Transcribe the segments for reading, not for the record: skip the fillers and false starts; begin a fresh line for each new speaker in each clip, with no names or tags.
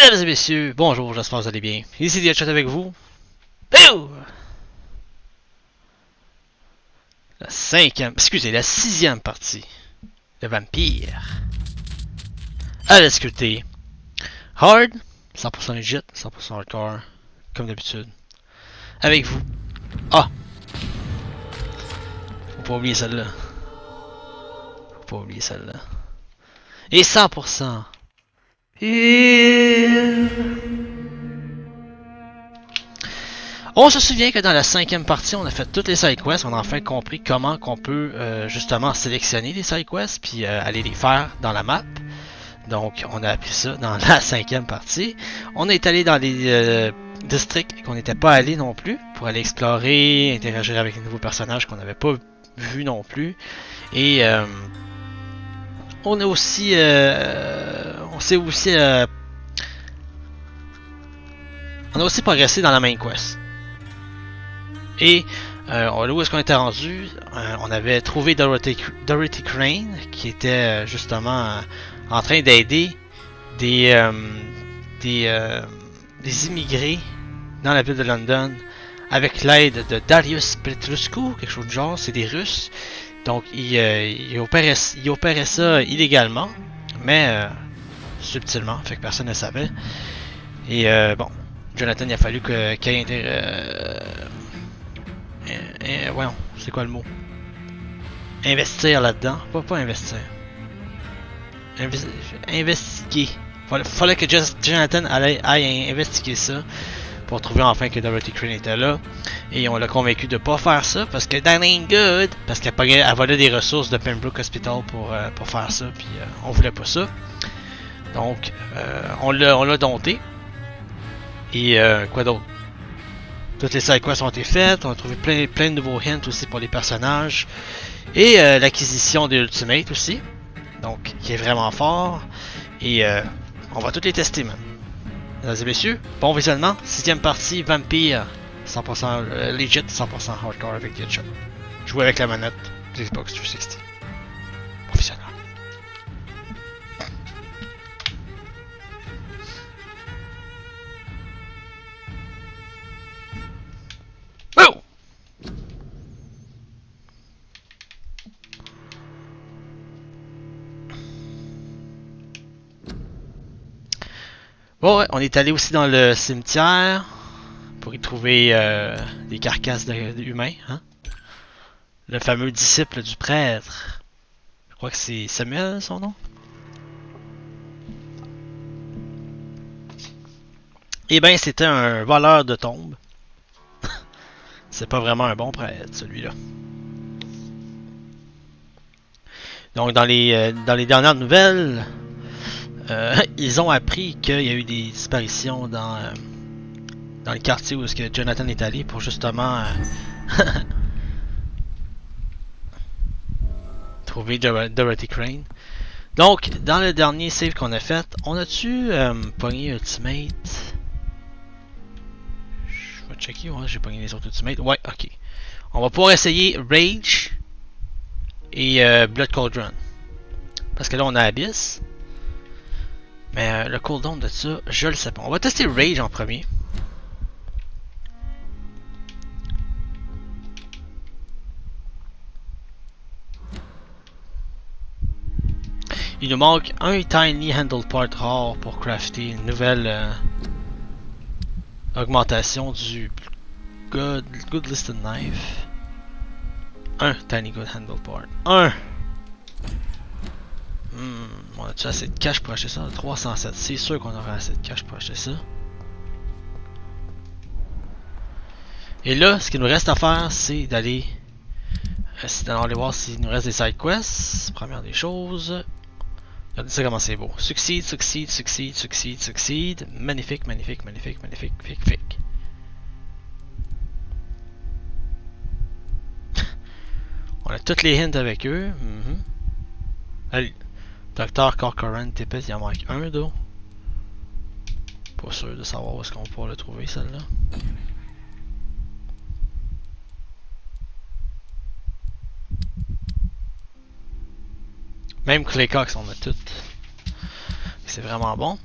Mesdames et messieurs, bonjour, j'espère que vous allez bien. Ici Dheadshot avec vous. Ouh! La sixième partie de Vampyr. À la difficulté hard, 100% legit, 100% hardcore, comme d'habitude. Avec vous. Ah! Faut pas oublier celle-là. Faut pas oublier celle-là. Et 100%. On se souvient que dans la cinquième partie, on a fait toutes les sidequests, on a enfin compris comment qu'on peut justement sélectionner les sidequests puis aller les faire dans la map. Donc on a appris ça dans la cinquième partie. On est allé dans les districts qu'on n'était pas allé non plus pour aller explorer, interagir avec les nouveaux personnages qu'on n'avait pas vus non plus. Et on a aussi on a aussi progressé dans la main quest. Et où est-ce qu'on était rendu? On avait trouvé Dorothy Crane qui était justement en train d'aider des immigrés dans la ville de London avec l'aide de Darius Petruscu, quelque chose de genre, c'est des Russes. Donc il opérait ça illégalement, mais subtilement, fait que personne ne savait. Et bon, Jonhatan, il a fallu qu'il y ait voyons, c'est quoi le mot? Investir là-dedans. Pas investir. Investiguer. Fallait que Jonhatan aille investiguer ça pour trouver enfin que Dorothy Crane était là. Et on l'a convaincu de pas faire ça parce que that ain't good. Parce qu'elle volait des ressources de Pemsbroke Hospital pour faire ça. Puis on voulait pas ça. Donc on l'a dompté. Et quoi d'autre? Toutes les sidequests ont été faites, on a trouvé plein de nouveaux hints aussi pour les personnages. Et l'acquisition de Ultimate aussi, donc qui est vraiment fort. Et on va toutes les tester même. Mesdames et messieurs, bon visionnement, sixième partie, Vampyr, 100% legit, 100% hardcore avec Dheadshot. Jouer avec la manette, Xbox 360. Bon visionnement. Bon, ouais, on est allé aussi dans le cimetière pour y trouver des carcasses d'humains. Hein? Le fameux disciple du prêtre. Je crois que c'est Samuel son nom. Eh bien, c'était un voleur de tombes. C'est pas vraiment un bon prêtre, celui-là. Donc, dans les dernières nouvelles, ils ont appris qu'il y a eu des disparitions dans le quartier où est-ce que Jonhatan est allé pour justement trouver Dorothy Crane. Donc, dans le dernier save qu'on a fait, on a-tu pogné Ultimate? Je vais checker, ouais, j'ai pogné les autres Ultimate. Ouais, ok. On va pouvoir essayer Rage et Blood Cauldron. Parce que là, on a Abyss. Mais le cooldown de ça, je le sais pas. On va tester Rage en premier. Il nous manque un Tiny Handle Part rare pour crafter une nouvelle augmentation du Good Listed Knife. Un Tiny Good Handle Part. On a-tu assez de cash pour acheter ça? 307. C'est sûr qu'on aura assez de cash pour acheter ça. Et là, ce qu'il nous reste à faire, c'est d'aller voir s'il nous reste des side quests. Première des choses. Regardez ça comment c'est beau. Succeed. Magnifique. On a toutes les hints avec eux. Allez. Docteur Corcoran, TP, il en manque un d'eau. Pas sûr de savoir où est-ce qu'on pourra le trouver, celle-là. Même Claycox, on a toutes. C'est vraiment bon.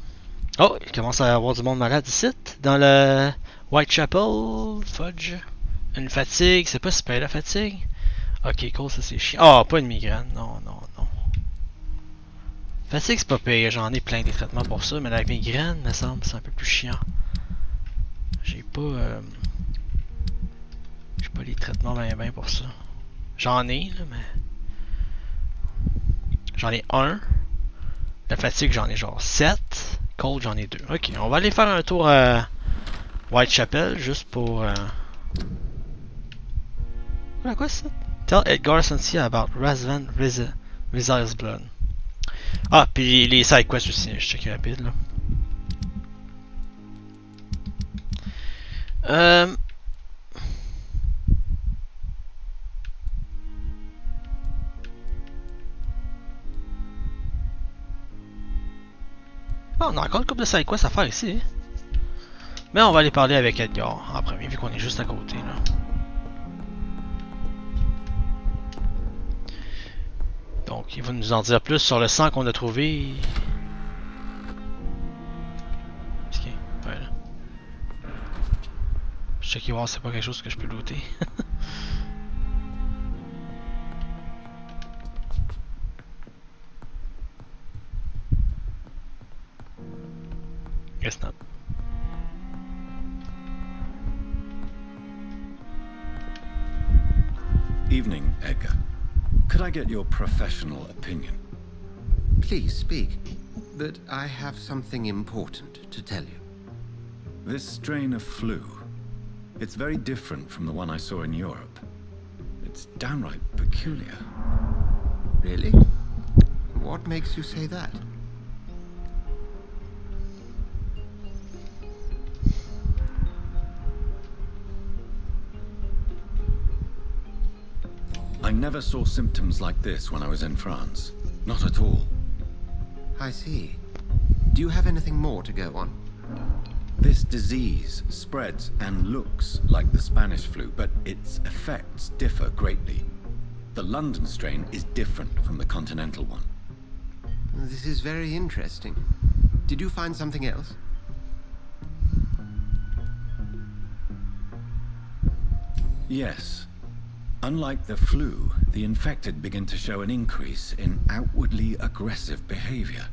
Oh, il commence à y avoir du monde malade ici. Dans le Whitechapel. Fudge. Une fatigue. C'est pas super la fatigue. Ok, cool, ça c'est chiant. Ah, pas une migraine. Non, non, non. Fatigue, c'est pas pire. J'en ai plein des traitements pour ça. Mais la migraine, me semble, c'est un peu plus chiant. J'ai pas les traitements ben pour ça. J'en ai, là, mais. J'en ai un. La fatigue, j'en ai genre 7. Cold, j'en ai 2. Ok, on va aller faire un tour à Whitechapel juste pour. Quoi ça? Tell Edgar Sensi about Razvan Rizal's blood. Ah, puis les side quests aussi, je check rapide là. Bon, on a encore une couple de side quests à faire ici. Mais on va aller parler avec Edgar en premier, vu qu'on est juste à côté là. Donc, il va nous en dire plus sur le sang qu'on a trouvé. Ok, voilà. Je check voir si c'est pas quelque chose que je peux looter. Guess not.
Evening, Edgar. Could I get your professional opinion?
Please speak, but I have something important to tell you.
This strain of flu, it's very different from the one I saw in Europe. It's downright peculiar.
Really? What makes you say that?
I never saw symptoms like this when I was in France. Not at all.
I see. Do you have anything more to go on?
This disease spreads and looks like the Spanish flu, but its effects differ greatly. The London strain is different from the continental one.
This is very interesting. Did you find something else?
Yes. Unlike the flu, the infected begin to show an increase in outwardly aggressive behavior.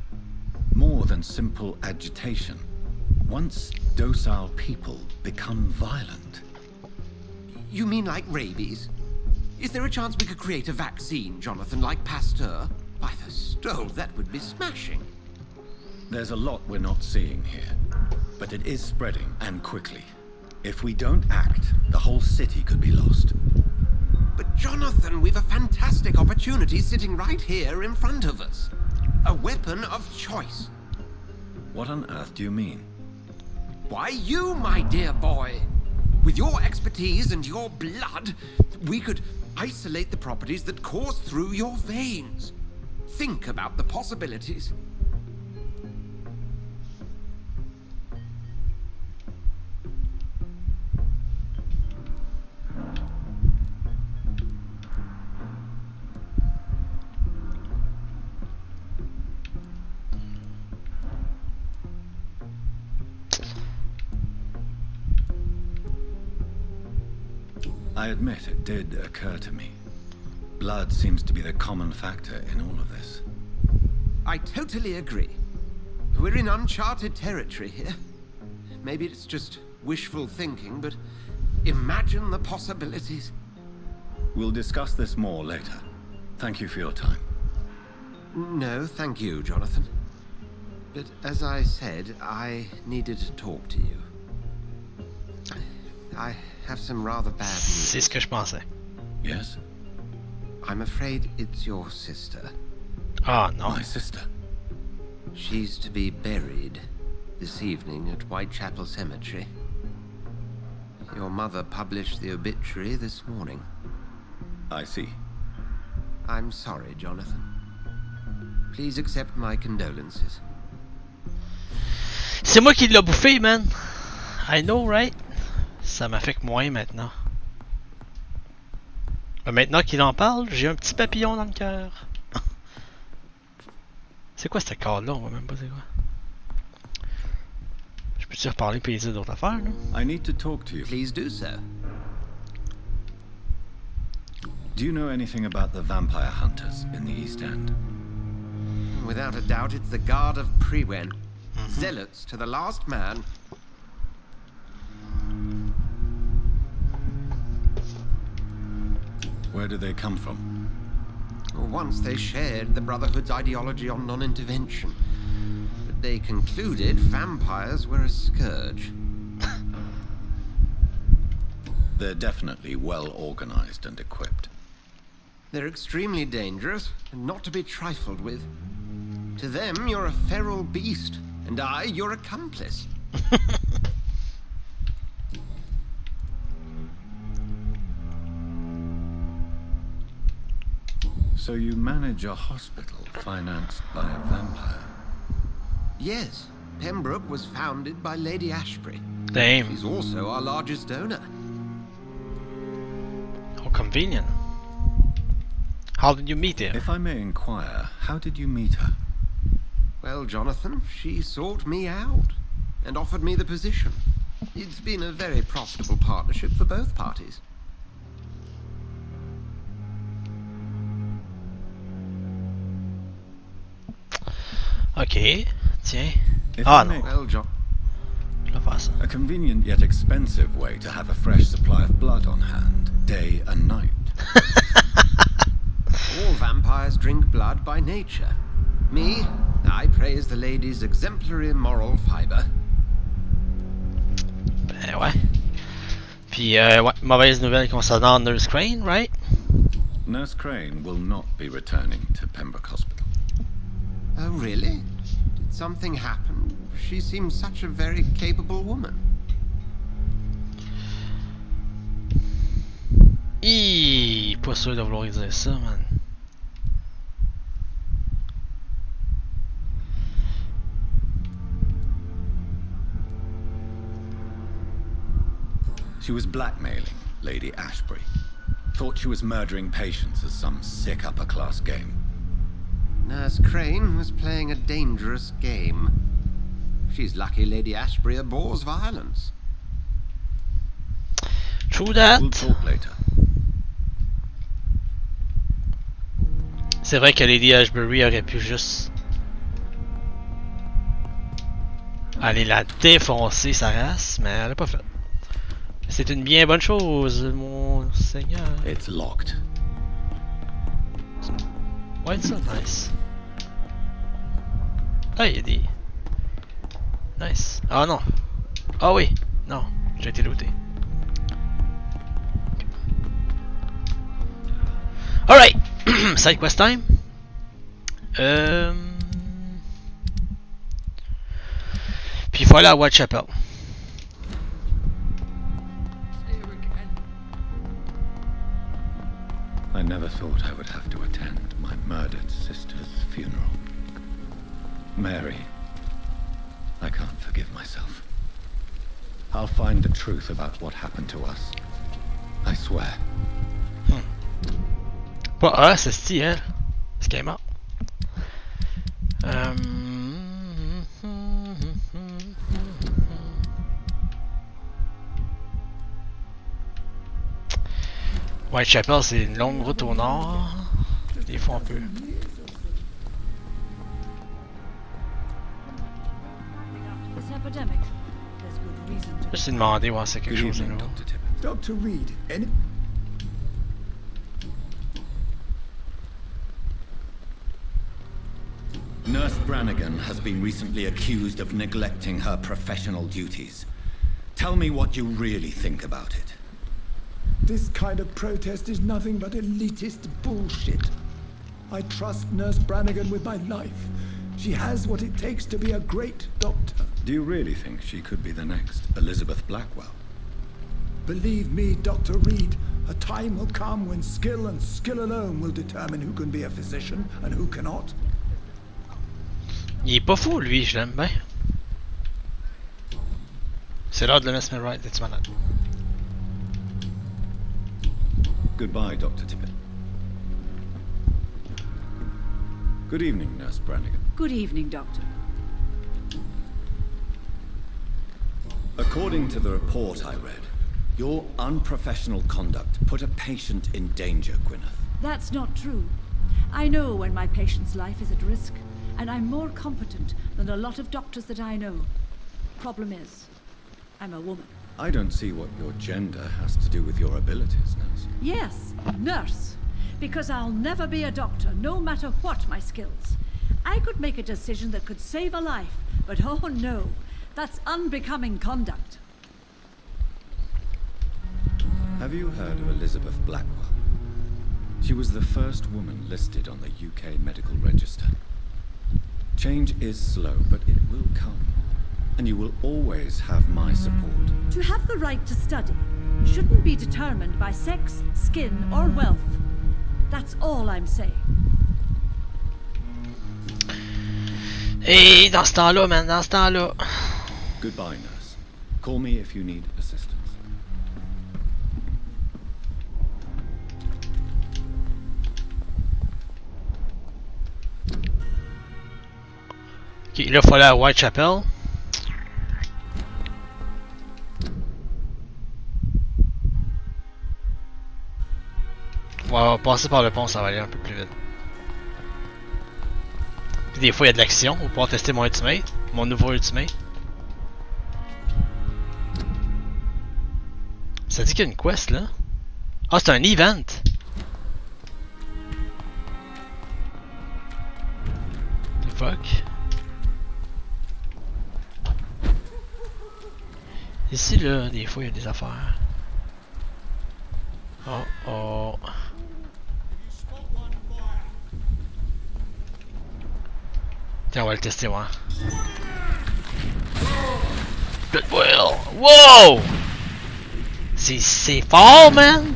More than simple agitation. Once docile people become violent.
You mean like rabies? Is there a chance we could create a vaccine, Jonathan, like Pasteur? By the stole, that would be smashing.
There's a lot we're not seeing here, but it is spreading, and quickly. If we don't act, the whole city could be lost.
But Jonathan, we've a fantastic opportunity sitting right here in front of us. A weapon of choice.
What on earth do you mean?
Why, you, my dear boy. With your expertise and your blood, we could isolate the properties that course through your veins. Think about the possibilities.
I admit it did occur to me. Blood seems to be the common factor in all of this.
I totally agree. We're in uncharted territory here. Maybe it's just wishful thinking, but imagine the possibilities.
We'll discuss this more later. Thank you for your time.
No, thank you, Jonathan. But as I said, I needed to talk to you. I have some rather bad news.
C'est ce que je pensais.
Yes?
I'm afraid it's your sister.
Ah, non.
My sister?
She's to be buried this evening at Whitechapel Cemetery. Your mother published the obituary this morning.
I see.
I'm sorry, Jonathan. Please accept my condolences.
C'est moi qui l'a bouffé, man. I know, right? Ça m'affecte moins maintenant. Mais maintenant qu'il en parle, j'ai un petit papillon dans le cœur. C'est quoi cette carte-là? On voit même pas c'est quoi. Peux-tu reparler et dire d'autres affaires, là?
I need to talk to you.
Please do so.
Do you know anything about the vampire hunters in the East End?
Without a doubt, it's the Guard of Prewen. Zealots to the last man.
Where do they come from?
Once they shared the Brotherhood's ideology on non-intervention. But they concluded vampires were a scourge.
They're definitely well organized and equipped.
They're extremely dangerous and not to be trifled with. To them, you're a feral beast, and I, your accomplice.
So you manage a hospital financed by a vampire?
Yes, Pemsbroke was founded by Lady Ashbury.
Damn.
She's also our largest donor.
How convenient. How did you meet him?
If I may inquire, how did you meet her?
Well, Jonathan, she sought me out and offered me the position. It's been a very profitable partnership for both parties.
Ok, tiens.
If
Ah
I may-
non,
Well, John,
je vais faire ça.
A convenient yet expensive way to have a fresh supply of blood on hand, day and night.
all vampires drink blood by nature. Me, I praise the lady's exemplary moral fiber.
Ben ouais. Puis, ouais, mauvaise nouvelle concernant Nurse Crane, right?
Nurse Crane will not be returning to Pemsbroke Hospital.
Oh, really? Did something happen? She seems such a very capable woman.
Pas sûr de vouloir dire ça, man.
She was blackmailing Lady Ashbury. Thought she was murdering patients as some sick upper-class game.
Nurse Crane was playing a dangerous game. She's lucky Lady Ashbury abhors violence.
True that.
We'll talk later.
C'est vrai que Lady Ashbury aurait pu juste aller la défoncer sa race, mais elle l'a pas fait. C'est une bien bonne chose, mon seigneur.
It's locked.
Ouais, ça, nice. Ah, il y a des... Nice. Ah non. Ah oui. Non, j'ai été looté. Alright. Side quest time. Puis il faut aller à Whitechapel.
I never thought I would have to attend my murdered sister's funeral. Mary, I can't forgive myself. I'll find the truth about what happened to us. I swear.
Pas c'est style, hein? Ce qui est mort. Whitechapel, c'est une longue route au nord. Des fois, on peut. Je vais demander voir si c'est quelque
Good
chose de
evening,
nouveau.
Dr. Tippett.
Dr. Reed, any...
Nurse Brannigan has been recently accused of neglecting her professional duties. Tell me what you really think about it.
This kind of protest is nothing but elitist bullshit. I trust Nurse Brannigan with my life. She has what it takes to be a great doctor.
Do you really think she could be the next Elizabeth Blackwell?
Believe me, Dr. Reed, a time will come when skill and skill alone will determine who can be a physician and who cannot.
Il est pas fou, lui, je l'aime bien. C'est l'heure de le mesmerize, t'es-tu malade?
Goodbye, Dr. Tippett. Good evening, Nurse Brannigan.
Good evening, Doctor.
According to the report I read, your unprofessional conduct put a patient in danger, Gwyneth.
That's not true. I know when my patient's life is at risk, and I'm more competent than a lot of doctors that I know. Problem is, I'm a woman.
I don't see what your gender has to do with your abilities, nurse.
Yes, nurse. Because I'll never be a doctor, no matter what my skills. I could make a decision that could save a life, but oh no, that's unbecoming conduct.
Have you heard of Elizabeth Blackwell? She was the first woman listed on the UK Medical Register. Change is slow, but it will come. And you will always have my support.
To have the right to study shouldn't be determined by sex, skin, or wealth. That's all I'm saying.
Et dans ce temps-là, man, dans ce temps-là.
Goodbye, nurse. Call me if you need assistance.
Ok, là, il faut aller à Whitechapel. On va passer par le pont, ça va aller un peu plus vite. Puis des fois, il y a de l'action. On va pouvoir tester mon ultimate. Mon nouveau ultimate. Ça dit qu'il y a une quest là. Ah, c'est un event! The fuck? Ici là, des fois il y a des affaires. Oh oh. Tiens, on va le tester, ouais. Goodwill! Wow! C'est fort, man!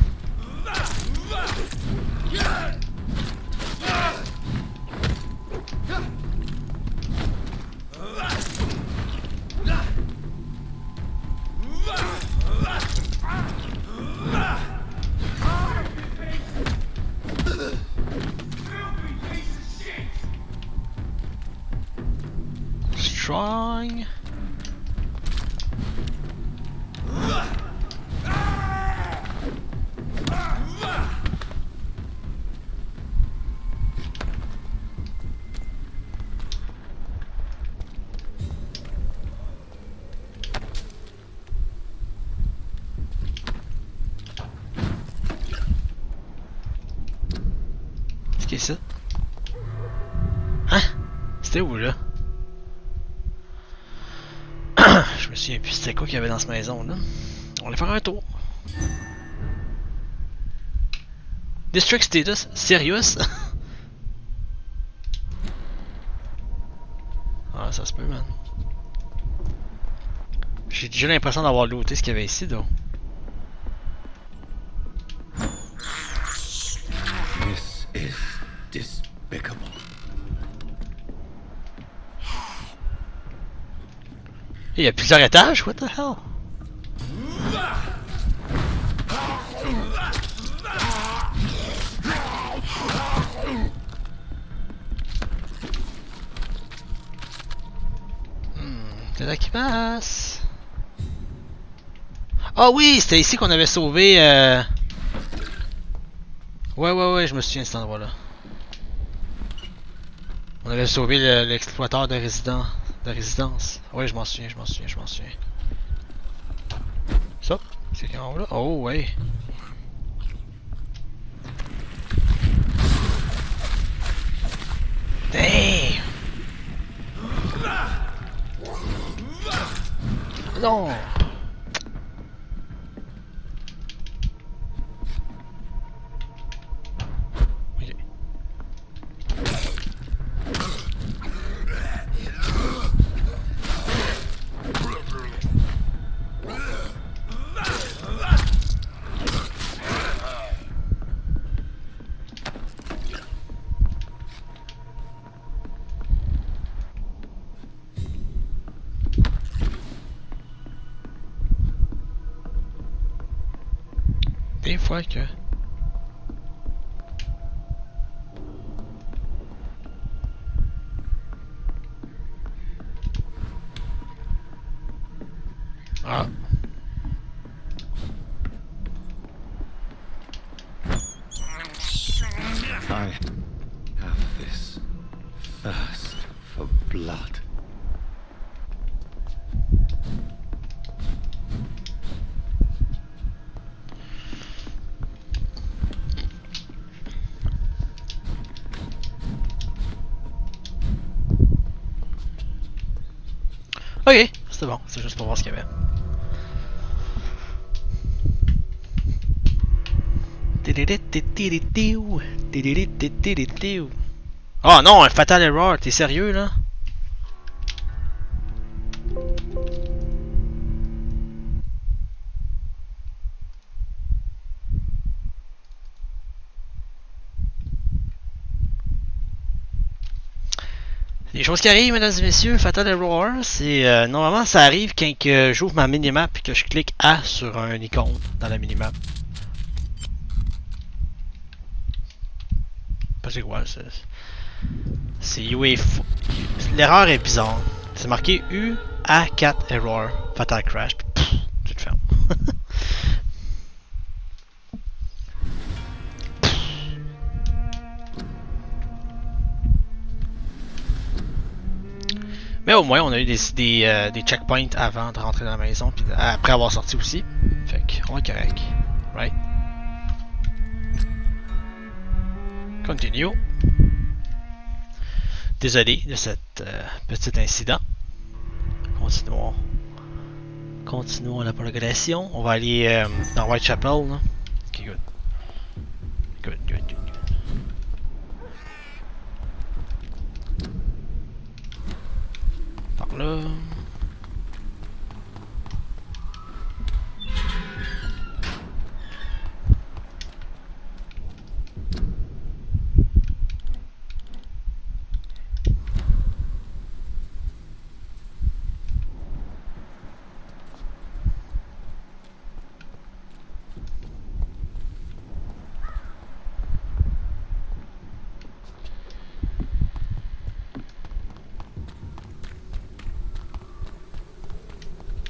Strong. Qu'est-ce que c'est ça? Hein? C'était où là? Je me souviens plus c'était quoi qu'il y avait dans cette maison là. On va faire un tour. District status? Serious? Ah, ça se peut, man. J'ai déjà l'impression d'avoir looté ce qu'il y avait ici, donc.
This is despicable.
Il y a plusieurs étages? What the hell? C'est là qui passe. Ah oui, c'était ici qu'on avait sauvé. Ouais, je me souviens de cet endroit-là. On avait sauvé l'exploiteur de résidence. Ouais, je m'en souviens. Ça? C'est quelqu'un en haut là? Oh, ouais. Damn! Non! Ok. Des fois que... Ah.
I have this thirst for blood.
Ok, c'est bon, c'est juste pour voir ce qu'il y avait. Oh non, un fatal error, t'es sérieux là? Des choses qui arrivent, mesdames et messieurs, fatal error, c'est normalement ça arrive quand j'ouvre ma minimap et que je clique A sur un icône dans la minimap. Pas c'est quoi, c'est UA4. L'erreur est bizarre. C'est marqué UA4 error, fatal crash, puis pff, tu te fermes. Mais au moins, on a eu des checkpoints avant de rentrer dans la maison, puis après avoir sorti aussi. Fait qu'on est correct. Right? Continue. Désolé de cet petit incident. Continuons la progression. On va aller dans Whitechapel. Là. Ok, good. Good. Par là.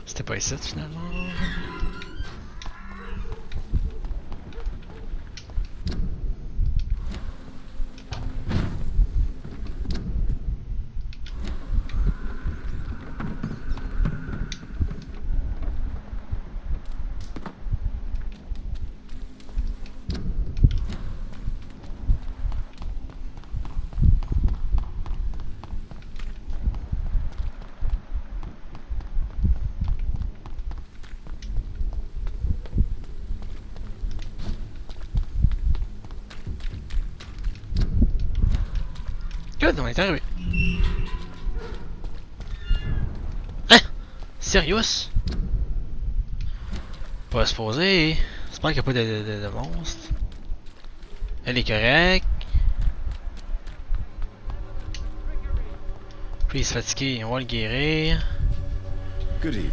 C'était pas ici finalement. Good, on est arrivé. Hein? Sérieux? Pas supposé. J'espère qu'il n'y a pas de monstre. Elle est correcte. Puis il est fatigué, on va le guérir.
Good evening.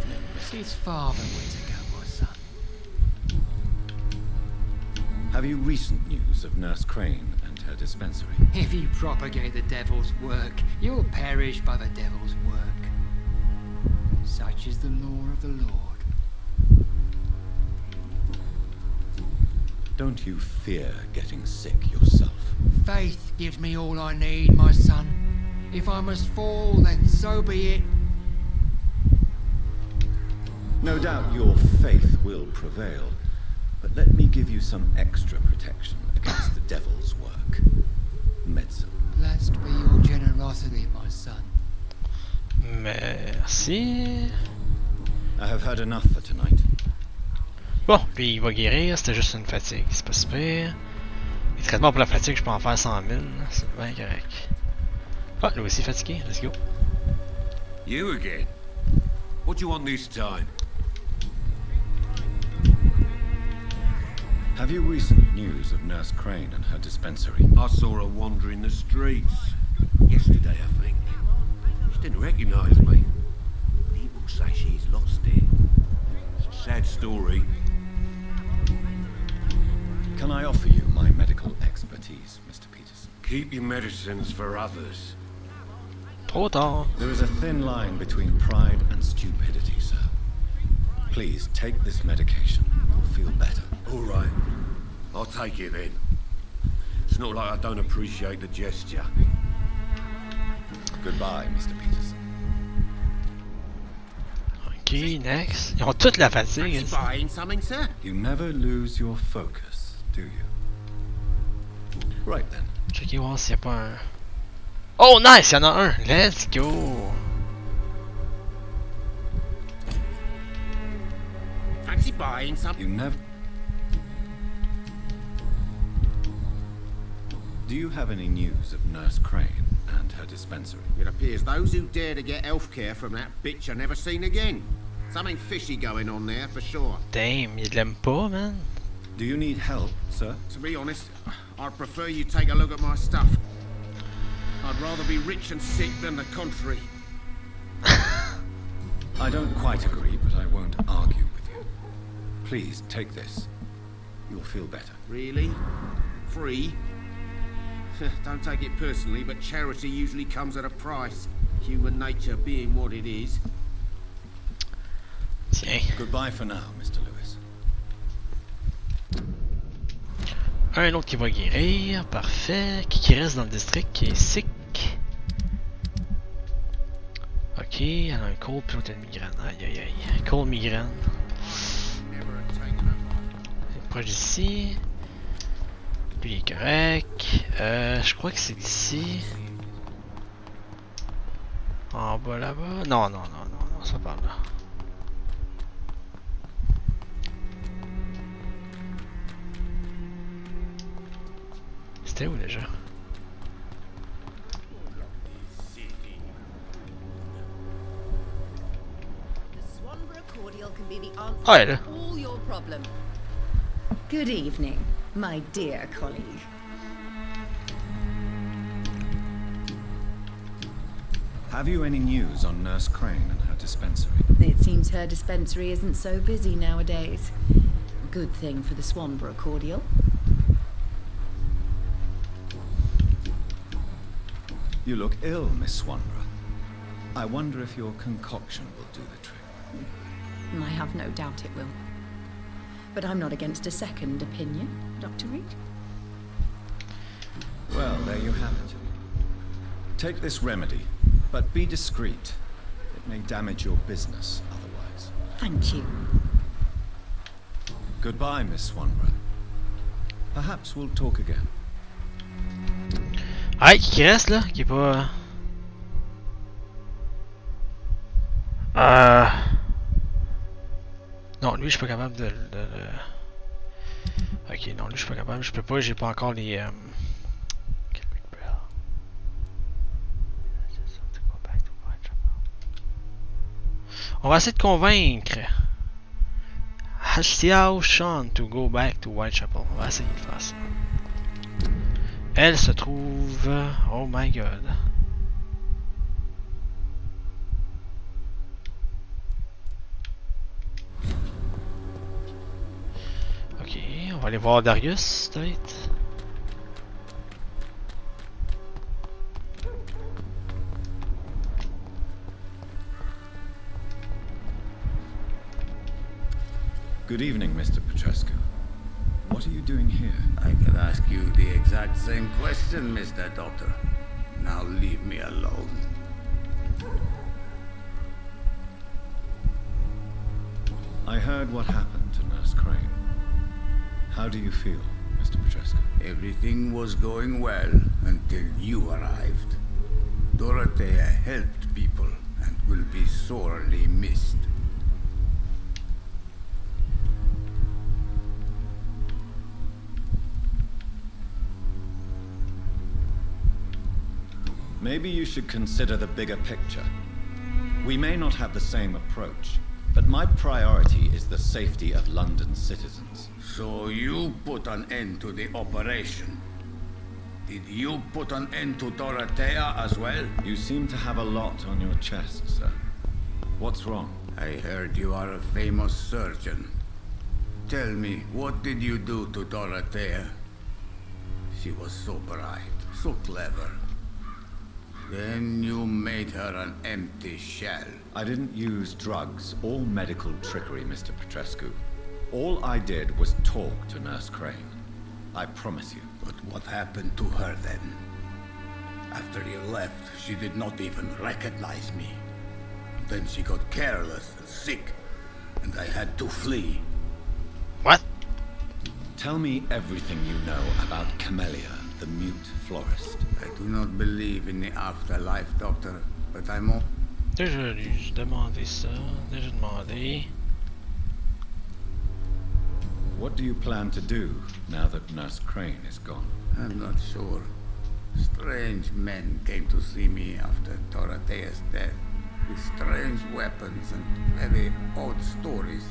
His father Whittaker, my son.
Have you recent news of Nurse Crane and her dispensary?
If you propagate the devil's work, you'll perish by the devil's work. Such is the law of the Lord.
Don't you fear getting sick yourself?
Faith gives me all I need, my son. If I must fall, then so be it.
No doubt your faith will prevail, but let me give you some extra protection against the devil's work. Medicine.
Blessed be your generosity, my son.
Merci.
I have had enough for tonight.
Bon, puis il va guérir, c'était juste une fatigue, c'est pas super. Les traitements pour la fatigue, je peux en faire 100 000, c'est bien correct. Ah, lui aussi fatigué, let's go.
You again? What do you want this time?
Have you recent news of Nurse Crane and her dispensary?
I saw her wandering the streets. Yesterday, I think. She didn't recognize me. People say she's lost it. It's a sad story.
Can I offer you my medical expertise, Mr. Peterson?
Keep your medicines for others.
Trop tard.
There is a thin line between pride and stupidity, sir. Please take this medication. You'll feel better.
All right. I'll take it then. It's not like I don't appreciate the gesture.
Goodbye, Mr. Peterson.
Ok, next. Ils ont toute la fatigue.
Fancy buying something, sir?
You never lose your focus, do you? Right then.
Checker voir s'il n'y a pas un. Oh, nice! Il y en a un! Let's go!
Fancy buying something?
You never... Do you have any news of Nurse Crane and her dispensary?
It appears those who dare to get health care from that bitch are never seen again. Something fishy going on there, for sure.
Damn, il l'aime pas, man.
Do you need help, sir?
To be honest, I'd prefer you take a look at my stuff. I'd rather be rich and sick than the contrary.
I don't quite agree, but I won't argue with you. Please, take this. You'll feel better.
Really? Free? Don't take it personally, but charity usually comes at a price. Human nature being what it is.
Tiens.
Goodbye for now, Mr. Lewis.
Un autre qui va guérir. Parfait. Qui reste dans le district qui est sick. Ok, elle a un cold puis l'autre a une migraine. Aïe aïe aïe. Cold migraine. C'est proche d'ici. Lui il est correct. Je crois que c'est ici. En bas là-bas. Non, non, non, non, non, ça part là. C'était où déjà? Ah, elle est là.
All your problem. Good evening, my dear colleague.
Have you any news on Nurse Crane and her dispensary?
It seems her dispensary isn't so busy nowadays. Good thing for the Swanborough cordial.
You look ill, Miss Swanborough. I wonder if your concoction will do the trick.
I have no doubt it will. But I'm not against a second opinion, Dr. Reed.
Well, there you have it. Take this remedy, but be discreet. It may damage your business otherwise.
Thank you.
Goodbye, Miss Swanborough. Perhaps we'll talk again.
Ah, qui reste là? Qui est pas. Non, lui je suis pas capable de Ok, non, lui je suis pas capable, je peux pas, j'ai pas encore les. On va essayer de convaincre Xiao Shan to go back to Whitechapel. On va essayer de faire ça. Elle se trouve. Oh my god. Ok, on va aller voir Darius, peut-être.
Good evening, Mr. Petrescu. What are you doing here?
I could ask you the exact same question, Mr. Doctor. Now leave me alone.
I heard what happened to Nurse Crane. How do you feel, Mr. Petrescu?
Everything was going well until you arrived. Dorothea helped people and will be sorely missed.
Maybe you should consider the bigger picture. We may not have the same approach, but my priority is the safety of London's citizens.
So you put an end to the operation. Did you put an end to Dorothea as well?
You seem to have a lot on your chest, sir. What's wrong?
I heard you are a famous surgeon. Tell me, what did you do to Dorothea? She was so bright, so clever. Then you made her an empty shell.
I didn't use drugs or medical trickery, Mr. Petrescu. All I did was talk to Nurse Crane. I promise you.
But what happened to her then? After you left, she did not even recognize me. Then she got careless and sick, and I had to flee.
What?
Tell me everything you know about Camellia, the mute florist.
I do not believe in the afterlife, Doctor, but I'm all...
Déjà lu, demandé ça, déjà demandé.
What do you plan to do now that Nurse Crane is gone?
I'm not sure. Strange men came to see me after Dorothea's death, with strange weapons and very odd stories.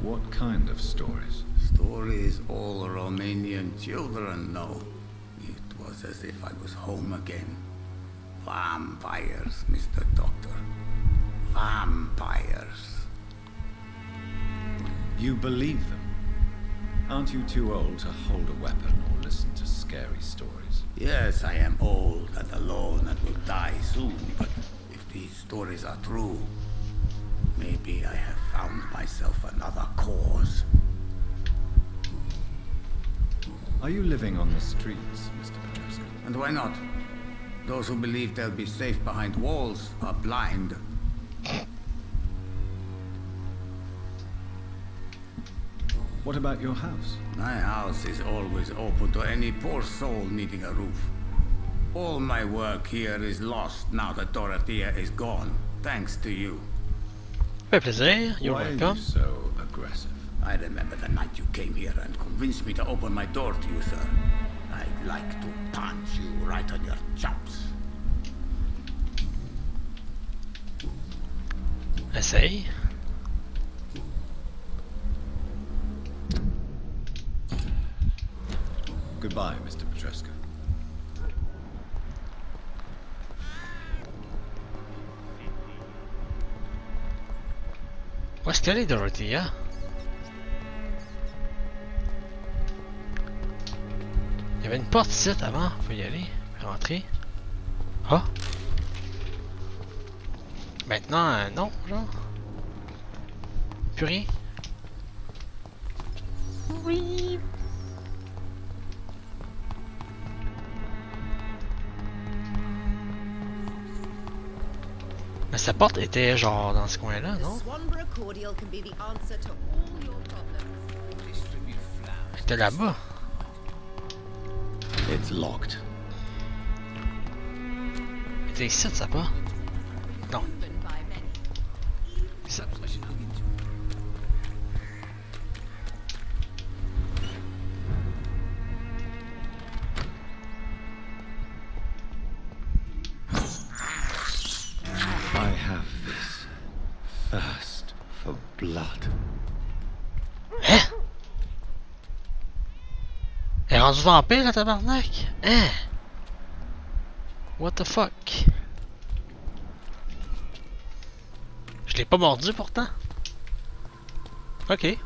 What kind of stories?
Stories all Romanian children know. It was as if I was home again. Vampires, Mr. Doctor. Vampires.
You believe them? Aren't you too old to hold a weapon or listen to scary stories?
Yes, I am old and alone and will die soon, but if these stories are true, maybe I have found myself another cause.
Are you living on the streets, Mr. Petrescu?
And why not? Those who believe they'll be safe behind walls are blind.
What about your house?
My house is always open to any poor soul needing a roof. All my work here is lost now that Dorothea is gone, thanks to you.
Fait plaisir, you're
Why are
welcome.
you so aggressive?
I remember the night you came here and convinced me to open my door to you, sir. I'd like to punch you right on your chops.
Essaye.
Goodbye, Mr. Petrescu.
Où est-ce qu'elle est, Dorothea? Il y avait une porte ici avant, faut y aller, rentrer. Ah! Maintenant, non, genre. Plus rien. Oui. Mais sa porte était genre dans ce coin-là, non? Elle était là-bas.
It's locked.
Elle était ici, ça pas? Non. Ça.
I have this thirst for blood.
Hein? Elle est rendue vampire, la tabarnak? Hein? What the fuck? Je l'ai pas mordu pourtant. Ok.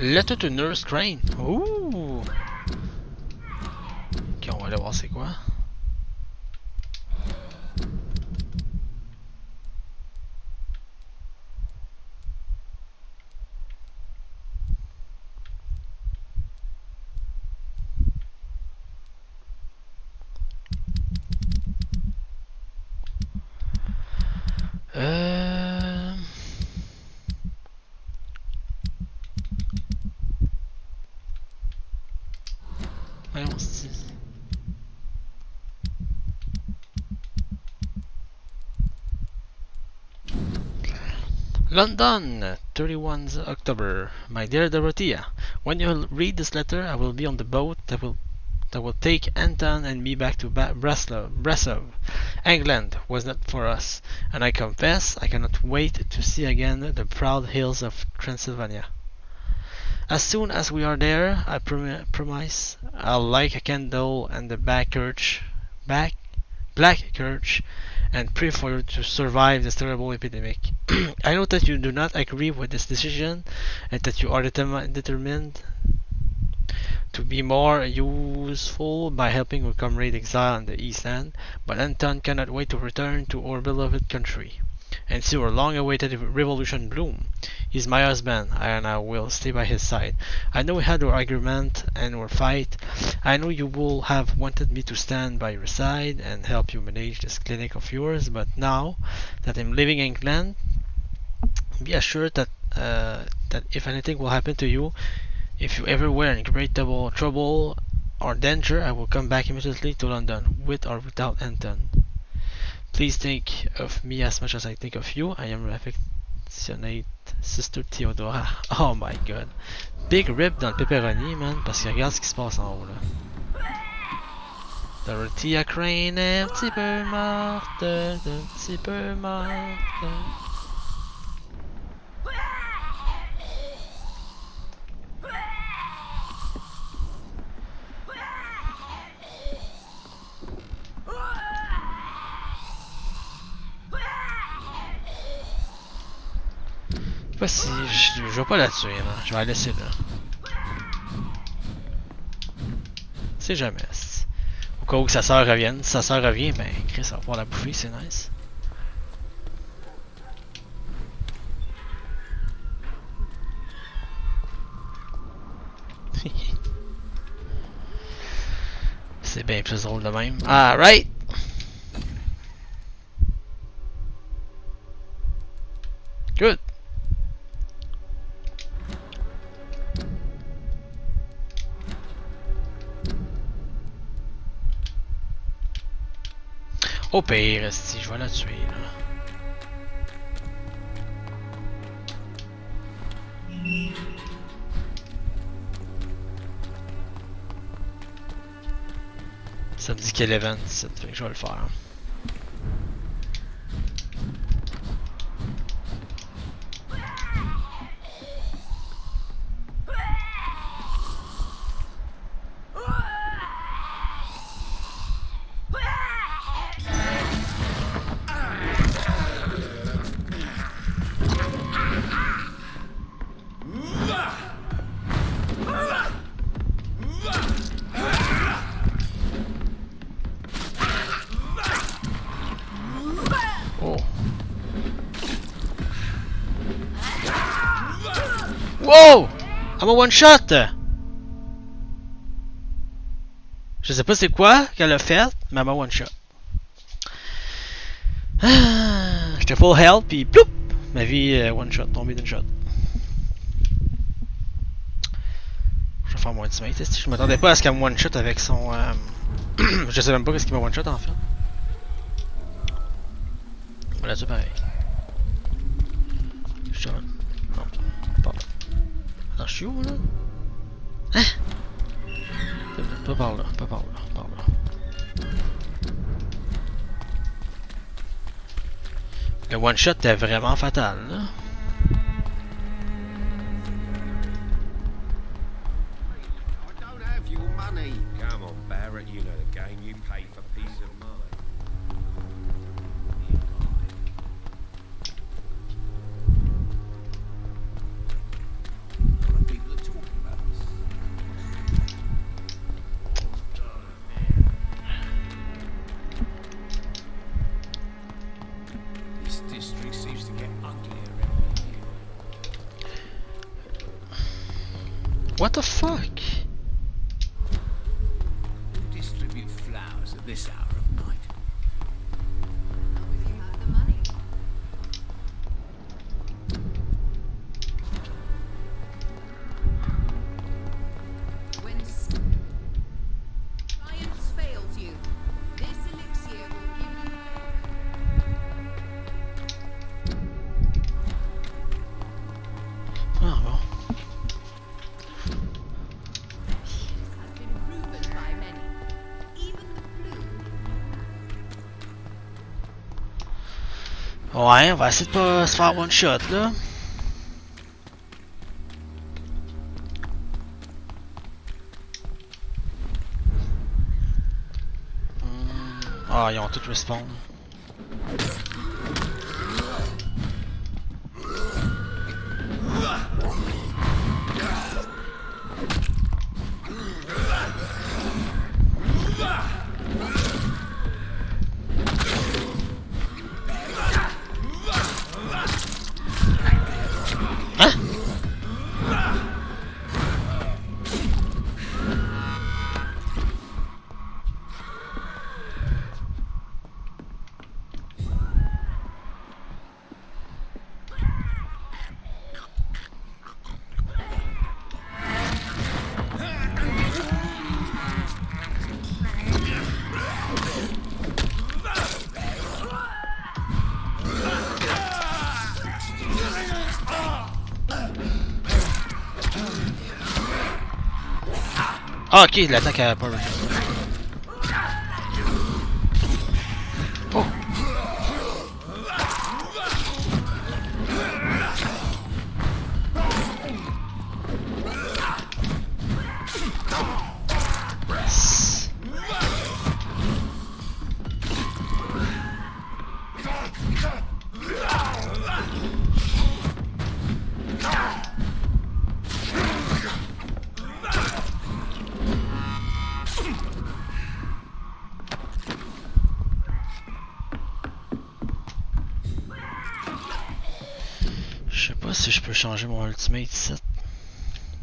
Le tout nurse crane. Ouh! Ok, on va aller voir c'est quoi. Voyons si. London, 31 October. My dear Dorothea, when you read this letter, I will be on the boat that will take Anton and me back to Brasov. England was not for us, and I confess I cannot wait to see again the proud hills of Transylvania. As soon as we are there, I promise I'll light a candle and the black church, and pray for you to survive this terrible epidemic. I know that you do not agree with this decision, and that you are determined to be more useful by helping your comrade exile in the East End, but Anton cannot wait to return to our beloved country and see our long-awaited revolution bloom. He's my husband, and I will stay by his side. I know we had our argument and our fight. I know you will have wanted me to stand by your side and help you manage this clinic of yours, but now that I'm leaving England, be assured that if anything will happen to you, if you ever were in great trouble or danger, I will come back immediately to London, with or without Anton. Please think of me as much as I think of you. I am your affectionate sister Theodora. Oh my god. Big rip dans le pepperoni, man, parce que regarde ce qui se passe en haut, là. Dorothea Crane est un petit peu morte, un petit peu morte. Pas si je vais pas la tuer, là. Je vais la laisser là. C'est jamais. Au cas où que sa sœur revienne. Si sa sœur revient, ben Chris va pouvoir la bouffer, c'est nice. C'est bien plus drôle de même. Alright! Good! Au pire, si je vais la tuer là. Ça me dit qu'il y a l'event, fait que je vais le faire. Wow! I'm a one shot! Je sais pas c'est quoi qu'elle a fait, mais I'm a one shot. J'étais full health, puis ploup! Ma vie one shot, tombée d'une shot. Je vais faire mon ultimate. Je m'attendais pas à ce qu'elle me one shot avec son. Je sais même pas ce qu'il m'a one shot en fait. On l'a tué pareil. Shot. Non, pas. Attends, je suis où là? Hein? Pas par là, pas par là, par là. Le one shot est vraiment fatal là.
People are talking
What the fuck?
Who distribute flowers at this hour of night?
You have the money. When science fails you, this elixir will give you.
Ah bon.
Has been proven by many. Even the flu.
Ouais, on va essayer de pas se faire one shot là. Ah, ils ont tous respawn. Hein? Ah, ok, l'attaque à Power. Oh! Yes. Je sais pas si je peux changer mon ultimate set.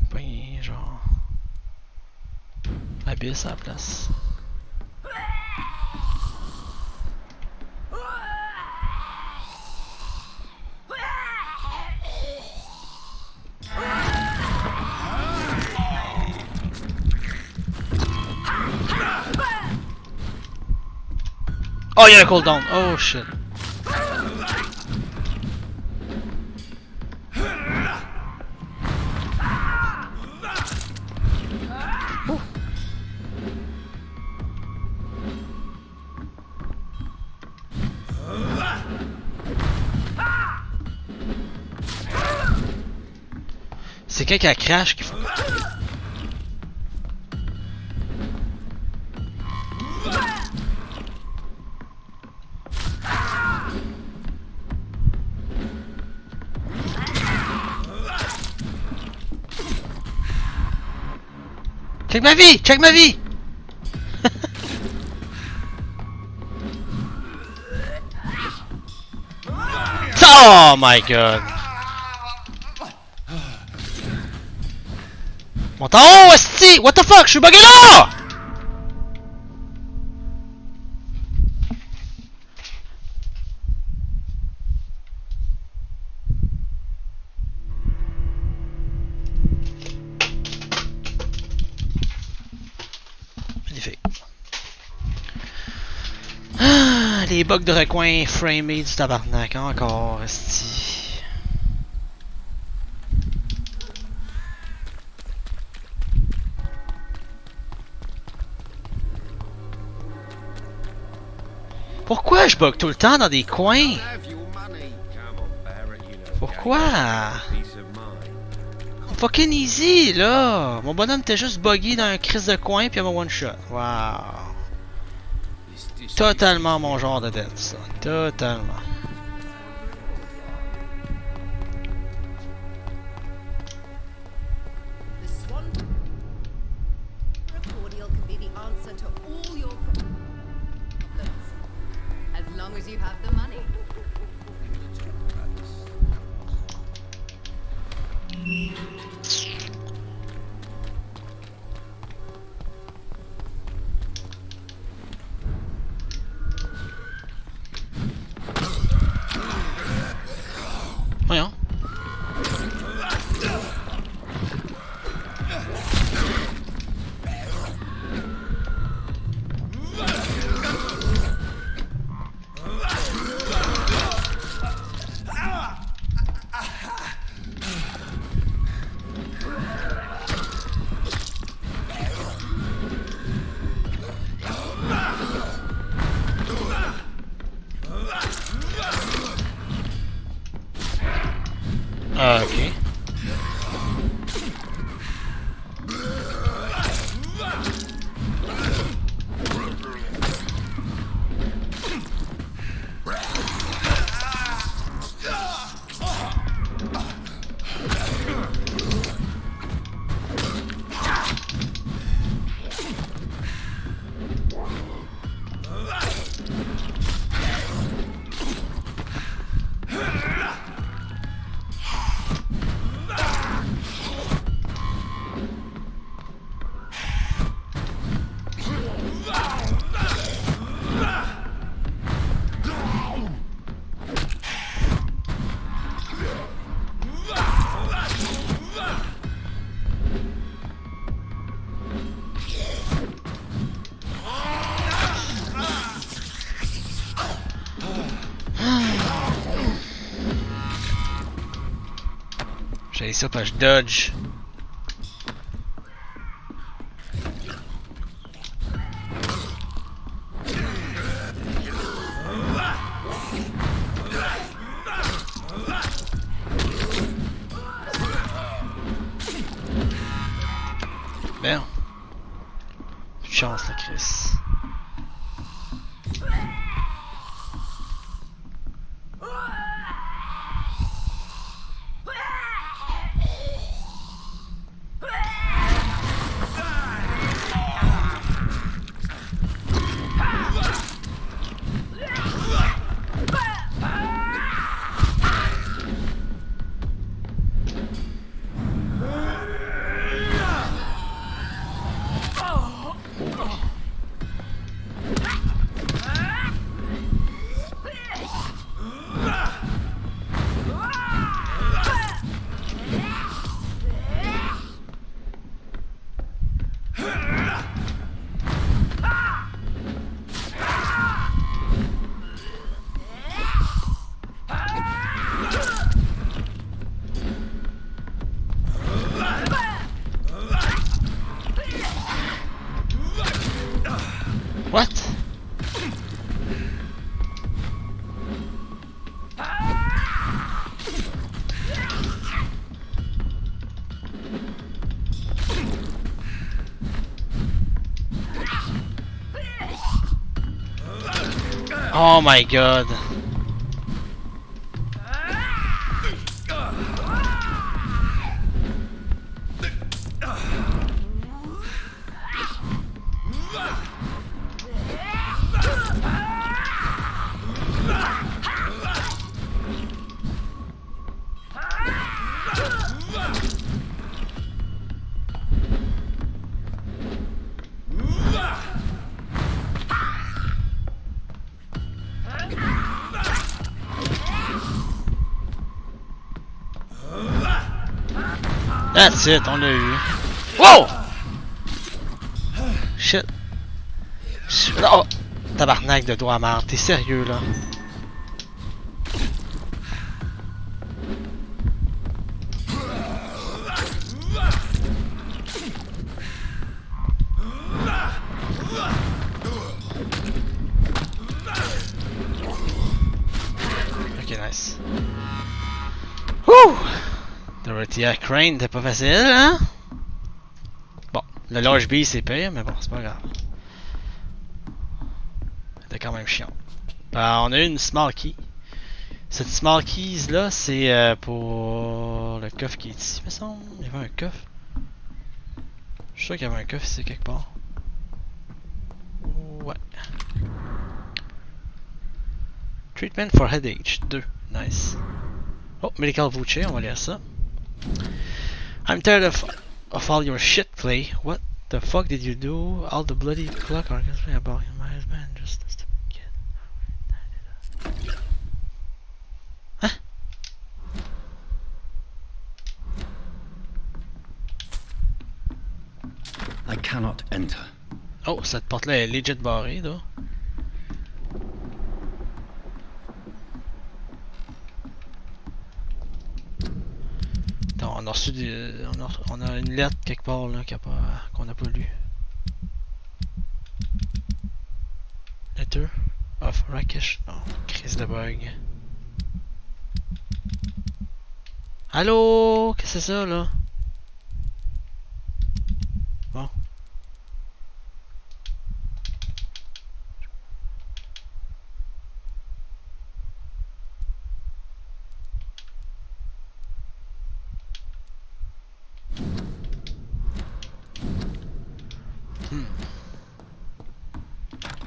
Pas genre. Abyss à la place. Oh, il y a un cooldown. Oh shit. C'est quelqu'un qui crash qu'il faut. Check ma vie! Check ma vie! Oh my god! Monte en haut, esti! What the fuck? Je suis bugué là! Magnifique. Ah, les bugs de recoin framés du tabarnak. Encore, esti. Pourquoi je bug tout le temps dans des coins? Pourquoi? Fucking easy là! Mon bonhomme était juste buggy dans un crise de coin puis il m'a one shot. Wow! Totalement mon genre de death ça. Totalement. Ah, ok. J'ai ça parce que je dodge. Merde. Chance la Chris. What? Oh my god. That's it, on l'a eu. Wow! Shit. Oh! Tabarnak de doigt à merde, t'es sérieux là? Ok, nice. Wouh! The Crane, t'es pas facile, hein? Bon, le large B c'est pire, mais bon, c'est pas grave. C'était quand même chiant. On a eu une small key. Cette small keys là, c'est pour le coffre qui est ici, me semble. Il y avait un coffre. Je suis sûr qu'il y avait un coffre ici quelque part. Ouais. Treatment for headache 2. Nice. Oh, medical voucher, on va lire ça. I'm tired of all your shit play. What the fuck did you do? All the bloody clock orchestra about my husband, just a stupid kid. Huh?
I cannot enter.
Oh, cette porte-là est legit barrée, là. On a reçu on a une lettre quelque part là qu'on n'a pas lu. Letter of Rakesh. Non, crise de bug. Allô? Qu'est-ce que c'est ça, là? Bon.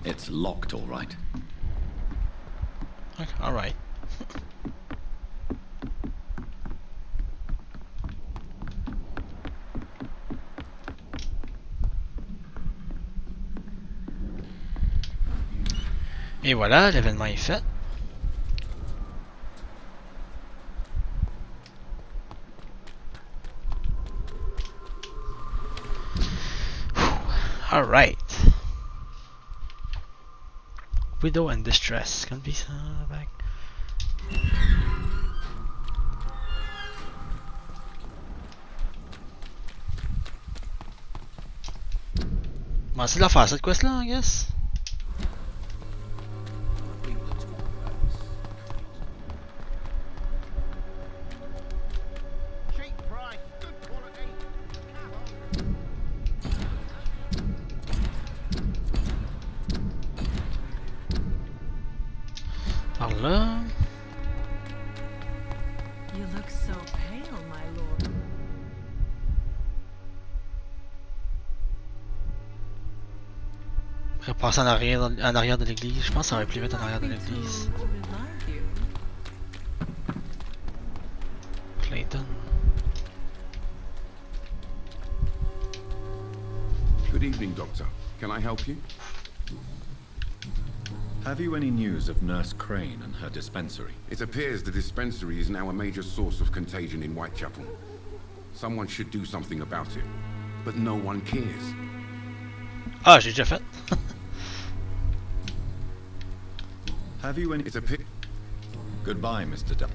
It's locked, all right.
Okay, all right. Et voilà, l'événement est fait. All right. Widow and distress can be back. On va essayer de la faire cette quest là, I guess. Par là.
You look so pale, my lord.
On va passer en arrière de l'église. Je pense que ça va être plus vite en arrière de l'église. Clayton.
Good evening, Doctor. Can I help you?
Have you any news of Nurse Crane and her dispensary?
It appears the dispensary is now a major source of contagion in Whitechapel. Someone should do something about it, but no one cares.
Ah, j'ai déjà fait.
Have you any...
It's a pit.
Goodbye, Mr. Duff.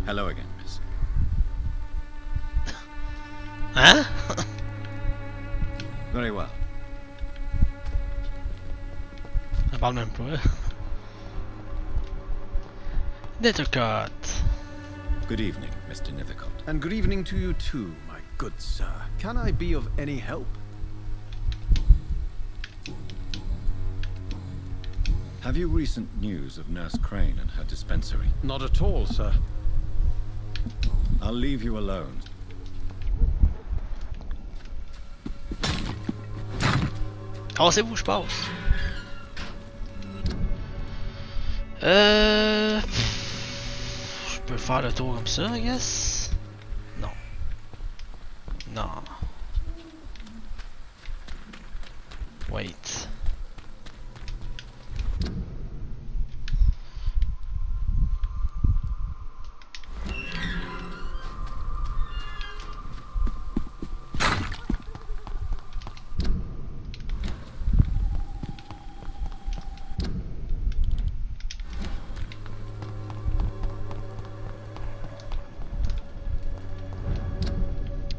Hello again, miss.
Hein?
Very well.
On parle même pas. Dheadshot.
Good evening, Mr. Nethercott.
And good evening to you too, my good sir. Can I be of any help?
Have you recent news of Nurse Crane and her dispensary?
Not at all, sir.
I'll leave you alone.
Oh, c'est où je passe? Je peux faire le tour comme ça, I guess? Non. Non. Wait.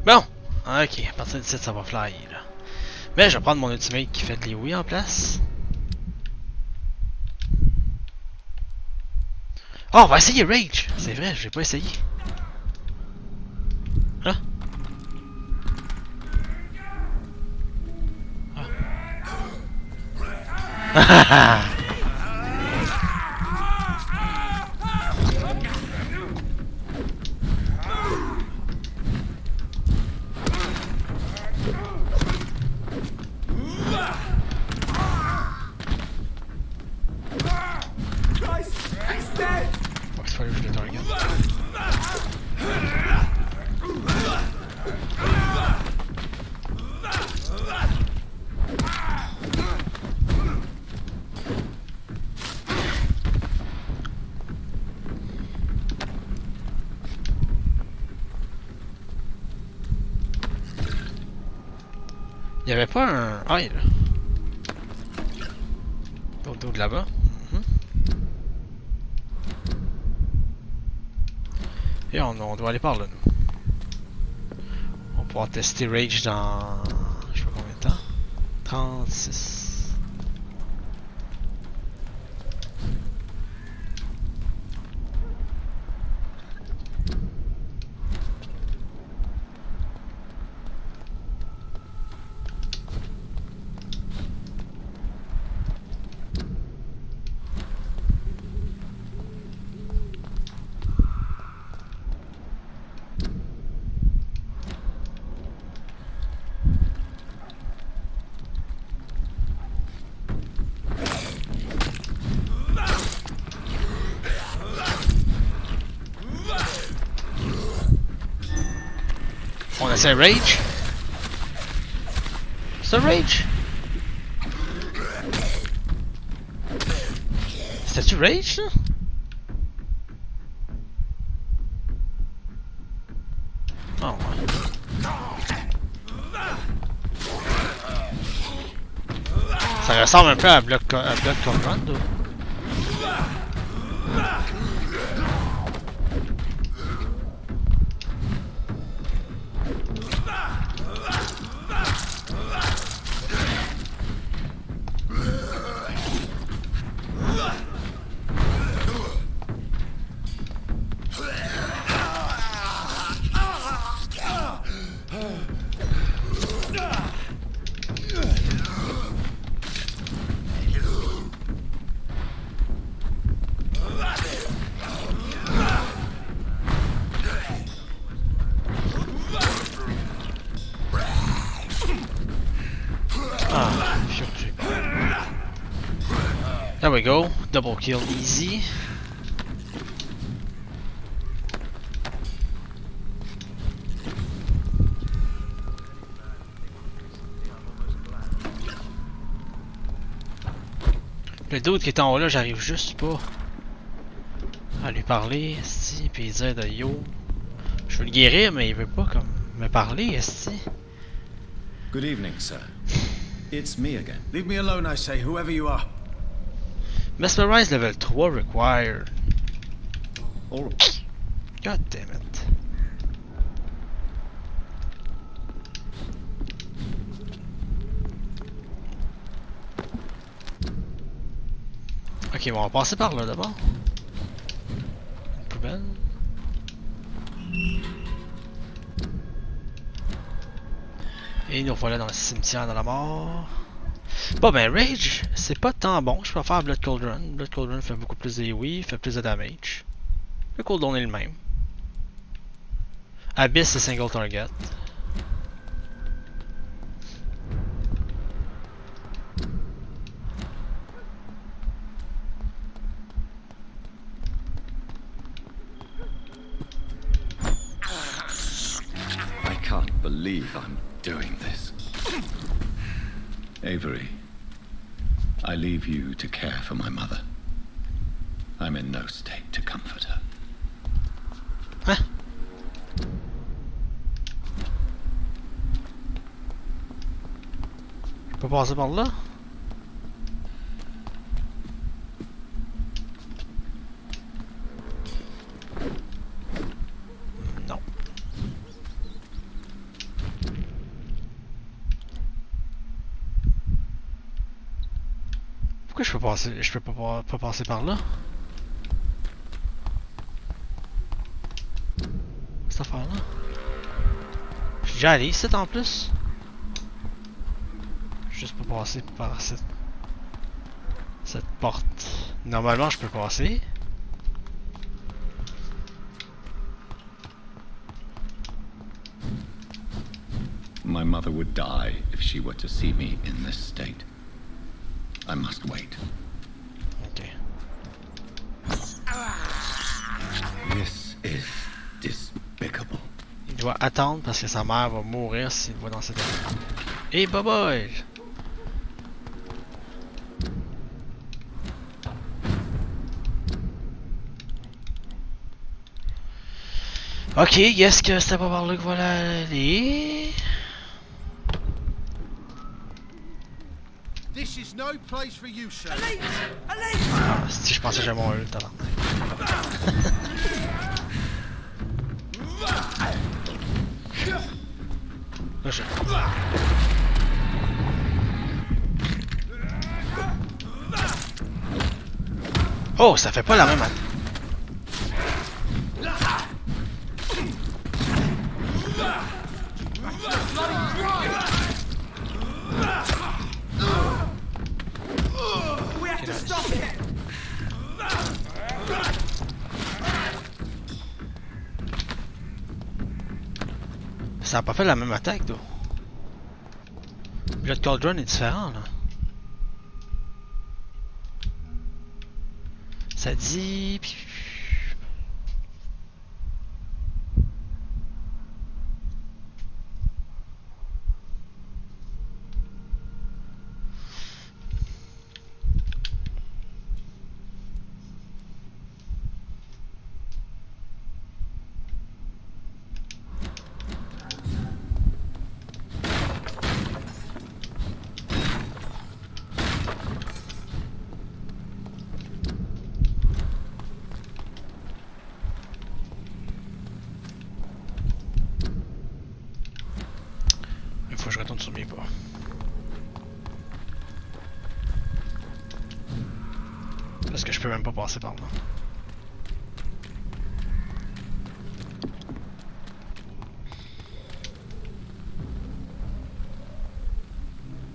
Bon, ok, à partir de 17 ça va flyer là. Mais je vais prendre mon ultimate qui fait de l'Iwi en place. Oh, on va essayer Rage! C'est vrai, je vais pas essayer. Là. Ah. y avait pas un... Ah, il est là. Au dos de là-bas. Et on doit aller par là, nous. On va pouvoir tester Rage dans... Je sais pas combien de temps. 36. On essaie Rage? C'est Rage? C'était-tu Rage, ça? Oh, ouais. Ça ressemble un peu à Blood Command. There we go, double kill easy. Le dude qui est en haut là, j'arrive juste pas à lui parler, esti, puis il dire de yo. Je veux le guérir, mais il veut pas comme me parler, esti.
Good evening, sir. It's me again. Leave me alone, I say, whoever you are.
Mesmerize level 3 required.
All
God damn it. Ok, bon, on va passer par là d'abord. Une poubelle. Et nous voilà dans le cimetière de la mort. Bon ben Rage, c'est pas tant bon, je préfère Blood Cauldron. Blood Cauldron fait beaucoup plus de AoE, fait plus de damage. Le cooldown est le même. Abyss c'est single target.
I can't believe I'm doing this. Avery, I leave you to care for my mother. I'm in no state to comfort her.
Hein? Je peux passer par là? Non. Pourquoi je peux passer? Je peux pas passer par là? Cette affaire-là? Je suis déjà allé ici en plus? Juste pour passer par cette porte. Normalement, je peux passer.
My mother would die if she were to see me in this state. I must wait.
Ok.
This is despicable.
Il doit attendre parce que sa mère va mourir s'il le voit dans cet état. Et bye bye! Ok, est-ce que c'était pas par là que voilà aller?
This is no place for you, sir.
Ah, si je pensais que j'avais mon eux, talent. Là, je... Oh, ça fait pas la même attaque. Ça a pas fait la même attaque, d'où. Blood Cauldron est différent, là. Ça dit... Faut que je retourne sur mes pas. Parce que je peux même pas passer par là.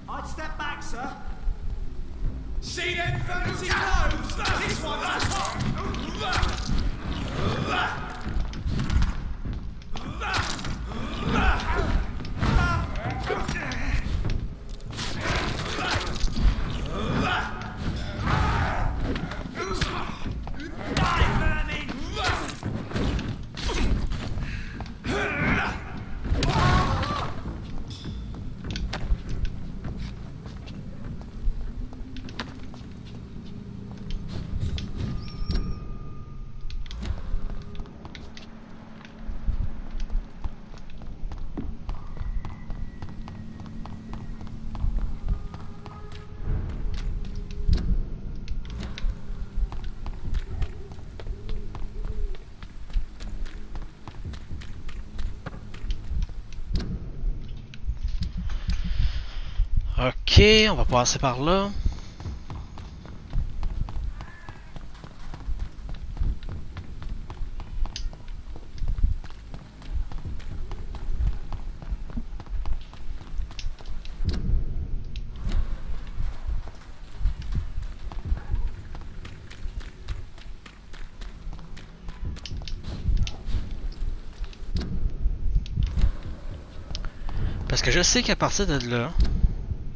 I'd step back, sir. See them fancy clothes? This one,
Ok, on va passer par là. Parce que je sais qu'à partir de là,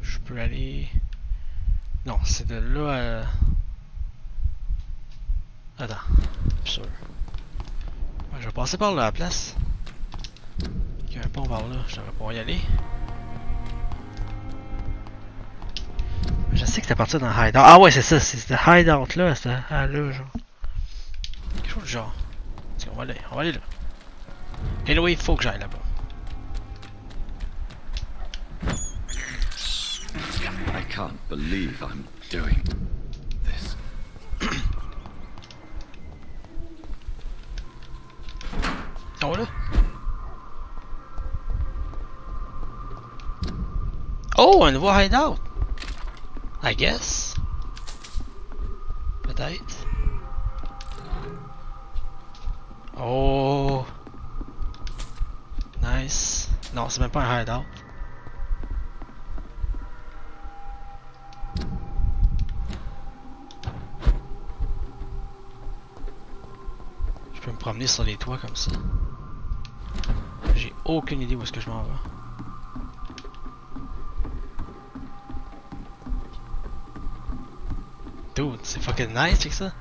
je peux aller... Non, c'est de là à... Attends, sûr. Ouais, je vais passer par là à la place. Il y a un pont par là, je devrais pouvoir y aller. Je sais que c'est à partir d'un hideout. Ah ouais, c'est ça, c'est ce hideout là, c'est à là, genre. Quelque chose du genre. On va aller là. Anyway, il faut que j'aille là-bas.
I can't believe I'm doing this.
Oh là. Oh, un nouveau hideout. I guess. Peut-être. Oh. Nice. Non, c'est même pas un hideout. Je peux me promener sur les toits comme ça. J'ai aucune idée où est-ce que je m'en vais. Dude, c'est fucking nice, c'est que ça.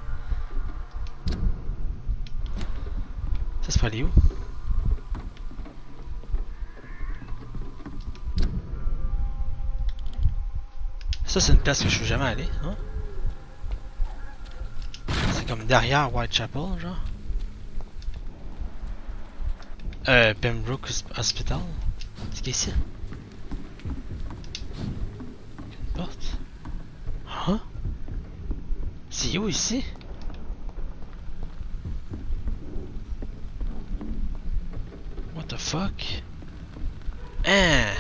Ça c'est pas aller où? Ça c'est une place que je suis jamais allé, hein? C'est comme derrière Whitechapel, genre. Pemsbroke Hospital. C'est qui ici? Une porte. C'est où ici? What the fuck? Hein?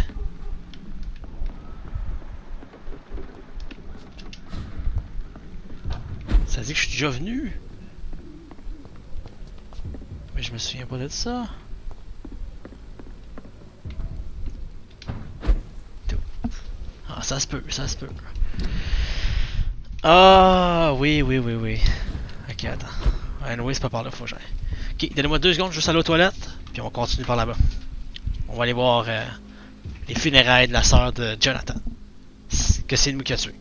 Ça dit que je suis déjà venu? Mais je me souviens pas de ça. Ah, ça se peut, ça se peut. Ah, oui. Ok, attends. Anyway, c'est pas par là, faut que j'aille. Ok, donnez-moi 2 secondes juste aller aux toilettes, puis on continue par là-bas. On va aller voir les funérailles de la sœur de Jonhatan. Que c'est lui qui a tué.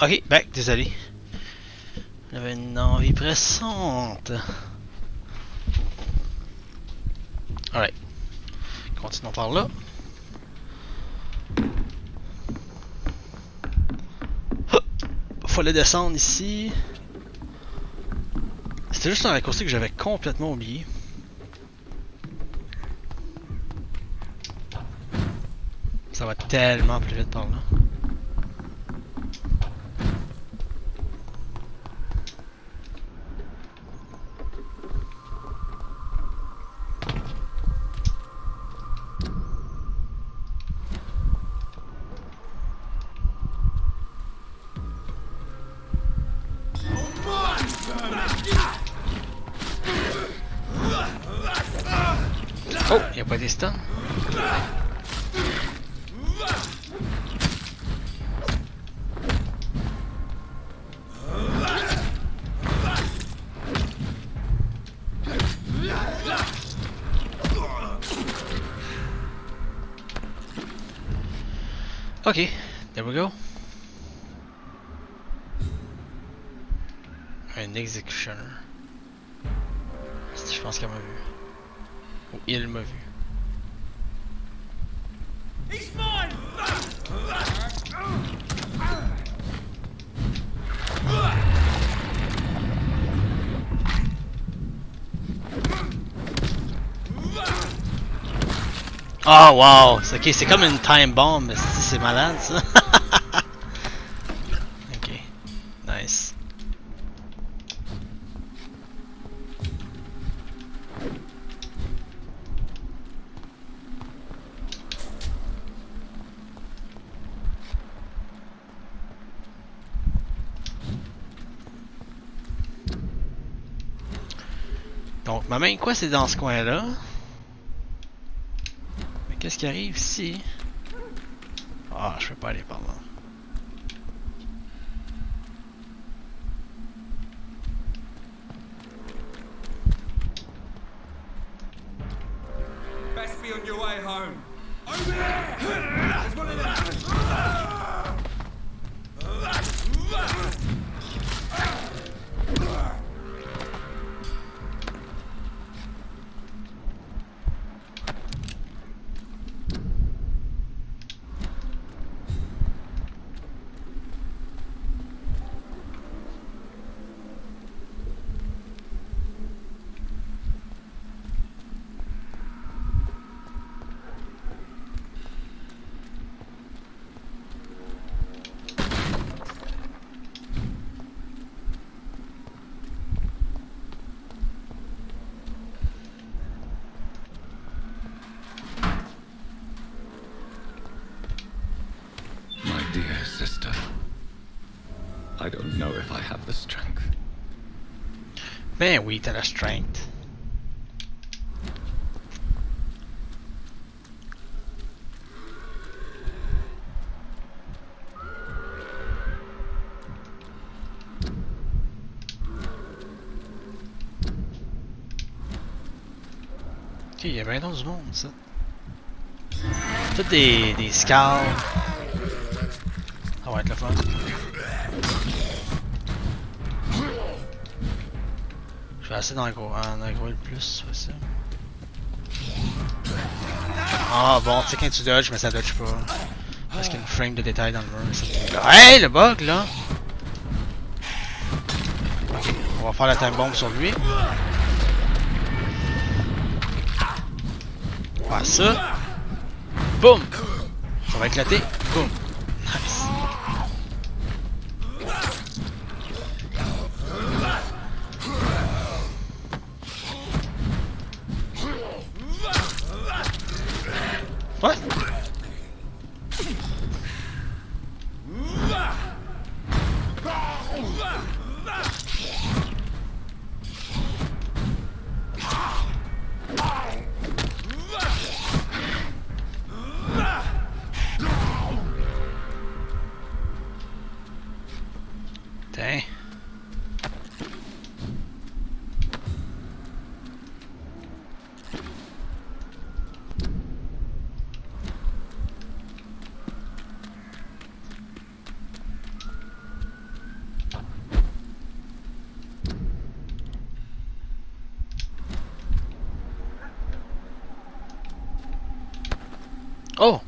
Ok, back, désolé. J'avais une envie pressante. Alright. Continuons par là. Fallait descendre ici. C'était juste un raccourci que j'avais complètement oublié. Ça va tellement plus vite par là. Oh, il n'y a pas des stuns. Ok, there we go. Un executioner. Je pense qu'elle m'a vu. Ou il m'a vu. Oh wow, ok, c'est comme une time bomb, c'est malade ça. Ok, nice. Donc, ma main quest c'est dans ce coin-là. Mais qu'est-ce qui arrive ici? Ah, je peux pas aller par là.
Best be on your way home. Over there! There's one of them!
Dear sister, I don't know if I have the strength.
Ben oui, t'as la strength. Ok, il y a bien d'autres du monde, ça. Tout des scales. Ça va être le fun. Je vais essayer d'en gros le plus, c'est ça. Ah bon, tu sais quand tu dodges, mais ça dodge pas. Parce qu'il y a une frame de détail dans le mur. Hey, le bug là! On va faire la time bomb sur lui. On va faire ça. Boum! Ça va éclater. Boum! Nice. What? Dang. Oh!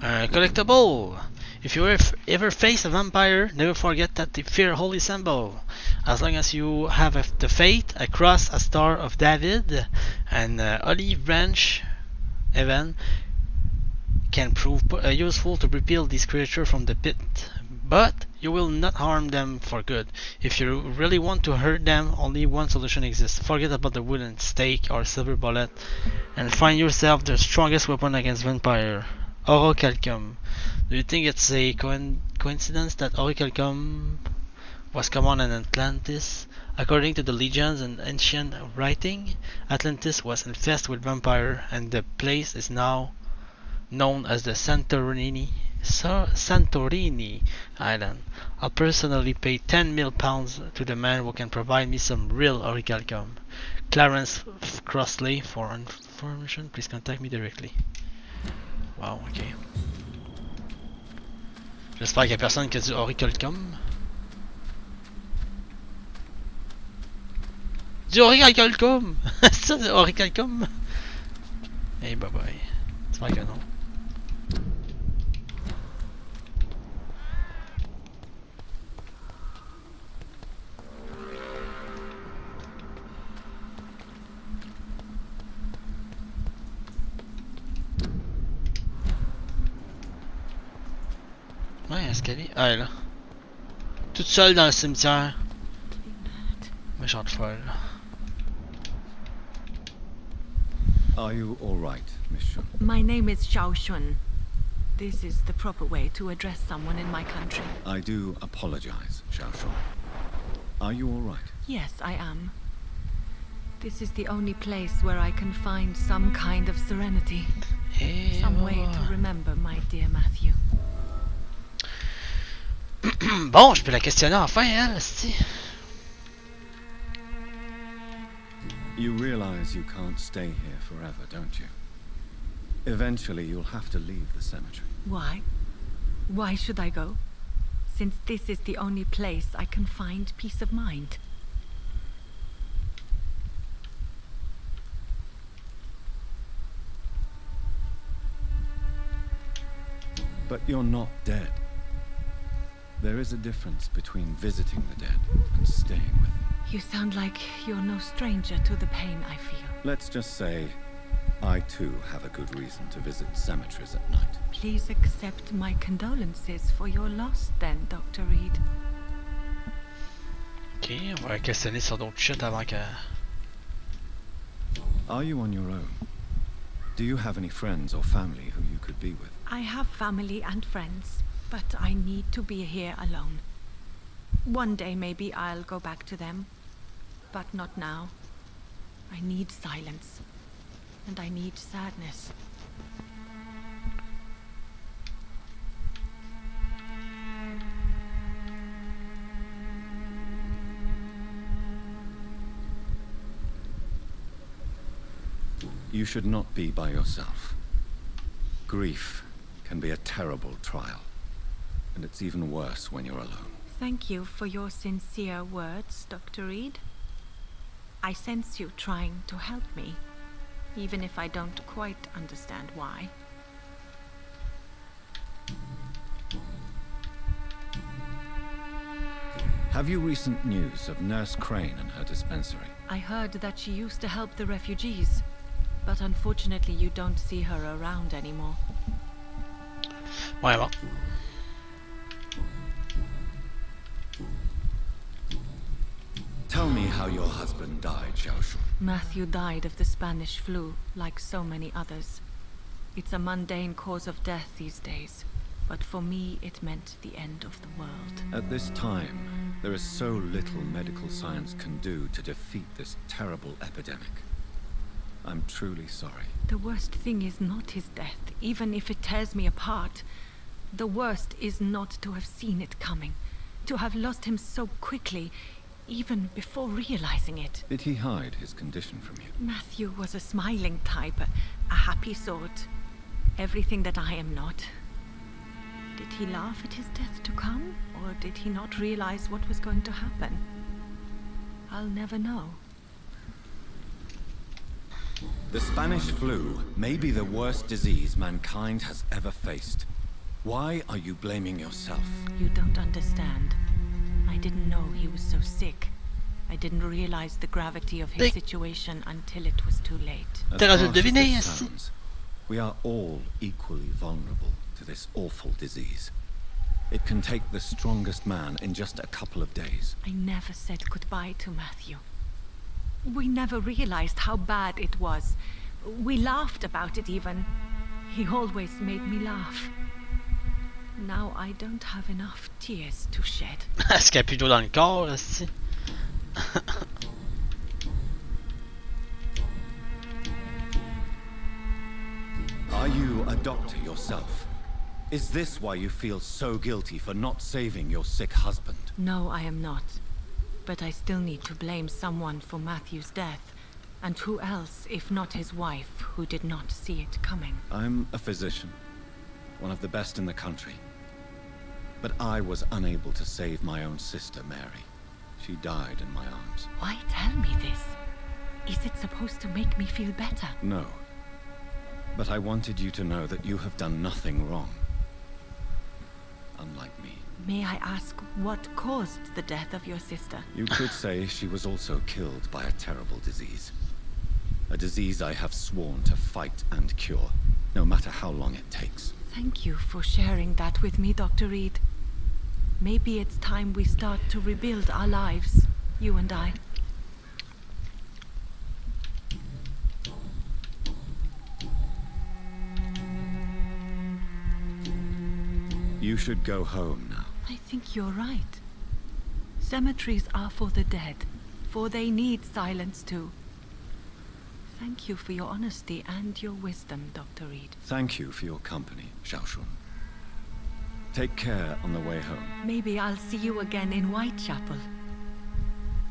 Collectible! If you ever face a vampire, never forget that they fear holy symbol. As long as you have the fate, a cross, a star of David, and olive branch, even, can prove useful to repel these creatures from the pit. But you will not harm them for good. If you really want to hurt them, only one solution exists. Forget about the wooden stake or silver bullet, and find yourself the strongest weapon against vampire. Orichalcum. Do you think it's a coincidence that orichalcum was common in Atlantis? According to the legends and ancient writing, Atlantis was infested with vampire, and the place is now known as the Santorini Island. I'll personally pay 10 mil pounds to the man who can provide me some real orichalcum. Clarence Crossley, for information, please contact me directly. Wow, ok. J'espère qu'il y a personne qui a du orichalcum. Du orichalcum! C'est ça, du orichalcum? Hey, bye bye. J'espère que non. Ouais, escalier. Ah, elle est là. Toute seule dans le cimetière. Méchante folle.
Are you all right, Miss Shun?
My name is Xiao Shun. This is the proper way to address someone in my country.
I do apologize, Xiao Shun. Are you all right?
Yes, I am. This is the only place where I can find some kind of serenity.
Et
Some way to remember my dear Matthew.
Bon, je peux la questionner enfin, elle, c'ti.
You realize you can't stay here forever, don't you? Eventually, you'll have to leave the cemetery.
Why? Why should I go? Since this is the only place I can find peace of mind.
But you're not dead. There is a difference between visiting the dead and staying with them.
You sound like you're no stranger to the pain I feel.
Let's just say, I too have a good reason to visit cemeteries at night.
Please accept my condolences for your loss then, Dr. Reed.
Ok, on va questionner sur d'autres shit avant que...
Are you on your own? Do you have any friends or family who you could be with?
I have family and friends, but I need to be here alone. One day maybe I'll go back to them, but not now. I need silence, and I need sadness.
You should not be by yourself. Grief can be a terrible trial, and it's even worse when you're alone.
Thank you for your sincere words, Dr. Reed. I sense you trying to help me, even if I don't quite understand why.
Have you recent news of Nurse Crane and her dispensary?
I heard that she used to help the refugees, but unfortunately you don't see her around anymore.
Ouais, bon.
Tell me how your husband died, Xiaoshu.
Matthew died of the Spanish flu, like so many others. It's a mundane cause of death these days, but for me it meant the end of the world.
At this time, there is so little medical science can do to defeat this terrible epidemic. I'm truly sorry.
The worst thing is not his death, even if it tears me apart. The worst is not to have seen it coming, to have lost him so quickly, even before realizing it.
Did he hide his condition from you?
Matthew was a smiling type, a happy sort. Everything that I am not. Did he laugh at his death to come, or did he not realize what was going to happen? I'll never know.
The Spanish flu may be the worst disease mankind has ever faced. Why are you blaming yourself?
You don't understand. I didn't know he was so sick. I didn't realize the gravity of his situation until it was too late.
As harsh as this sounds, we are all equally vulnerable to this awful disease. It can take the strongest man in just a couple of days.
I never said goodbye to Matthew. We never realized how bad it was. We laughed about it even. He always made me laugh. Now I don't have enough tears to shed.
Est-ce qu'il y a plus d'eau dans le corps, aussi?
Are you a doctor yourself? Is this why you feel so guilty for not saving your sick husband?
No, I am not. But I still need to blame someone for Matthew's death. And who else, if not his wife, who did not see it coming?
I'm a physician, one of the best in the country. But I was unable to save my own sister, Mary. She died in my arms.
Why tell me this? Is it supposed to make me feel better?
No. But I wanted you to know that you have done nothing wrong. Unlike me.
May I ask what caused the death of your sister?
You could say she was also killed by a terrible disease. A disease I have sworn to fight and cure, no matter how long it takes.
Thank you for sharing that with me, Dr. Reed. Maybe it's time we start to rebuild our lives, you and I.
You should go home now.
I think you're right. Cemeteries are for the dead, for they need silence too. Thank you for your honesty and your wisdom, Dr. Reed.
Thank you for your company, Xiaoshun. Take care on the way home.
Maybe I'll see you again in Whitechapel.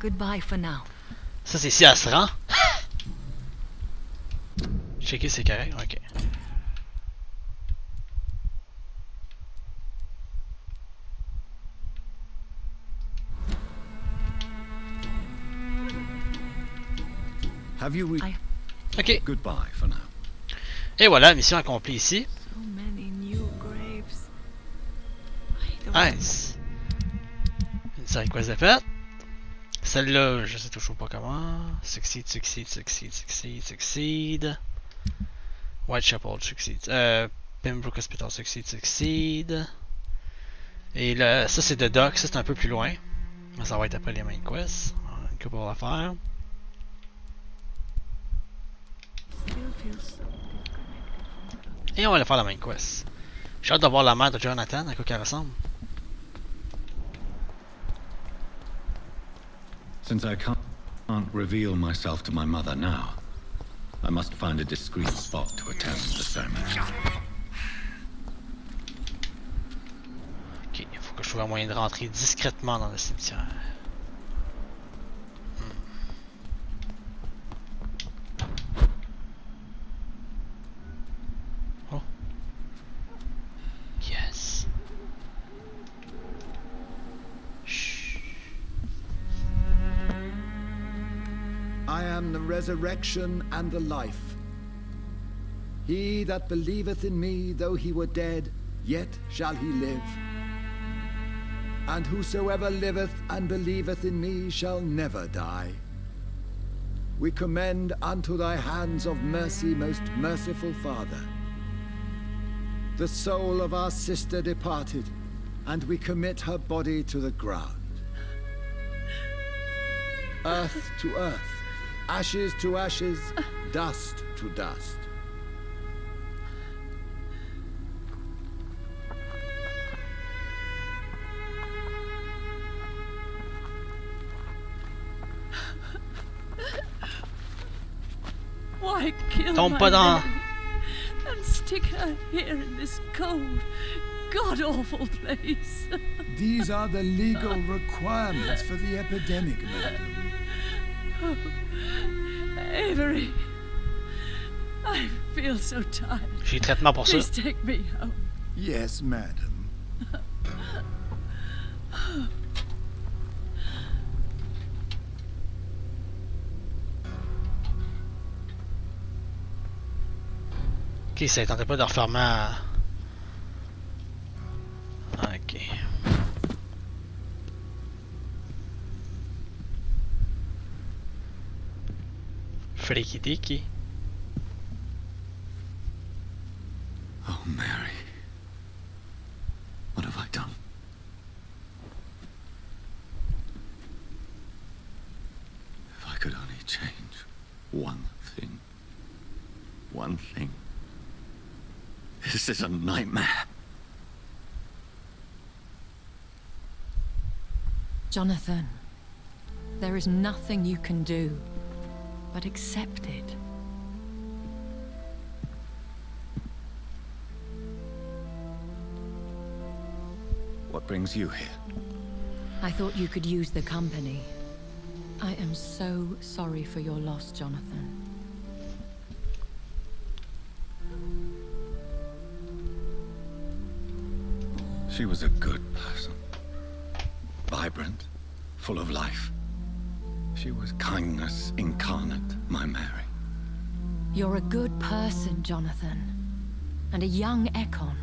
Goodbye for now.
Ça, c'est si elle se rend. Checker, c'est correct. Ok.
Have you
Ok.
Goodbye for now.
Et voilà, mission accomplie ici.
So many new graves.
Nice. Une série quest de fait. Celle-là, je sais toujours pas comment. Succeed. Whitechapel, succeed. Pemsbroke Hospital, succeed. Et là, ça c'est de Doc, ça c'est un peu plus loin. Mais ça va être après les main quests. Une couple à faire. Et on va aller faire la main quest. J'ai hâte de voir la mère de Jonhatan, à quoi qu'elle ressemble.
Since I can't reveal myself to my mother now, I must find a discreet spot to attend the ceremony.
Ok, il faut que je trouve un moyen de rentrer discrètement dans le cimetière. Oh. Yes.
I am the resurrection and the life. He that believeth in me, though he were dead, yet shall he live. And whosoever liveth and believeth in me shall never die. We commend unto thy hands of mercy, most merciful Father, the soul of our sister departed, and we commit her body to the ground. Earth to earth, ashes to ashes, dust to dust.
Why kill
Tombe
my
pas dans...
Mary and stick her here in this cold, god-awful place?
These are the legal requirements for the epidemic, madam.
Oh, Avery, I feel so tired.
J'ai traitement pour ça.
Please take me home.
Yes, madam.
Ok, ça tentait pas de refaire ma... Ok. Freaky dicky.
Oh, Mary. What have I done? If I could only change one thing. One thing. This is a nightmare.
Jonhatan, there is nothing you can do but accept it.
What brings you here?
I thought you could use the company. I am so sorry for your loss, Jonhatan.
She was a good person. Vibrant, full of life. She was kindness incarnate, my Mary.
You're a good person, Jonhatan. And a young Ekon.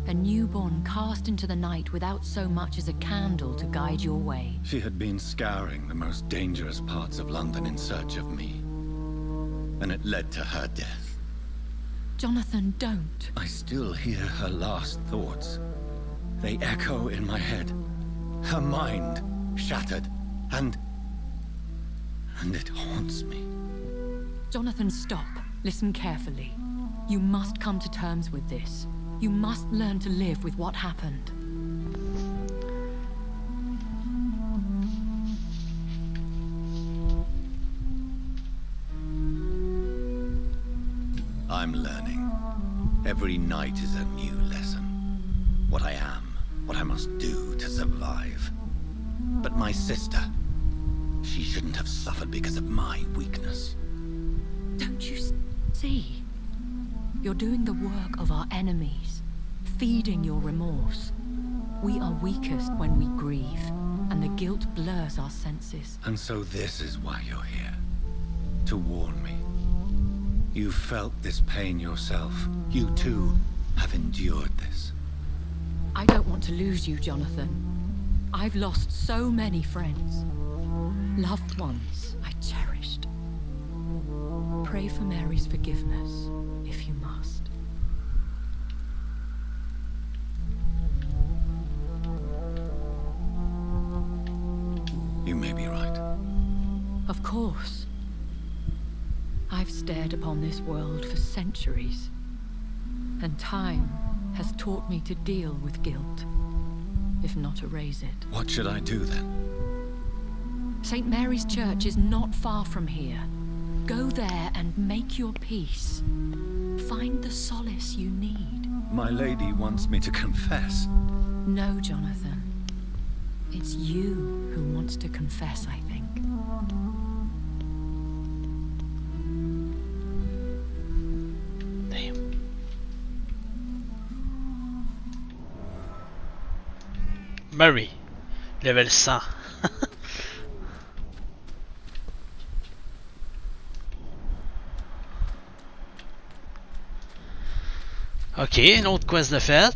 A newborn cast into the night without so much as a candle to guide your way.
She had been scouring the most dangerous parts of London in search of me. And it led to her death.
Jonhatan, don't.
I still hear her last thoughts. They echo in my head. Her mind shattered, and it haunts me.
Jonhatan, stop. Listen carefully. You must come to terms with this. You must learn to live with what happened.
I'm learning. Every night is a new lesson. What I am, what I must do to survive. But my sister, she shouldn't have suffered because of my weakness.
Don't you see? You're doing the work of our enemies, feeding your remorse. We are weakest when we grieve, and the guilt blurs our senses.
And so this is why you're here. To warn me. You felt this pain yourself. You too have endured this.
I don't want to lose you, Jonathan. I've lost so many friends. Loved ones I cherished. Pray for Mary's forgiveness, if you must.
You may be right.
Of course. I've stared upon this world for centuries, and time has taught me to deal with guilt, if not erase it.
What should I do then?
St. Mary's Church is not far from here. Go there and make your peace. Find the solace you need.
My lady wants me to confess.
No, Jonathan. It's you who wants to confess, I think.
Damn. Mary, level 100. Ok, une autre quest de fête.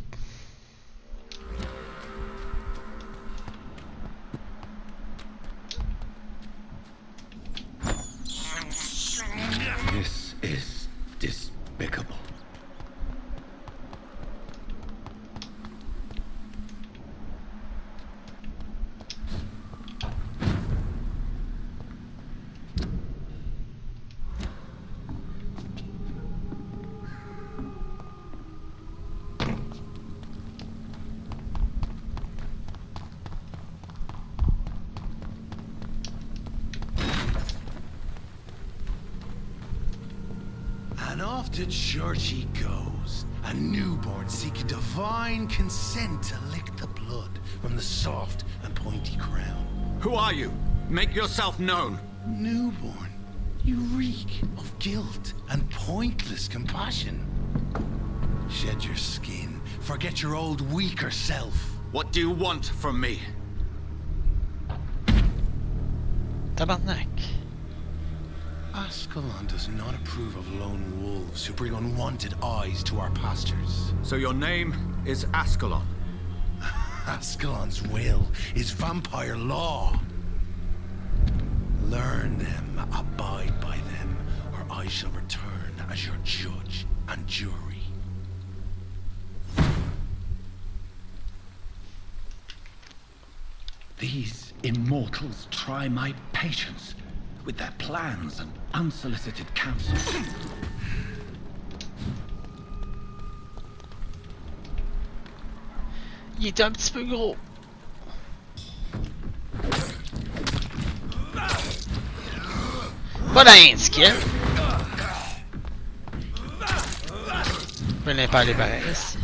This is despicable.
And off to church he goes, a newborn seeking divine consent to lick the blood from the soft and pointy crown.
Who are you? Make yourself known.
Newborn, you reek of guilt and pointless compassion. Shed your skin, forget your old weaker self.
What do you want from me?
Tabarnak.
Ascalon does not approve of lone wolves who bring unwanted eyes to our pastures.
So your name is Ascalon?
Ascalon's will is vampire law. Learn them, abide by them, or I shall return as your judge and jury.
These immortals try my patience with their plans and unsolicited counsel.
Il était un petit peu gros. Pas d'un skill. Je peux pas aller pareil ici.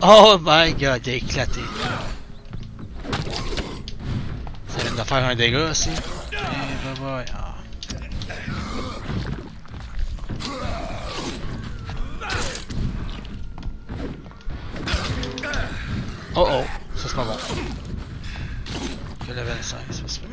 Oh my god, il a éclaté. Ça vient de faire un dégât aussi. Et bah ouais. Ah. Oh oh, ça c'est pas bon. Que level 5, c'est pas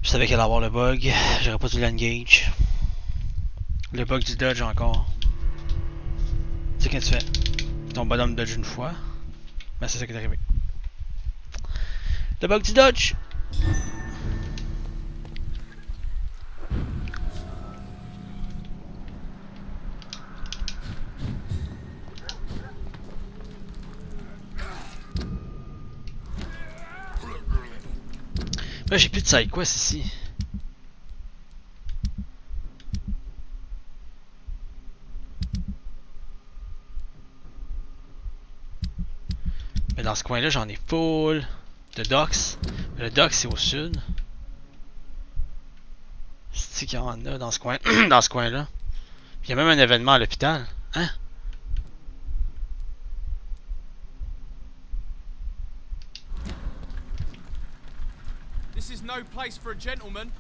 Je savais qu'elle allait avoir le bug. J'aurais pas dû l'engage. Le bug du dodge encore. Tu sais quand tu fais ton bonhomme dodge une fois. Ben c'est ça qui est arrivé. Le bug du dodge! Là j'ai plus de side quest ici. Mais dans ce coin là j'en ai full de docks. Mais le dock c'est au sud. C'est qu'il y en a dans ce coin dans ce coin là. Il y a même un événement à l'hôpital. Hein?
This is no place for a gentleman.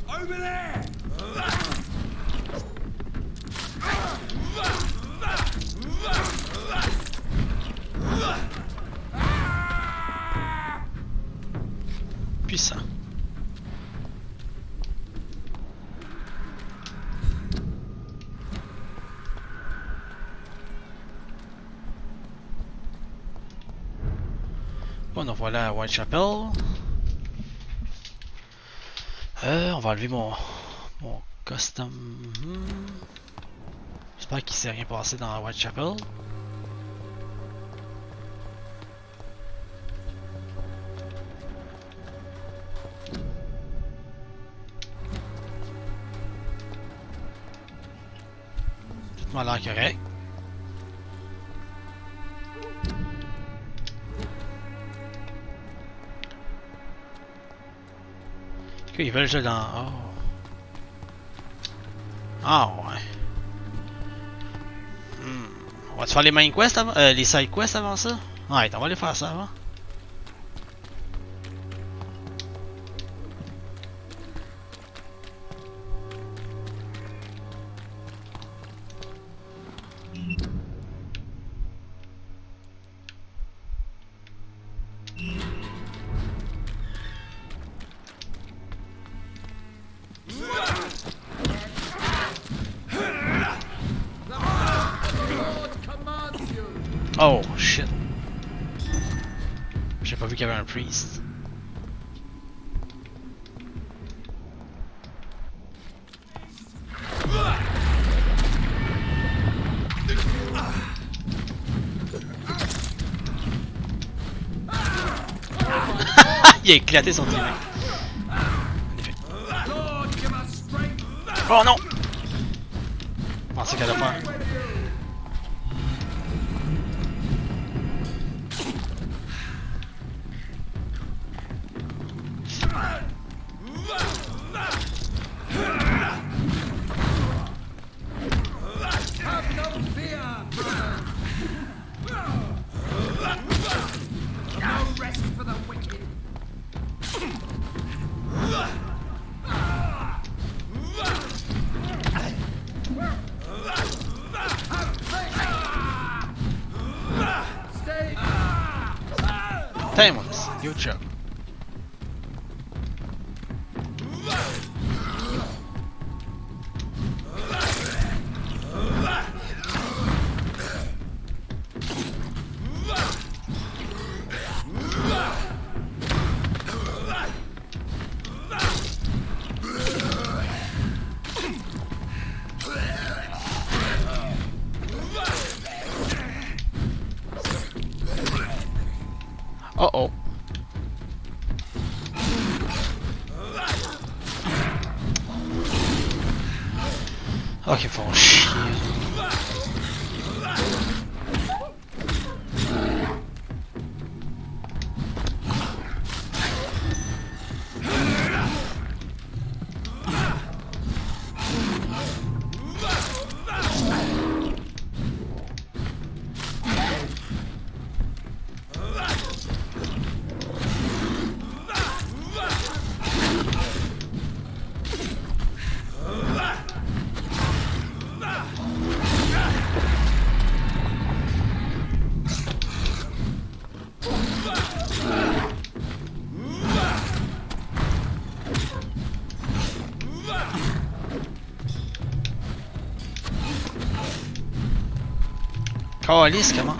Over there!
Puissant. Bon, donc voilà à Whitechapel. On va enlever mon custom. J'espère qu'il s'est rien passé dans Whitechapel. Tout m'a l'air correct. Ils veulent jouer dans... Oh. Ah ouais. On va te faire les main quests avant... les side quests avant ça? Ouais, on va aller faire ça avant. Oh shit. J'ai pas vu qu'il y avait un priest. Il a éclaté son teammate. Oh non! Je pensais qu'elle allait faire. Diamonds, good job. Uh-oh. Oh, qu'ils font chier. Calice, comment?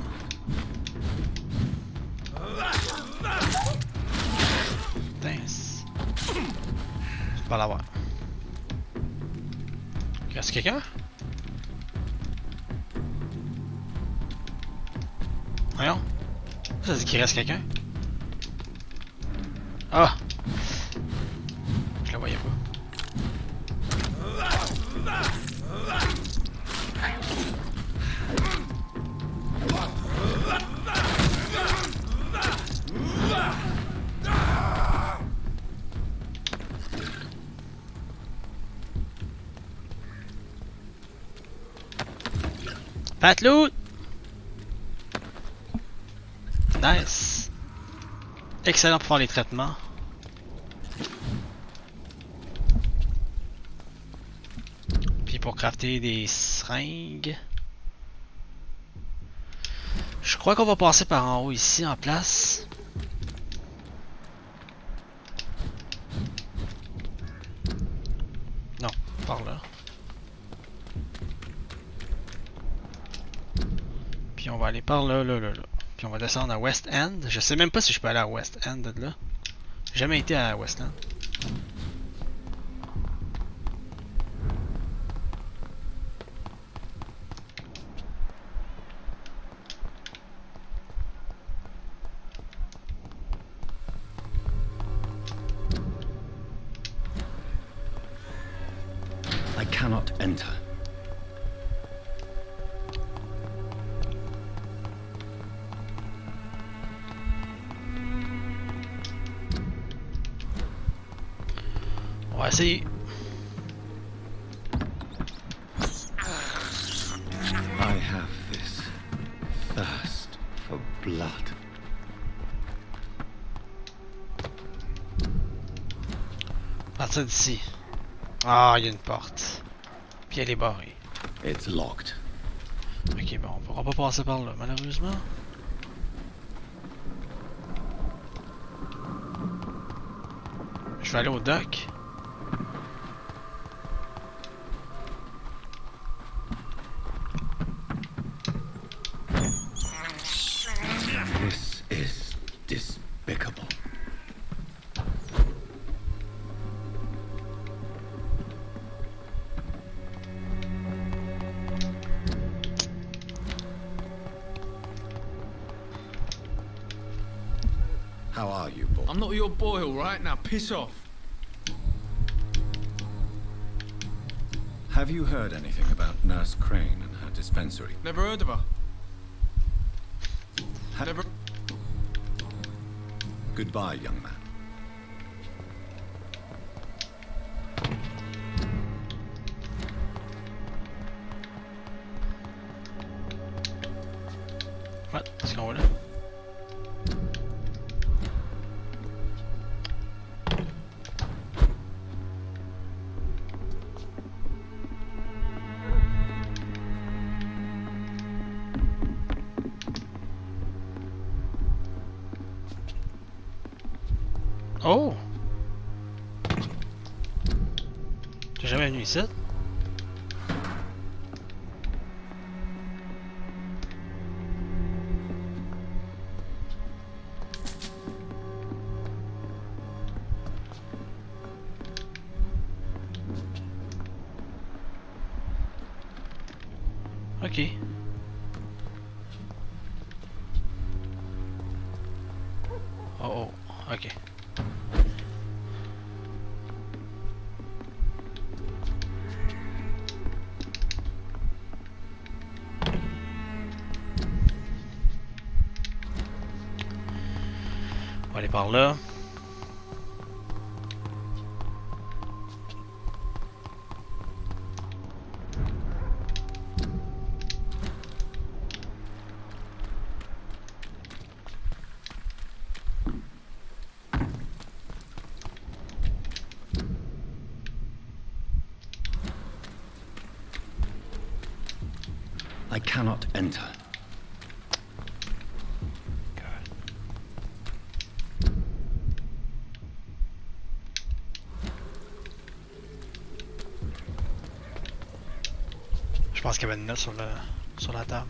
Putain, je peux pas l'avoir. Reste quelqu'un? Voyons. Ça dit qu'il reste quelqu'un? Ah! Je la voyais pas. Pat loot! Nice! Excellent pour faire les traitements. Puis pour crafter des seringues. Je crois qu'on va passer par en haut ici en place. Non, par là. Puis on va aller par là, là. Puis on va descendre à West End. Je sais même pas si je peux aller à West End de là. J'ai jamais été à West End.
I cannot enter.
On va essayer.
I have this thirst for blood.
Partir d'ici. Ah, il y a une porte. Puis elle est barrée.
It's locked.
Ok, bon, on pourra pas passer par là, malheureusement. Je vais aller au dock.
This is despicable. How are you, boy?
I'm not your boy, alright? Now piss off.
Have you heard anything about Nurse Crane and her dispensary?
Never heard of her. Never.
Goodbye, young man.
What? What's going on? Oh! T'es jamais venu ici? Ok. Oh, ok. On va aller par là.
I cannot enter.
Je pense qu'il y avait une note sur la table.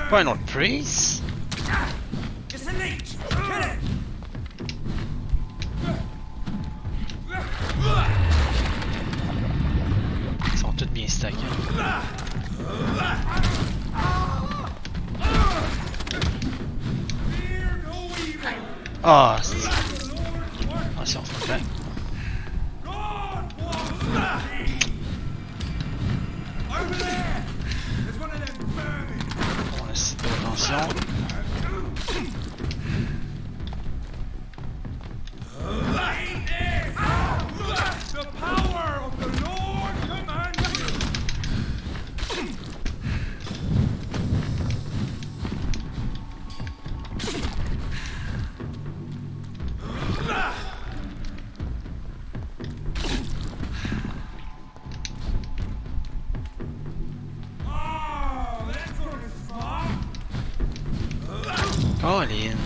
Pas un autre priest?
It's a leech! Kill it!
Ils sont tous bien stackés. Ah, c'est... Ah, si on fait le on essaie de attention. Colin.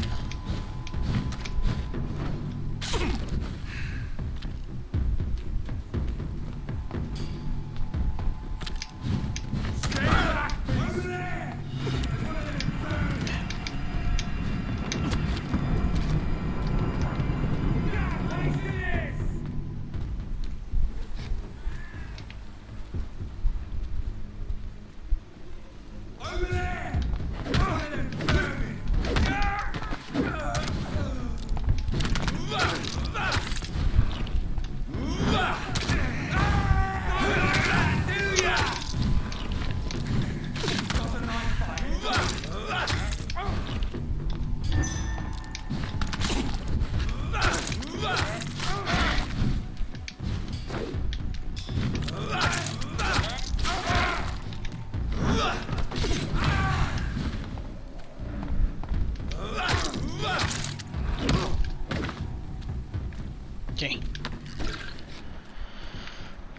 Okay.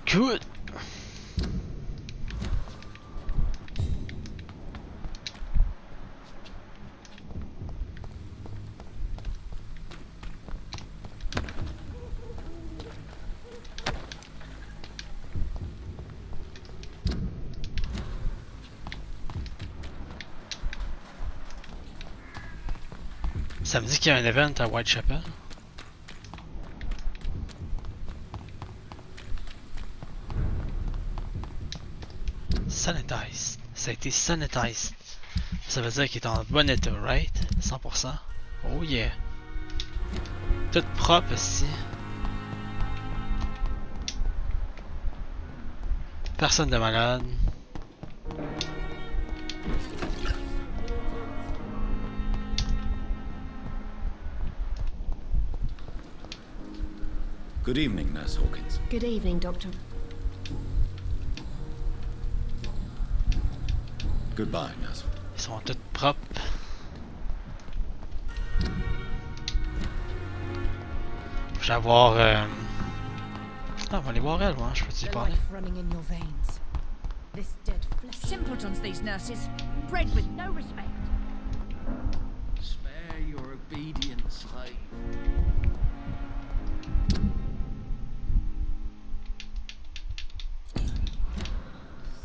Good. Ça me dit qu'il y a un event à Whitechapel. Sanitized. Ça a été sanitized. Ça veut dire qu'il est en bon état, right? 100%. Oh yeah. Tout propre ici. Personne de malade.
Good evening, Nurse Hawkins.
Good evening, Doctor.
Goodbye, Nurse.
Ils sont tous propres. Je vais avoir... Ah, on va aller voir elle, moi. Je peux-tu y parler?
Simpletons, these nurses. Bred with no respect.
Spare your obedient slave.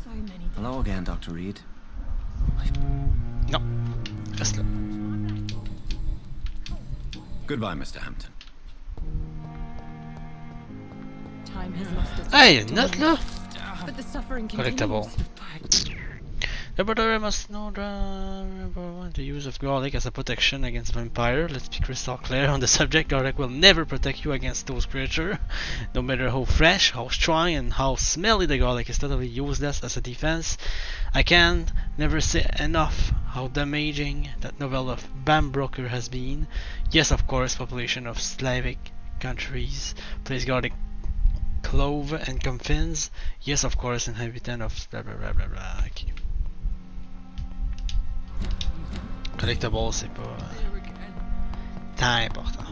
So many.
Hello again, Dr. Reed.
Non, reste là.
Goodbye, Mr. Hampton.
Time has lost its
Hey, une note là!
but the suffering
Collectible.
continues.
Laboratory must know the use of garlic as a protection against vampire. Let's be crystal clear on the subject. Garlic will never protect you against those creatures. No matter how fresh, how strong, and how smelly the garlic is totally useless as a defense. I can never say enough how damaging that novel of Pemsbroke has been. Yes, of course, population of Slavic countries place garlic clove and confins. Yes, of course, inhabitant of blah blah blah blah blah. Okay. Collectible, c'est pas tant important.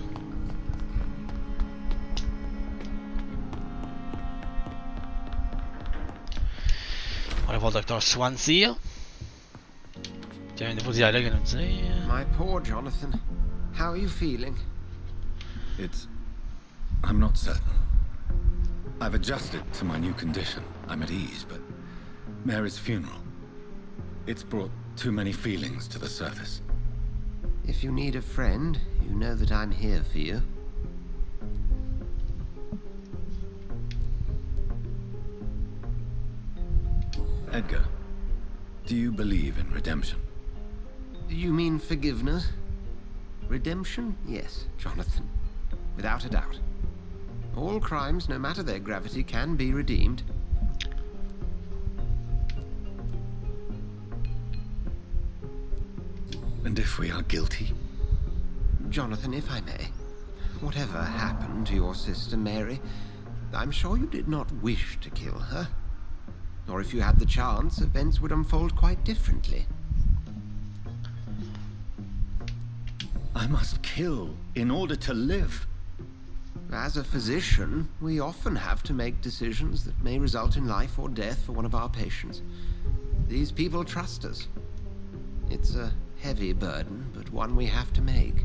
On va voir le Dr. Swansea. Il y a un nouveau dialogue à nous dire.
My poor Jonathan, how are you feeling?
I'm not certain. I've adjusted to my new condition. I'm at ease, but Mary's funeral, it's brought Too many feelings to the surface.
If you need a friend, you know that I'm here for you.
Edgar, do you believe in redemption?
You mean forgiveness? Redemption? Yes, Jonathan. Without a doubt. All crimes, no matter their gravity, can be redeemed.
And if we are guilty?
Jonathan, if I may, whatever happened to your sister Mary, I'm sure you did not wish to kill her. Or if you had the chance, events would unfold quite differently.
I must kill in order to live.
As a physician, we often have to make decisions that may result in life or death for one of our patients. These people trust us. It's a heavy burden, but one we have to make.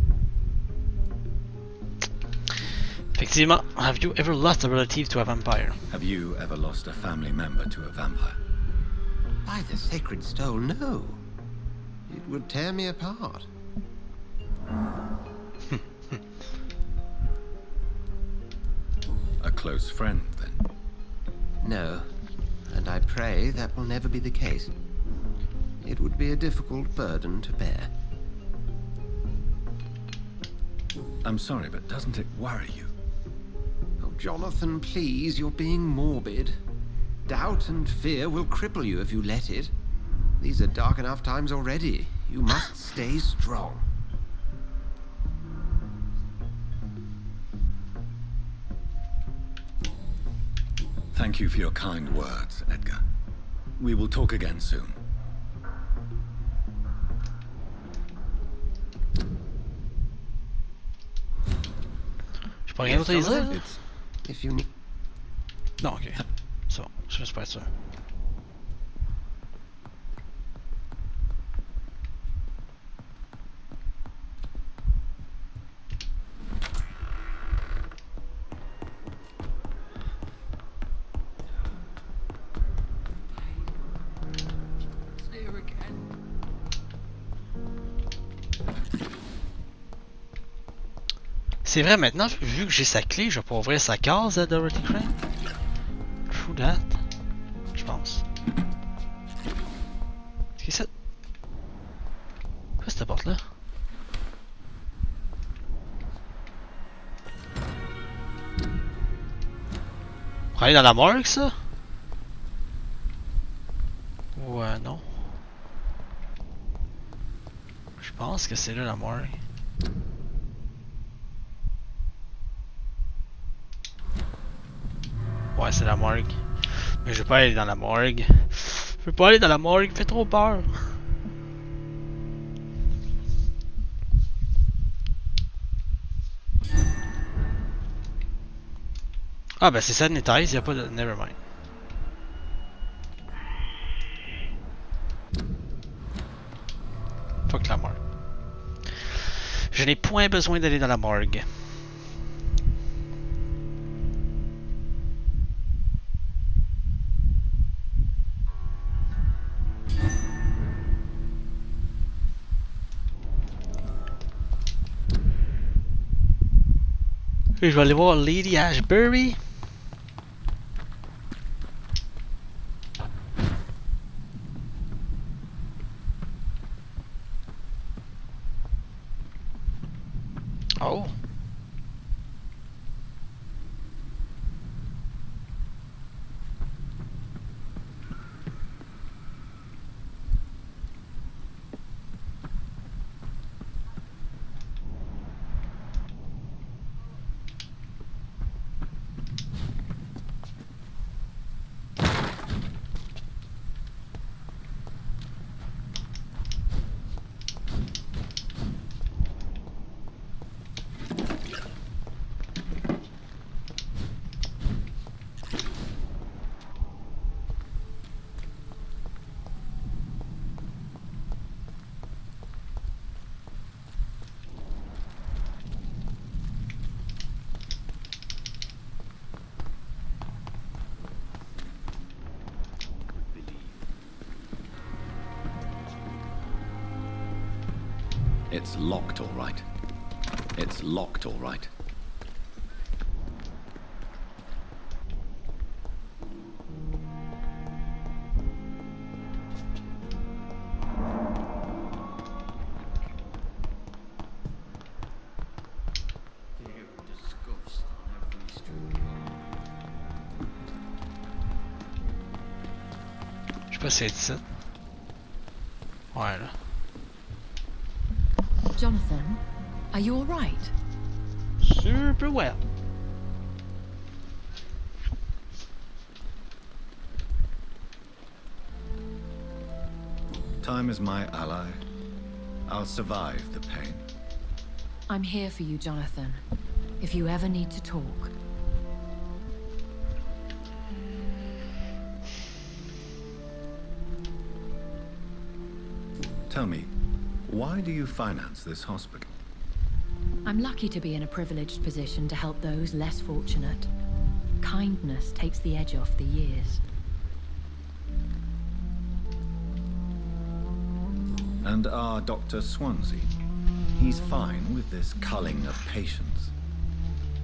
Effectivement, have you ever lost a relative to a vampire?
Have you ever lost a family member to a vampire?
By the sacred stole, no. It would tear me apart.
A close friend, then?
No, and I pray that will never be the case. It would be a difficult burden to bear.
I'm sorry, but doesn't it worry you?
Oh, Jonathan, please, you're being morbid. Doubt and fear will cripple you if you let it. These are dark enough times already. You must stay strong.
Thank you for your kind words, Edgar. We will talk again soon.
Je peux rien d'autre à dire?
If you need...
Non, ok. C'est bon, je suis pas sûr. C'est vrai, maintenant, vu que j'ai sa clé, je vais pouvoir ouvrir sa case à Dorothy Crane. True that. Je pense. Qu'est-ce que c'est? Quoi cette porte-là? Pour aller dans la morgue, ça? Ouais, non. Je pense que c'est là la morgue. Ouais, c'est la morgue. Mais je vais pas aller dans la morgue. Je veux pas aller dans la morgue, il fait trop peur. Ah ben c'est sanitize, y'a pas de... Nevermind. Fuck la morgue. Je n'ai point besoin d'aller dans la morgue. Je vais aller voir Lady Ashbury. Oh.
It's locked, all right. It's locked, all right.
Je sais pas si c'est ça. Ouais, là.
Jonathan, are you all right?
Super well.
Time is my ally. I'll survive the pain.
I'm here for you, Jonathan. If you ever need to talk.
Tell me, why do you finance this hospital?
I'm lucky to be in a privileged position to help those less fortunate. Kindness takes the edge off the years.
And our Dr. Swansea? He's fine with this culling of patients.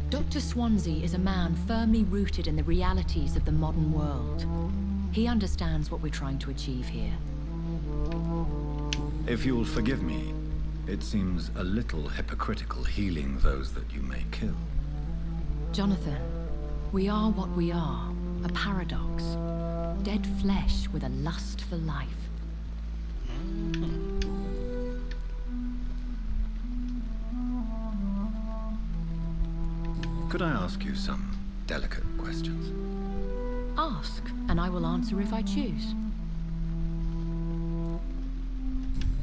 Dr. Swansea is a man firmly rooted in the realities of the modern world. He understands what we're trying to achieve here.
If you'll forgive me, it seems a little hypocritical healing those that you may kill.
Jonathan, we are what we are, a paradox. Dead flesh with a lust for life.
Could I ask you some delicate questions?
Ask, and I will answer if I choose.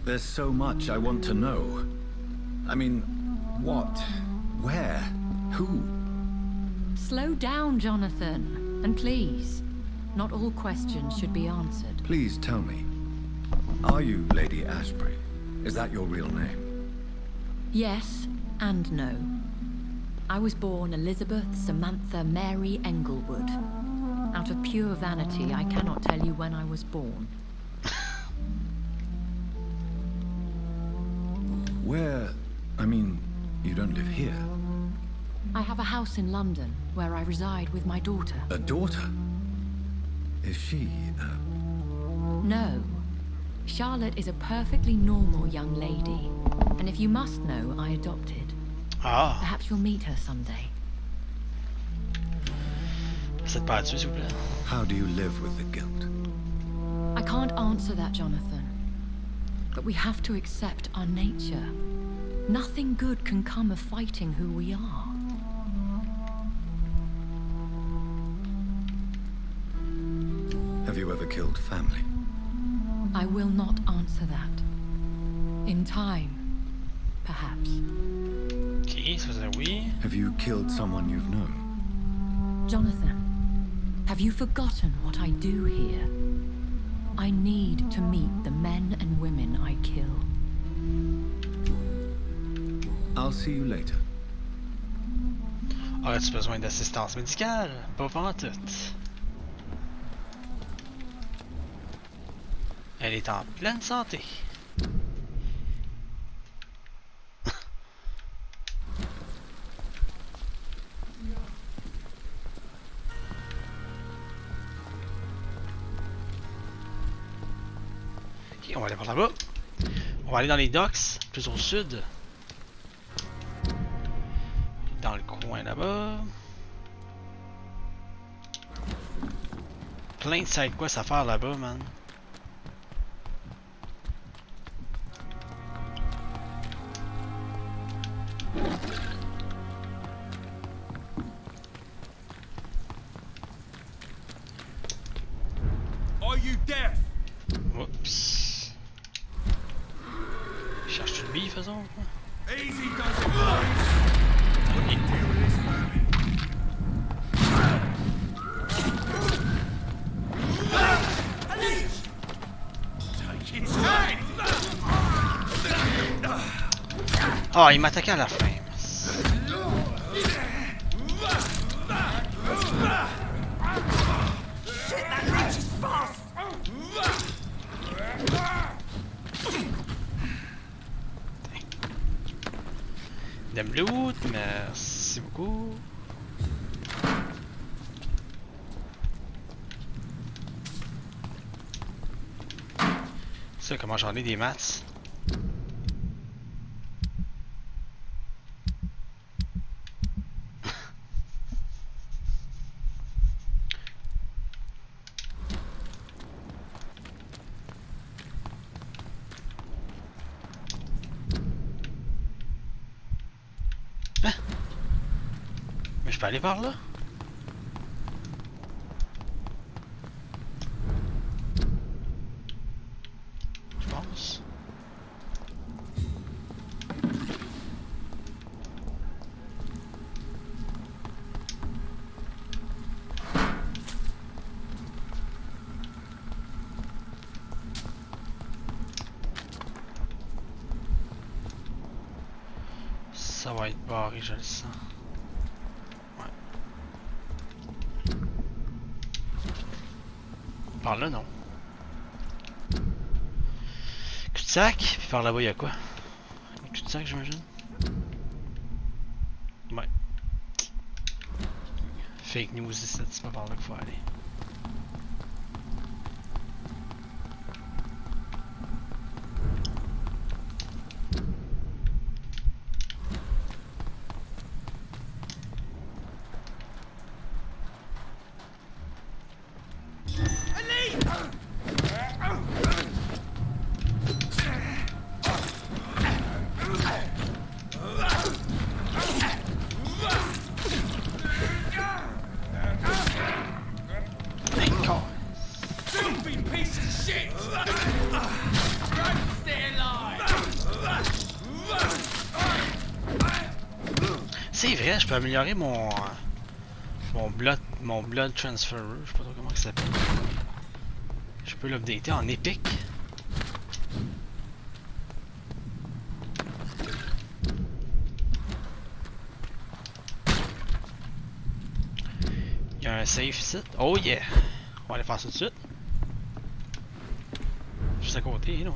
There's so much I want to know. I mean, what? Where? Who?
Slow down, Jonathan. And please, not all questions should be answered.
Please tell me, are you Lady Ashbury? Is that your real name?
Yes and no. I was born Elizabeth Samantha Mary Englewood. Out of pure vanity, I cannot tell you when I was born.
Where? I mean, you don't live here.
I have a house in London, where I reside with my daughter.
A daughter? Is she,
No. Charlotte is a perfectly normal young lady. And if you must know, I adopted.
Ah.
Perhaps you'll meet her someday.
Cette partie, s'il vous plaît.
How do you live with the guilt?
I can't answer that, Jonathan. But we have to accept our nature. Nothing good can come of fighting who we are.
Have you ever killed family?
I will not answer that. In time, perhaps.
Ok, ça faisait oui.
Have you killed someone you've known?
Jonathan, have you forgotten what I do here? I need to meet the men and women I kill.
I'll see you later.
Aurais-tu besoin d'assistance médicale? Pas pantoute. Elle est en pleine santé. Ok, on va aller par là-bas. On va aller dans les docks, plus au sud. Dans le coin là-bas. Plein de side quests à faire là-bas, man.
Are you deaf?
Oups. Cherche-tu le bille, faisons?
Easy does it, boys.
Ok.
Deal with this vermin. A leech! Take its head!
Ah, il m'attaquait à la fin.
Shit, that leech is fast!
Dem loot, merci beaucoup. Ça, comment j'en ai des maths? Mais je peux aller par là? Je pense. Ça va être barré, je le sens. Par là, non. Cul-de-sac, puis par là-bas, il y a quoi? Un cul-de-sac, j'imagine? Ouais. Fake news ici, c'est pas par là qu'il faut aller. C'est vrai, je peux améliorer mon blood transfer, je sais pas trop comment ça s'appelle. Je peux l'updater en épique. Il y a un safe ici. Oh yeah! On va aller faire ça tout de suite. Juste à côté, non?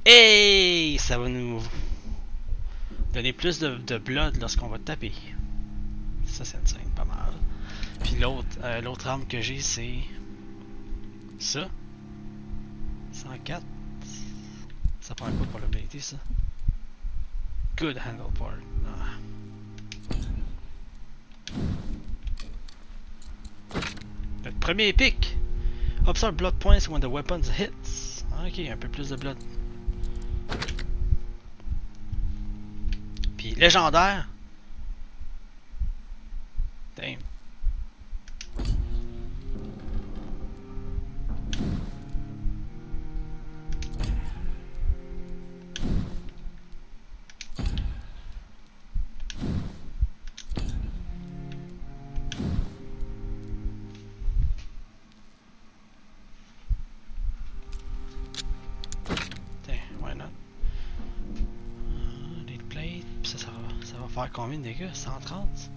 Hey! Ça va nous donner plus de blood lorsqu'on va taper. Ça, c'est une scène pas mal. Puis l'autre arme que j'ai, c'est ça. 104. Ça prend quoi pour l'habilité, ça? Good handle part. Ah. Le premier épique. Observe blood points when the weapon hits. Ok, un peu plus de blood. Puis légendaire. Damn. Faire combien de dégâts? 130?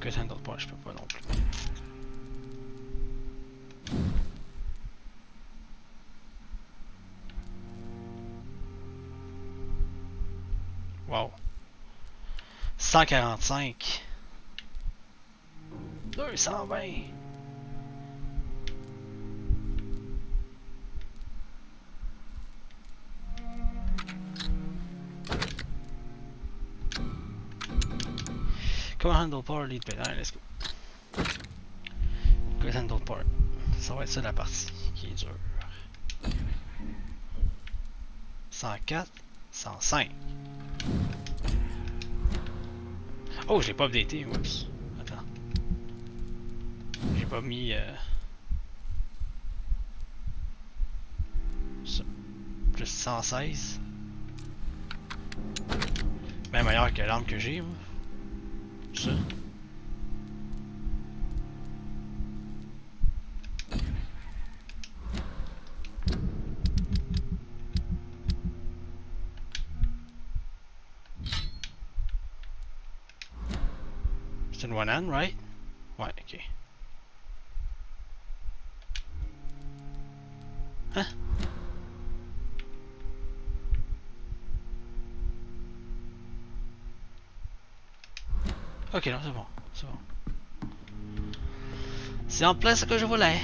Que ça ne doute pas, je peux pas non plus. Wow. 145. 220. Come handle power lead bait. Allez, let's go. Good handle power. Ça va être ça la partie qui est dure. 104, 105. Oh, je l'ai pas updaté. Oups. Attends. J'ai pas mis. Ça. Plus 116. Bien meilleur que l'arme que j'ai, moi. Ça. C'est une one hand, right? Ouais, ok. Hein? Ok, non, c'est bon. C'est bon. C'est en plein ce que je voulais.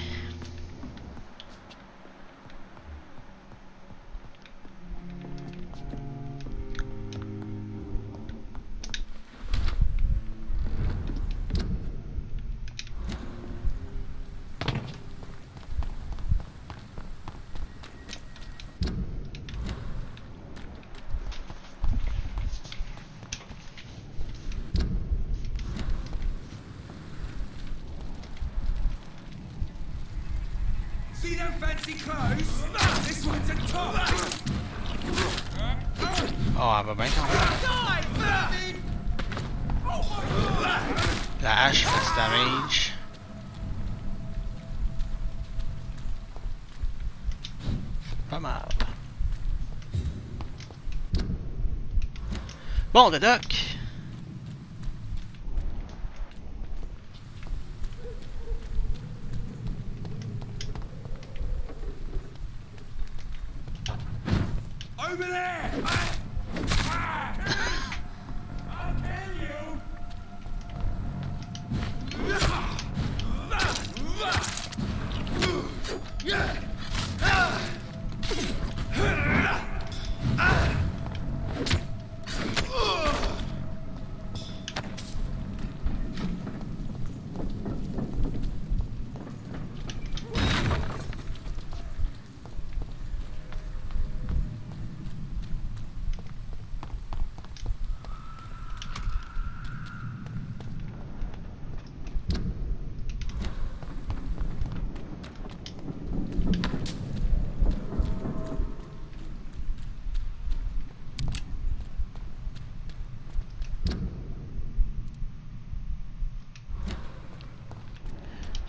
See them fancy clothes? This one's a top!
Oh, elle va bien quand même. La hache fait du damage. Pas mal. Bon, de doc.
Over there! I'll kill you!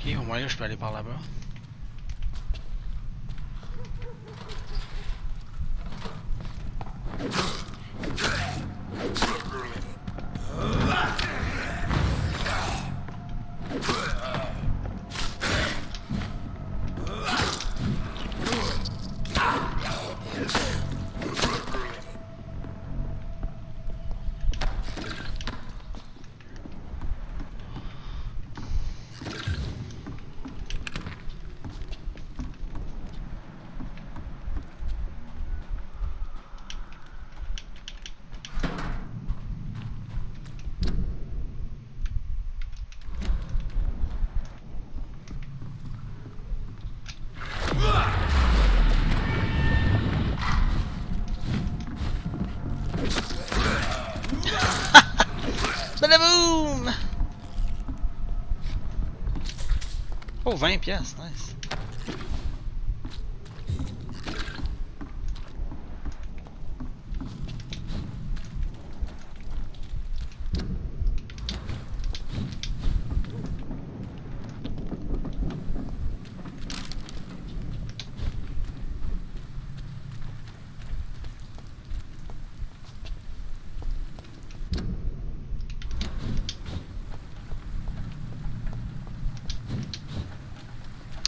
Ok, au moins là, je peux aller par là-bas. Badaboom! Oh, 20 piastres, nice.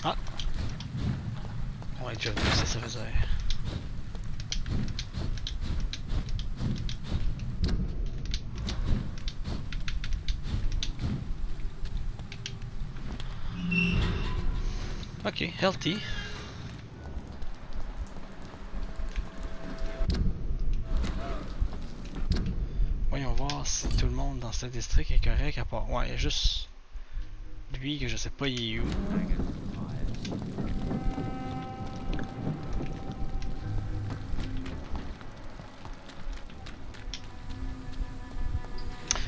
Ah! On est déjà venu, ça veut dire. Ok, healthy. Voyons voir si tout le monde dans ce district est correct à part. Ouais, il y a juste lui que je sais pas il est où.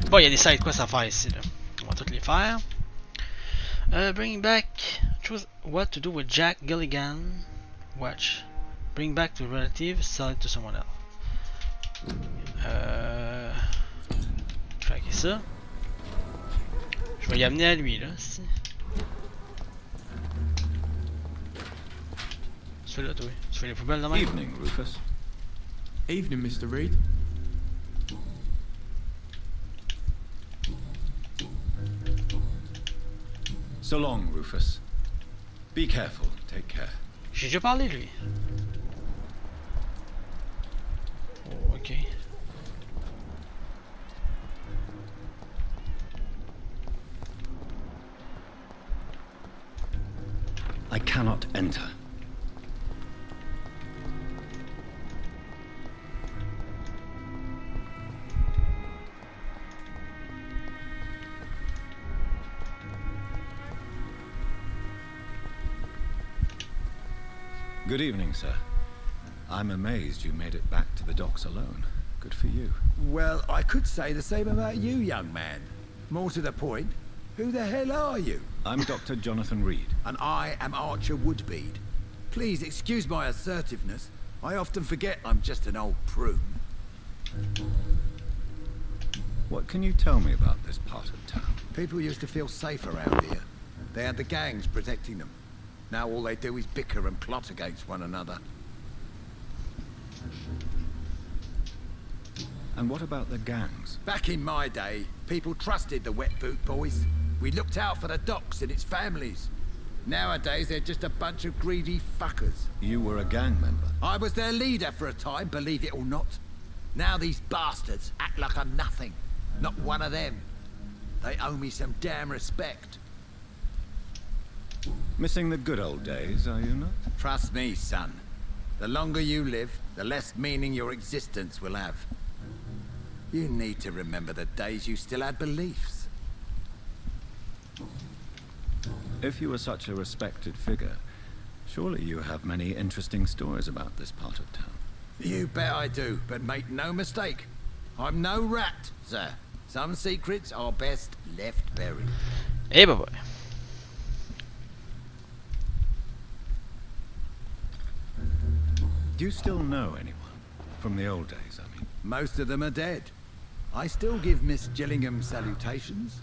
Bon, il y a des side quests à faire ici là. On va toutes les faire. Bring back. Choose what to do with Jack Gilligan. Watch. Bring back to relative. Sell it to someone else. Je vais hacker ça. Je vais y amener à lui là. Si. Tu fais là, toi. Tu fais les poubelles de même.
Evening, Rufus.
Evening, Mr. Reed.
So long, Rufus. Be careful. Take care.
J'ai déjà parlé de lui. Oh, ok.
I cannot enter. Good evening, sir. I'm amazed you made it back to the docks alone. Good for you.
Well, I could say the same about you, young man. More to the point, who the hell are you?
I'm Dr. Jonathan Reed.
And I am Archer Woodbead. Please excuse my assertiveness. I often forget I'm just an old prune.
What can you tell me about this part of town?
People used to feel safe around here. They had the gangs protecting them. Now all they do is bicker and plot against one another.
And what about the gangs?
Back in my day, people trusted the wet boot boys. We looked out for the docks and its families. Nowadays, they're just a bunch of greedy fuckers.
You were a gang member?
I was their leader for a time, believe it or not. Now these bastards act like I'm nothing. Not one of them. They owe me some damn respect.
Missing the good old days, are you not?
Trust me, son. The longer you live, the less meaning your existence will have. You need to remember the days you still had beliefs.
If you were such a respected figure, surely you have many interesting stories about this part of town.
You bet I do, but make no mistake. I'm no rat, sir. Some secrets are best left buried.
Hey, boy.
Do you still know anyone? From the old days, I mean.
Most of them are dead. I still give Miss Gillingham salutations.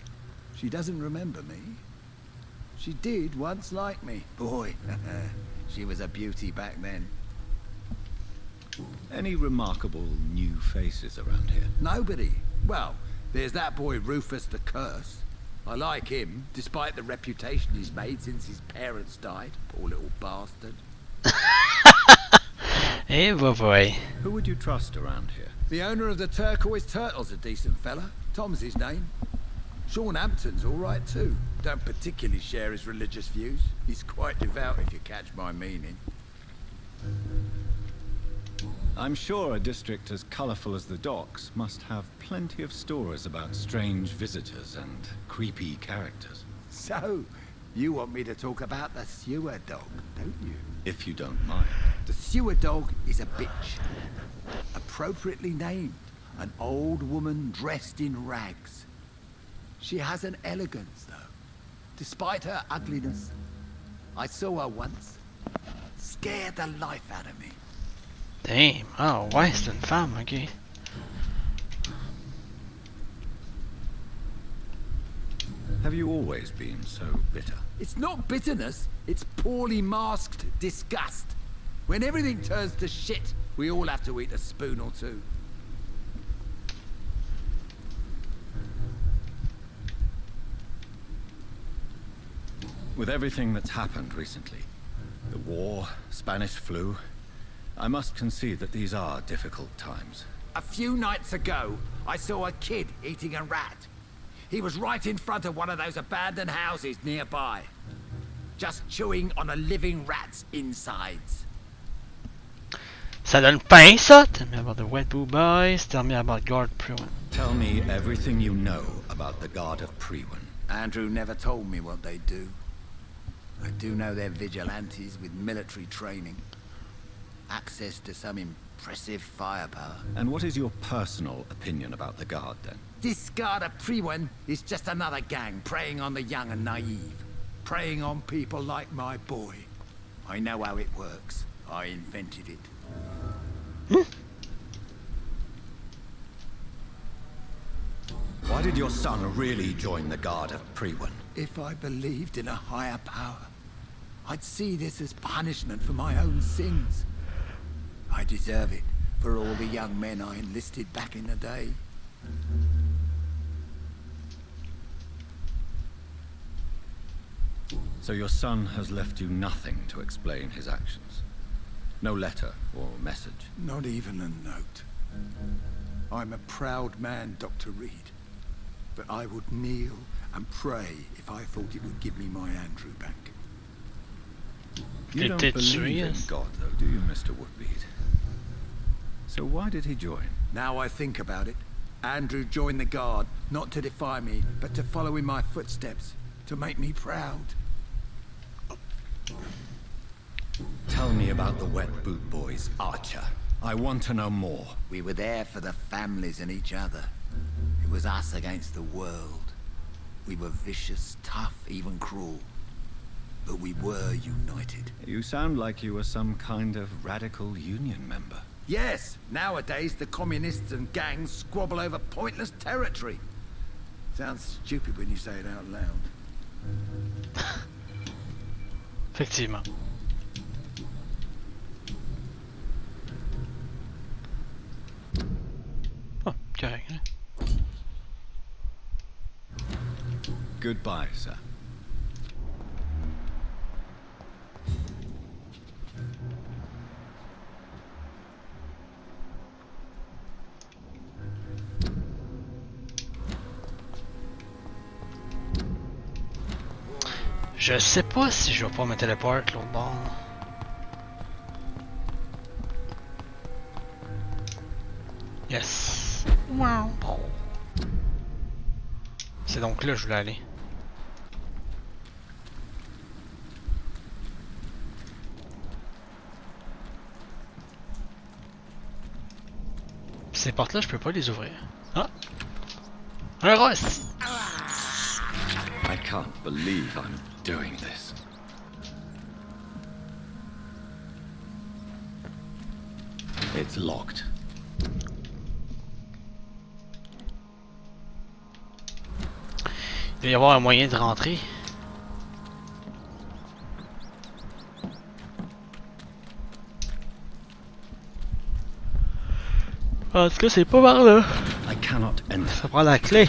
She doesn't remember me. She did once like me. Boy, she was a beauty back then.
Any remarkable new faces around here?
Nobody. Well, there's that boy Rufus the Curse. I like him, despite the reputation he's made since his parents died. Poor little bastard.
Hey, boy.
Who would you trust around here?
The owner of the Turquoise Turtle's a decent fella. Tom's his name. Jonhatan's all right too. Don't particularly share his religious views. He's quite devout, if you catch my meaning.
I'm sure a district as colourful as the docks must have plenty of stories about strange visitors and creepy characters.
So, you want me to talk about the sewer dog, don't you?
If you don't mind.
The sewer dog is a bitch. Appropriately named. An old woman dressed in rags. She has an elegance, though. Despite her ugliness. I saw her once. Scared the life out of me.
Damn. Oh, Western femme, okay.
Have you always been so bitter?
It's not bitterness, it's poorly masked disgust. When everything turns to shit, we all have to eat a spoon or two.
With everything that's happened recently, the war, Spanish flu, I must concede that these are difficult times.
A few nights ago, I saw a kid eating a rat. He was right in front of one of those abandoned houses nearby. Just chewing on a living rat's insides.
Ça donne pain, ça? Tell me about the wet boo boys. Tell me about Guard Priwen.
Tell me everything you know about the Guard of Priwen.
Andrew never told me what they do. I do know they're vigilantes with military training. Access to some impressive firepower.
And what is your personal opinion about the Guard, then?
This Guard of Priwen is just another gang preying on the young and naive. Preying on people like my boy. I know how it works. I invented it.
Why did your son really join the Guard of Priwen?
If I believed in a higher power, I'd see this as punishment for my own sins. I deserve it for all the young men I enlisted back in the day.
So your son has left you nothing to explain his actions? No letter or message?
Not even a note. I'm a proud man, Dr. Reed. But I would kneel and pray if I thought it would give me my Andrew back.
You don't believe in God, though, do you, Mr. Woodbead? So why did he join?
Now I think about it, Andrew joined the Guard, not to defy me, but to follow in my footsteps, to make me proud.
Tell me about the Wet Boot Boys, Archer. I want to know more.
We were there for the families and each other. It was us against the world. We were vicious, tough, even cruel. But we were united.
You sound like you were some kind of radical union member.
Yes, nowadays the communists and gangs squabble over pointless territory. Sounds stupid when you say it out loud.
Effectivement. Oh, correct. Hein?
Goodbye, sir.
Je sais pas si je vais pas me téléporter l'autre bord. Yes. Wow. C'est donc là que je voulais aller. Ces portes là je peux pas les ouvrir. Ah! Un Ross!
I can't believe I'm doing this. It's locked.
Il doit y avoir un moyen de rentrer. En tout cas, c'est pas par là.
I cannot enter.
Ça prend la clé.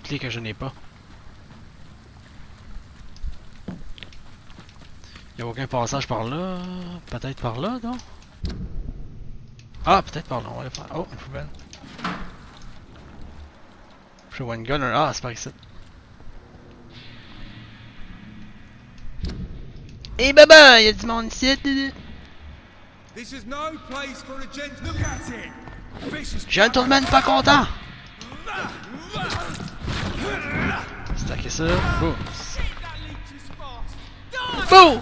Clé que je n'ai pas. Il n'y a aucun passage par là. Peut-être par là, non? Ah, peut-être par là. On va aller faire. Oh, une poubelle. Je vois une gunner. Ah, c'est par ici. Et baba, il y a du monde ici.
This is no place for a gent. Look at it.
Gentleman pas content. Stacker ça. Boum. Boum.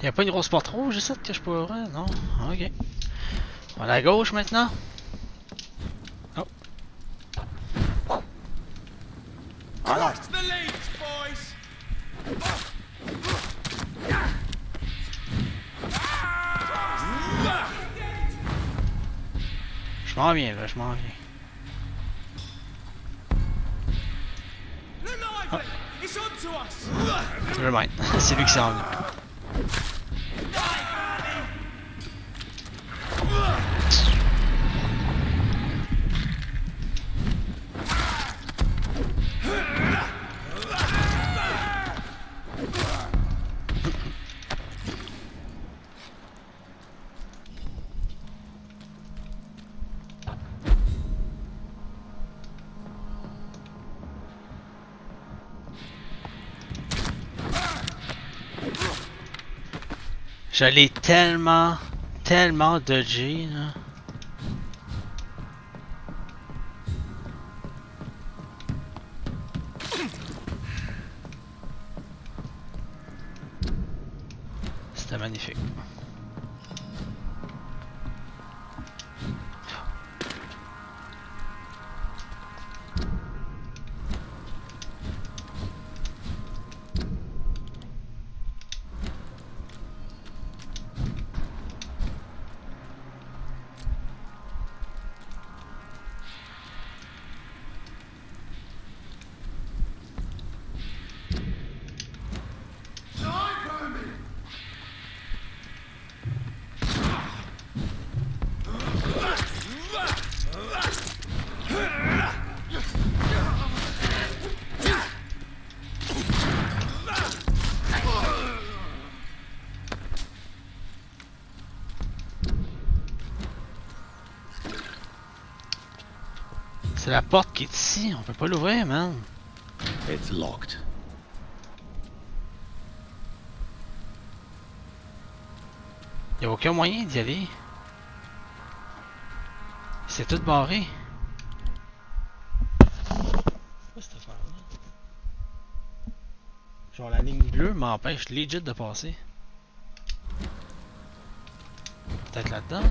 Y'a pas une grosse porte rouge ici que je peux ouvrir? Non? Ok. On va à gauche maintenant. Oh.
Cross the leads, boys.
Je m'en viens là, je m'en viens. Oh. Je mind. C'est lui qui s'en vient. Je l'ai tellement tellement dodgé, là. C'était magnifique. C'est la porte qui est ici, on peut pas l'ouvrir, man.
It's locked.
Y a aucun moyen d'y aller. C'est tout barré. Quoi cette affaire-là? Genre la ligne bleue m'empêche legit de passer. Peut-être là-dedans?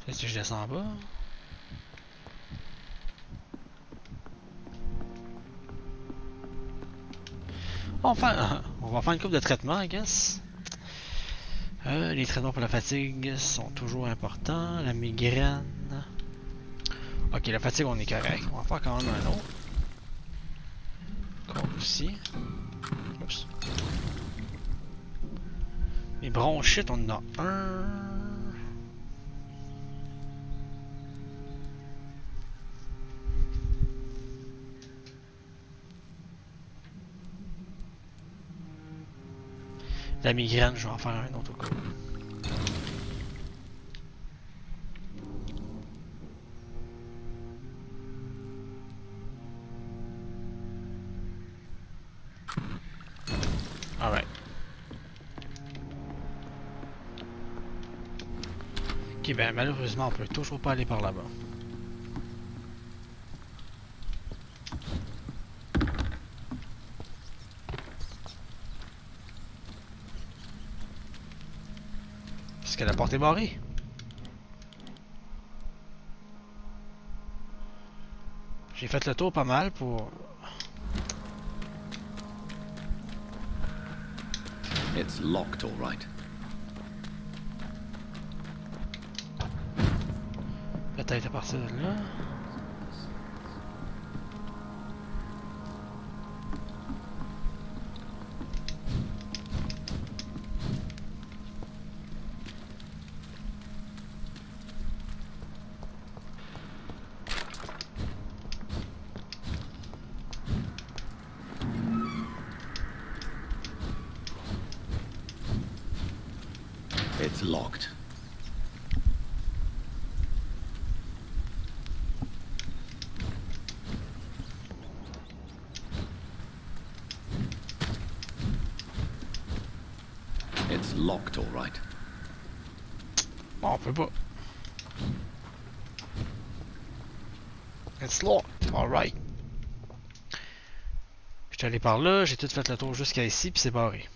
Est-ce que je descends bas? On va faire une coupe de traitement, I guess. Les traitements pour la fatigue sont toujours importants. La migraine. Ok, la fatigue, on est correct. On va faire quand même un autre. Comme aussi. Oups. Les bronchites, on en a un. La migraine, je vais en faire un autre au cas. Alright. Ok, ben malheureusement, on peut toujours pas aller par là-bas. Parce que la porte est barrée. J'ai fait le tour pas mal pour...
It's locked, all right.
Peut-être à partir de là.
It's locked. It's locked, all right.
Bon, on peut pas. It's locked, alright. J'étais allé par là, j'ai tout fait le tour jusqu'à ici, puis c'est barré.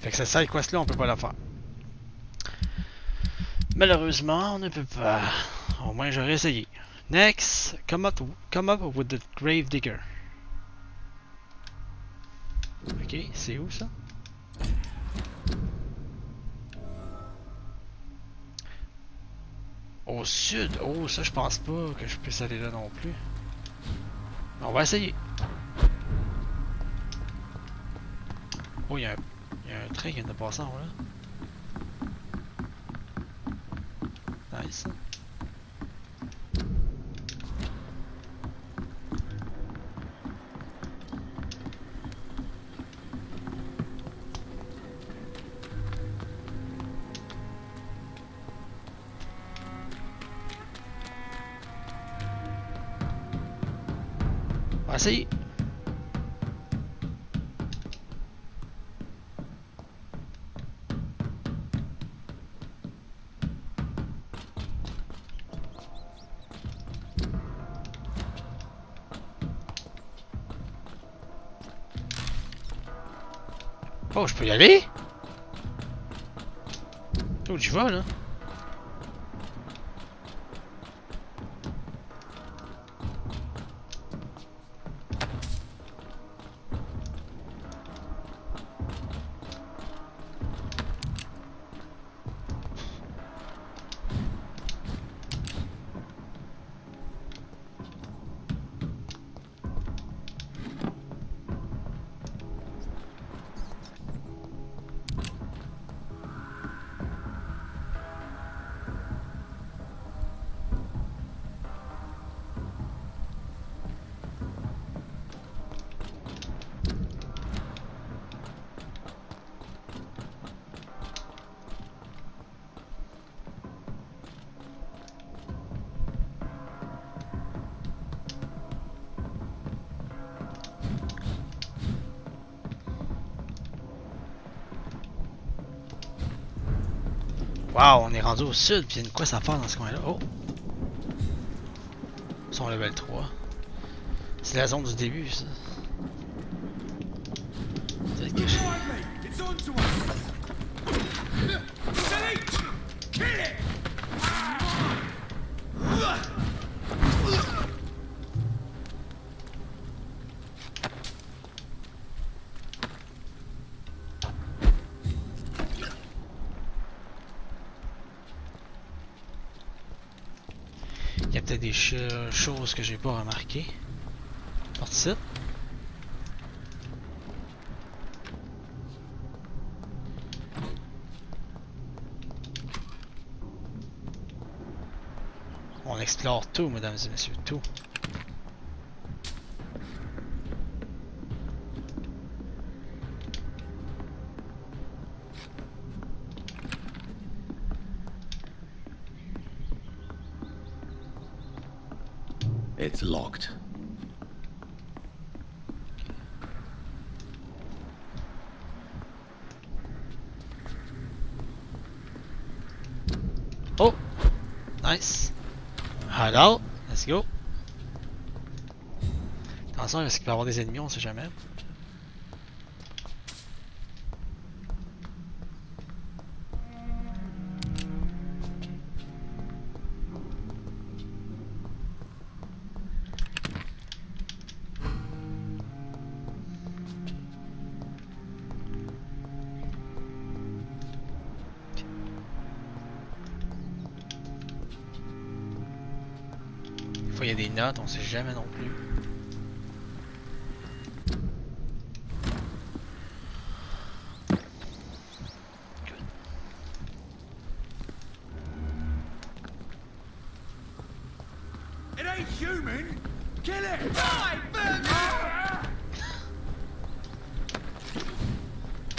Fait que cette side quest là, on peut pas la faire. Malheureusement, on ne peut pas. Au moins, j'aurais essayé. Next, come up with the grave digger. Ok, c'est où ça? Au sud? Oh, ça je pense pas que je puisse aller là non plus. Mais on va essayer. Oh, il y a un train qui vient de passer en haut là. Nice. va essayer. Oh, je peux y aller? Oh, j'y vais là. Wow, on est rendu au sud, puis il y a une quest à faire dans ce coin-là. Oh! Ils sont level 3. C'est la zone du début, ça. Ça va être caché. Il y a peut-être des choses que j'ai pas remarquées. Partie. On explore tout, mesdames et messieurs, tout.
It's locked.
Oh! Nice! Alors, let's go! Attention, est-ce qu'il peut y avoir des ennemis? On sait jamais. Des fois, il y a des notes, on sait jamais non plus.
It ain't human! Kill it!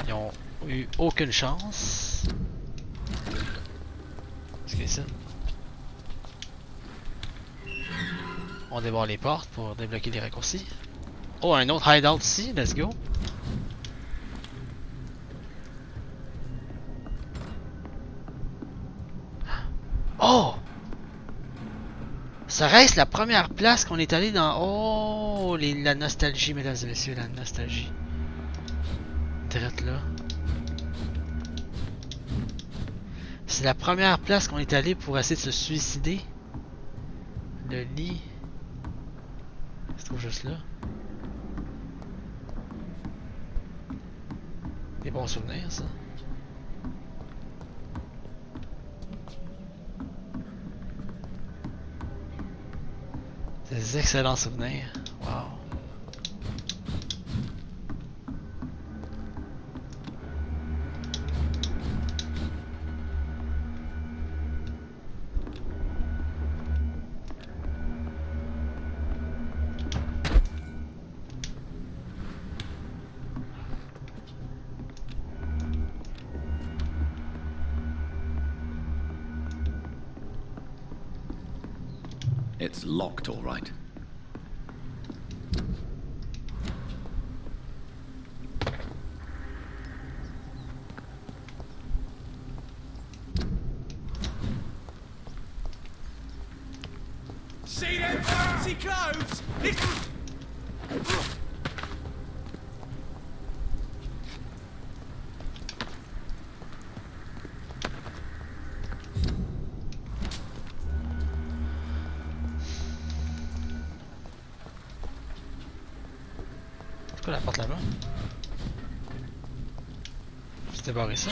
Ils ont eu aucune chance. Qu'est-ce que c'est ça? On débarre les portes pour débloquer les raccourcis. Oh, un autre hideout ici, let's go. Oh! Serait-ce la première place qu'on est allé dans... Oh! La nostalgie, mesdames et messieurs, la nostalgie. Direct là. C'est la première place qu'on est allé pour essayer de se suicider. Le lit... se trouve juste là. Des bons souvenirs, ça. Des excellents souvenirs. Wow.
It's locked, all right.
See clothes?
C'est quoi la porte là-bas? C'était barré ça?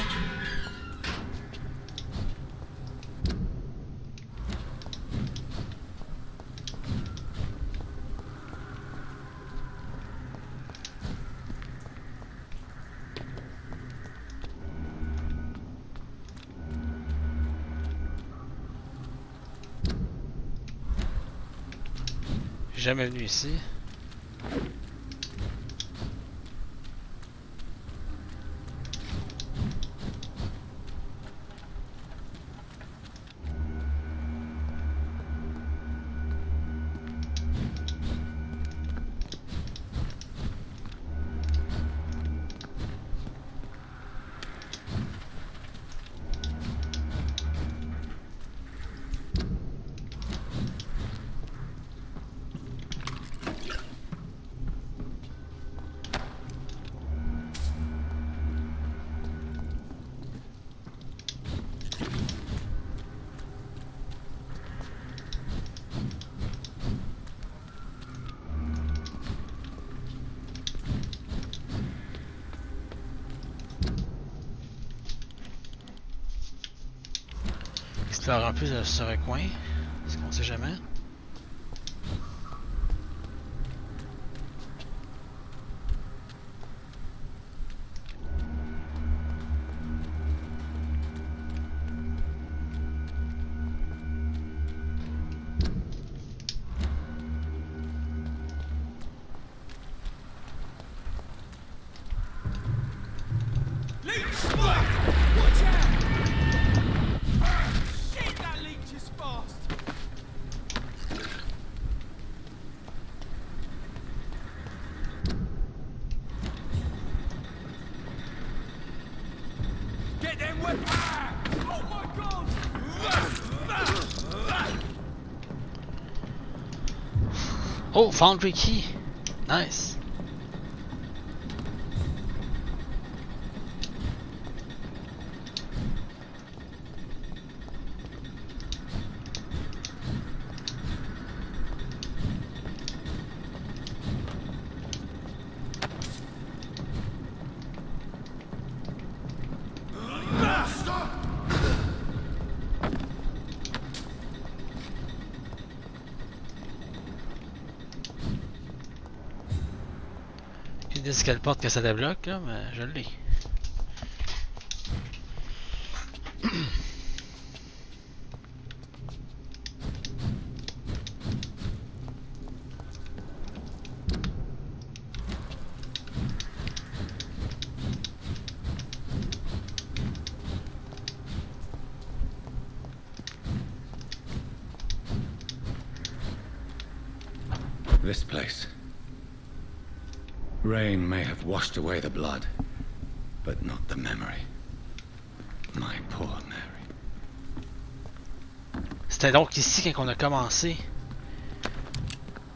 Jamais venu ici. En plus ce recoin, parce qu'on sait jamais. Oh, foundry key. Nice. Ils disent quelle porte que ça débloque là, mais je l'ai.
This place. Rain may have washed away the blood, but not the memory. My poor Mary.
C'était donc ici quand on a commencé.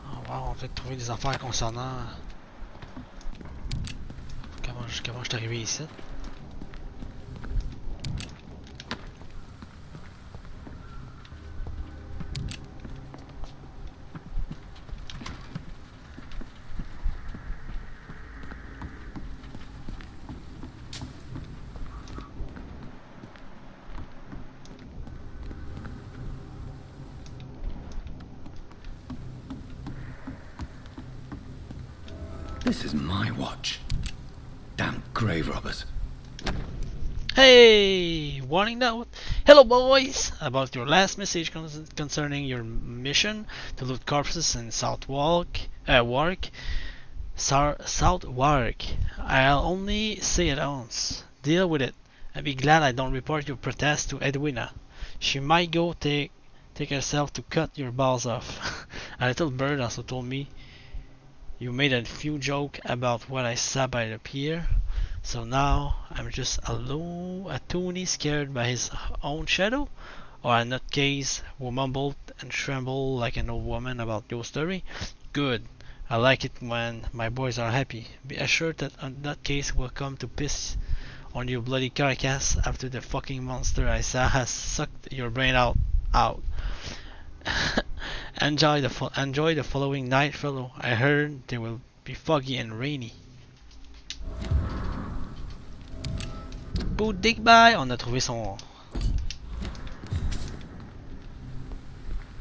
Oh, wow, on va peut-être trouver des affaires concernant comment je suis arrivé ici.
This is my watch. Damn grave robbers.
Hey! Warning note! Hello boys! About your last message concerning your mission to loot corpses in Southwark. Southwark. I'll only say it once. Deal with it. I'll be glad I don't report your protest to Edwina. She might go take herself to cut your balls off. A little bird also told me you made a few jokes about what I saw by the pier, so now I'm just a toony scared by his own shadow? or a nutcase who mumbled and trembled like an old woman about your story? Good. I like it when my boys are happy. Be assured that a nutcase will come to piss on your bloody carcass after the fucking monster I saw has sucked your brain out. Enjoy the following night, fellow. I heard they will be foggy and rainy. Beau Digbye, on a trouvé son...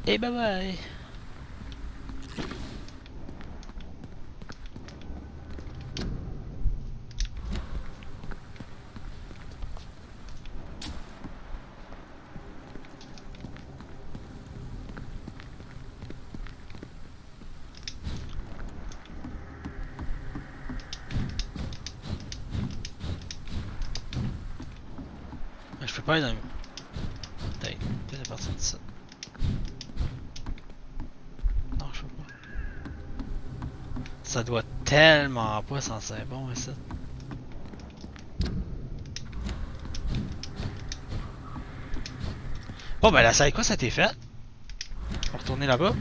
Et bye bye. Je peux pas aller dans... Peut-être à partir de ça. Non, je peux pas. Ça doit tellement pas censé être bon, ça. Bon, ben là, ça quoi, ça a été fait. On va retourner là-bas.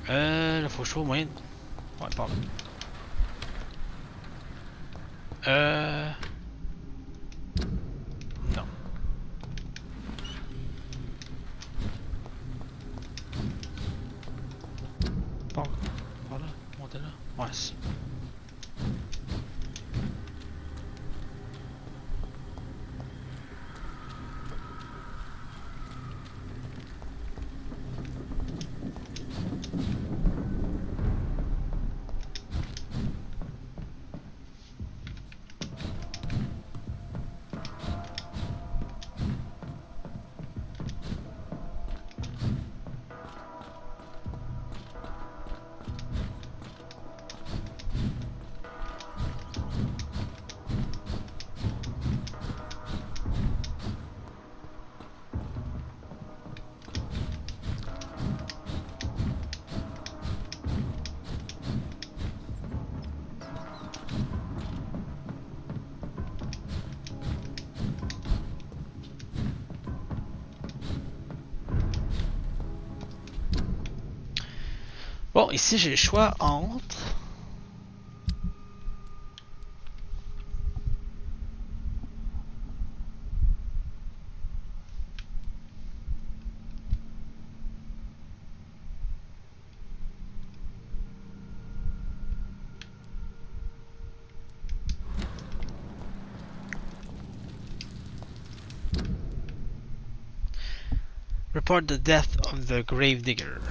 Là, faut que je trouve moyen de... Ouais, pardon. Non. Par là, monter là. Ouais, c'est... Bon, ici j'ai le choix entre... Report the death of the gravedigger.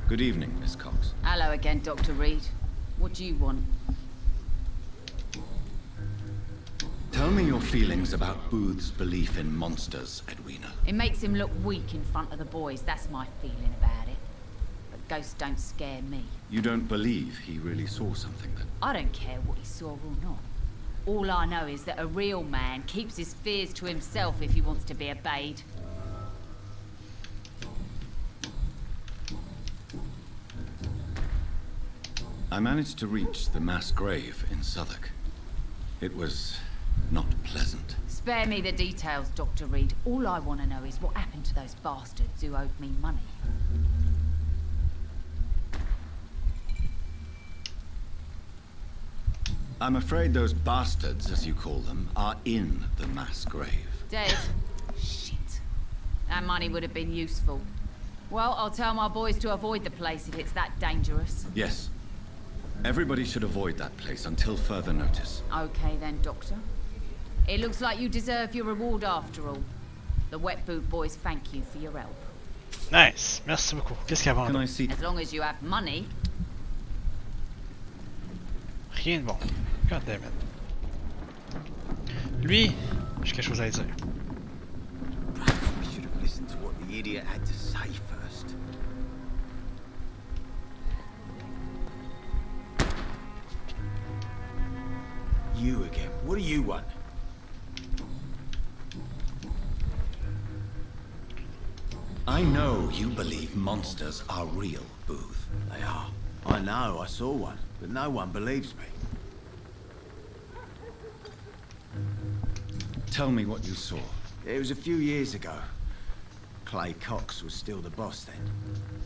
Good evening, Miss Cox.
Hello again, Dr. Reed. What do you want?
Tell me your feelings about Booth's belief in monsters, Edwina.
It makes him look weak in front of the boys, that's my feeling about it. But ghosts don't scare me.
You don't believe he really saw something then?
I don't care what he saw or not. All I know is that a real man keeps his fears to himself if he wants to be obeyed.
I managed to reach the mass grave in Southwark. It was not pleasant.
Spare me the details, Dr. Reed. All I want to know is what happened to those bastards who owed me money.
I'm afraid those bastards, as you call them, are in the mass grave.
Dead? Shit. That money would have been useful. Well, I'll tell my boys to avoid the place if it's that dangerous.
Yes. Everybody should avoid that place until further notice.
Okay then, Doctor. It looks like you deserve your reward after all. The Wet Boot boys thank you for your help.
Nice. Merci beaucoup. Qu'est-ce qu'il y a avant?
Can I see?
As long as you have money.
rien de bon. God damn it. Lui, j'ai quelque chose à dire.
We should have listened to what the idiot had to say first. You again. What do you want?
I know you believe monsters are real, Booth.
They are. I know, I saw one, but no one believes me.
Tell me what you saw.
It was a few years ago. Clay Cox was still the boss then.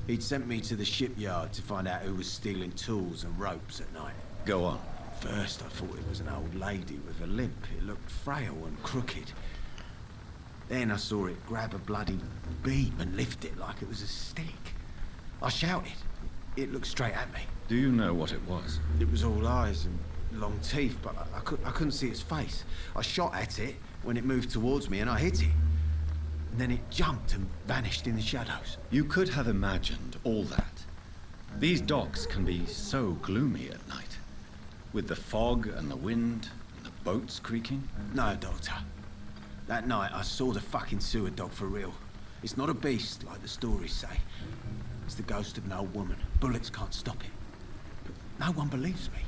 He'd sent me to the shipyard to find out who was stealing tools and ropes at night.
Go on.
First I thought it was an old lady with a limp. It looked frail and crooked. Then I saw it grab a bloody beam and lift it like it was a stick. I shouted. It looked straight at me.
Do you know what it was?
It was all eyes and long teeth, but I couldn't see its face. I shot at it when it moved towards me and I hit it. And then it jumped and vanished in the shadows.
You could have imagined all that. These docks can be so gloomy at night. With the fog and the wind and the boats creaking.
No, Doctor. That night I saw the fucking sewer dog for real. It's not a beast like the stories say. It's the ghost of an old woman. Bullets can't stop it. But no one believes me.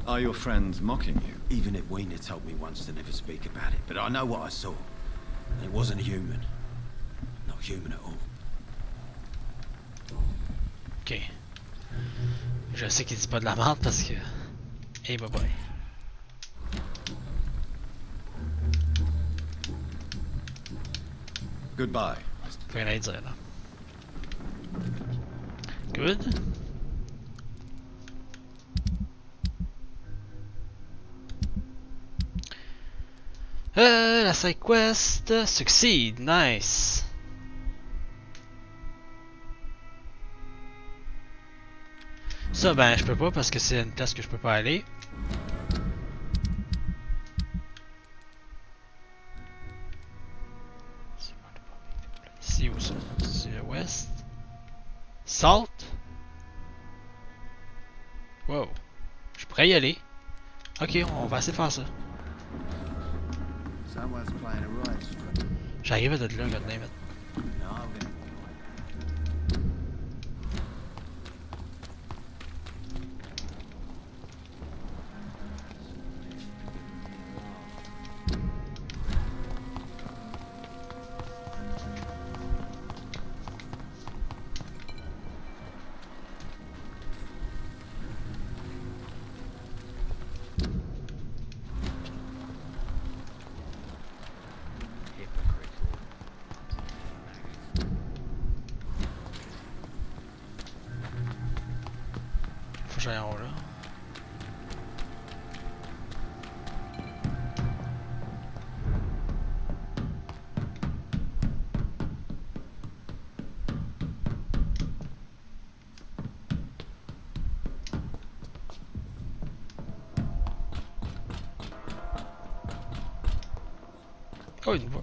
Are your friends mocking you?
Even Edwina told me once to never speak about it, but I know what I saw. And it wasn't human. Not human at all.
Ok. Je sais qu'il dit pas de la merde parce que... Hey, bye bye.
Goodbye.
Rien à dire là. Good. La side quest succeed, nice. Ça ben je peux pas parce que c'est une place que je peux pas aller. C'est où ça? C'est l'ouest. Salt? Wow. Je pourrais y aller. Ok, on va essayer de faire ça. J'arrive à de là, goddammit. Faut que j'aille en haut là. Oh, une voix.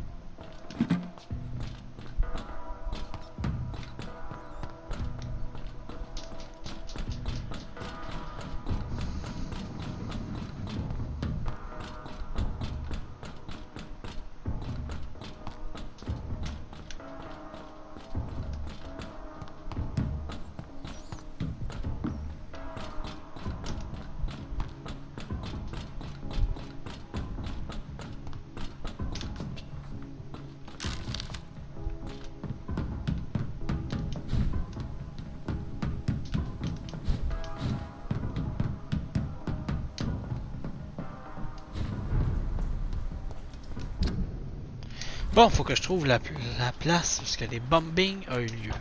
Bon, faut que je trouve la place parce que les bombings ont eu lieu.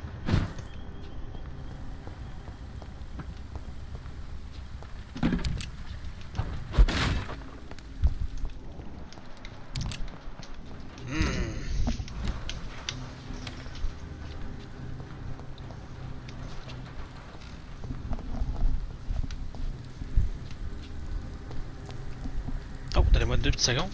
Oh, donnez-moi 2 petites secondes.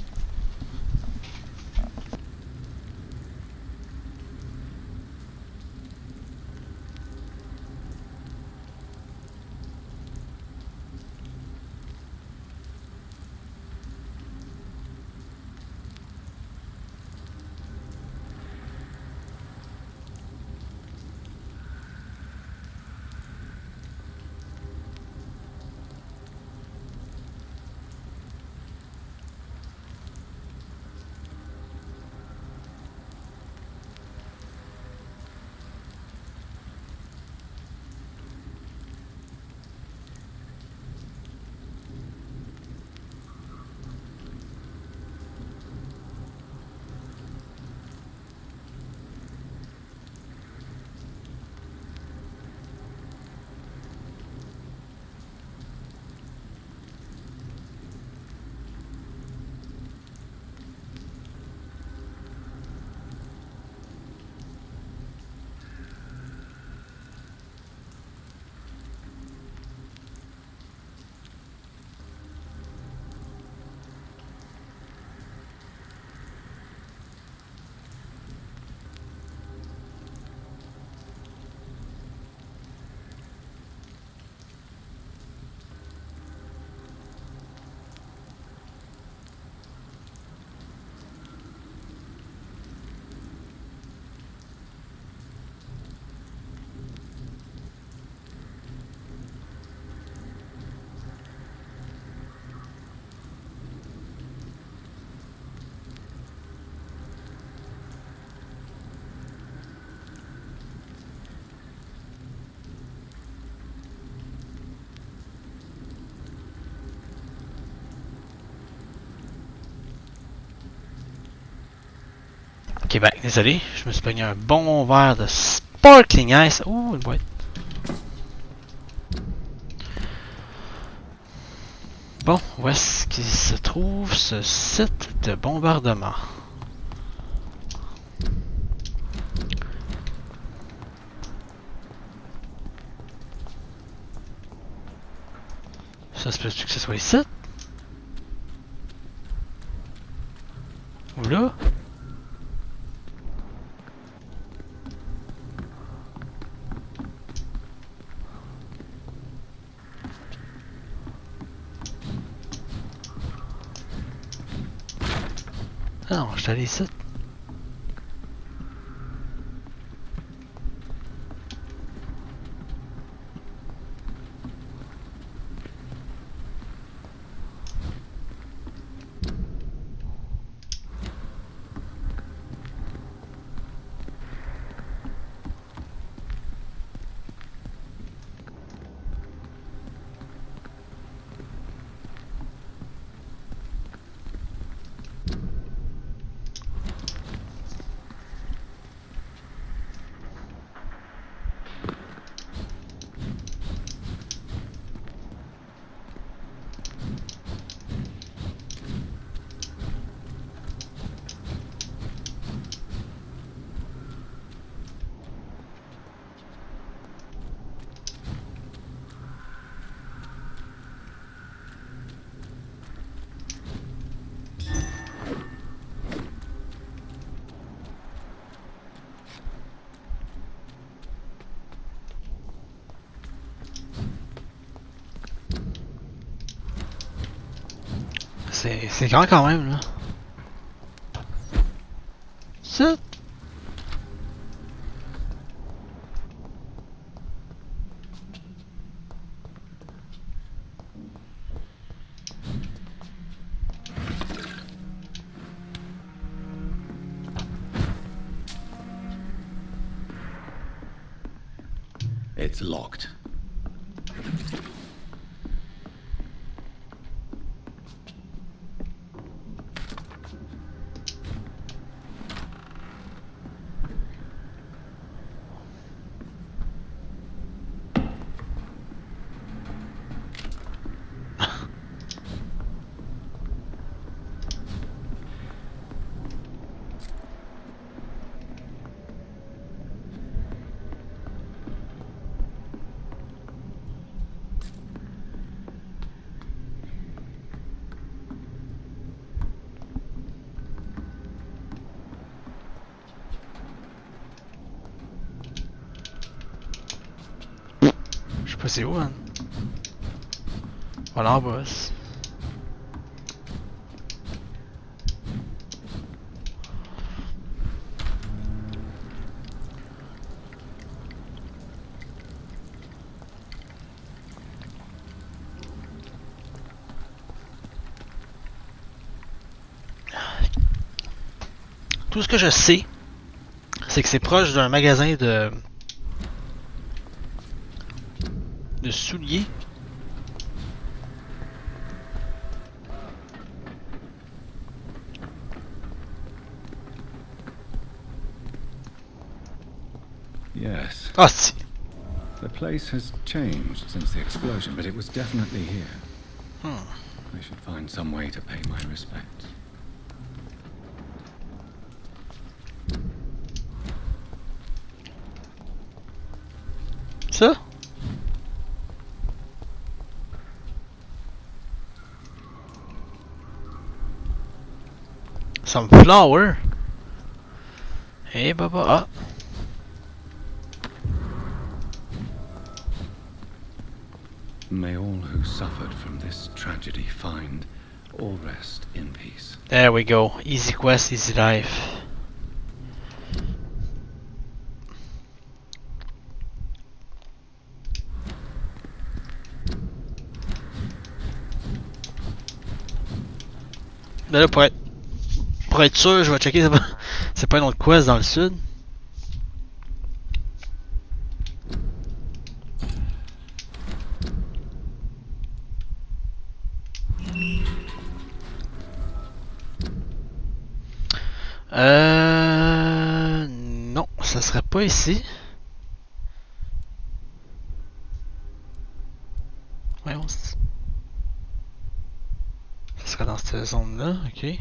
Ok, ben, désolé, je me suis pogné un bon verre de Sparkling Ice. Ouh, une boîte. Bon, où est-ce qu'il se trouve ce site de bombardement? Ça se peut-tu que ce soit ici? Ou là? Ah non, je suis allé ici. C'est grand quand même, là. Ça.
It's locked.
Je sais pas c'est où, hein. Voilà, boss. Tout ce que je sais, c'est que c'est proche d'un magasin de souliers.
Yes.
Ah, si.
The place has changed since the explosion, but it was definitely here. I should find some way to pay my respects.
Ça? Some flour. Hey, Baba. Ah.
May all who suffered from this tragedy find all rest in peace.
There we go. Easy quest, easy life. Mais là, pour être sûr, je vais checker. C'est pas une autre quest dans le sud. pas ici. Voyons. Ça serait dans cette zone-là, ok.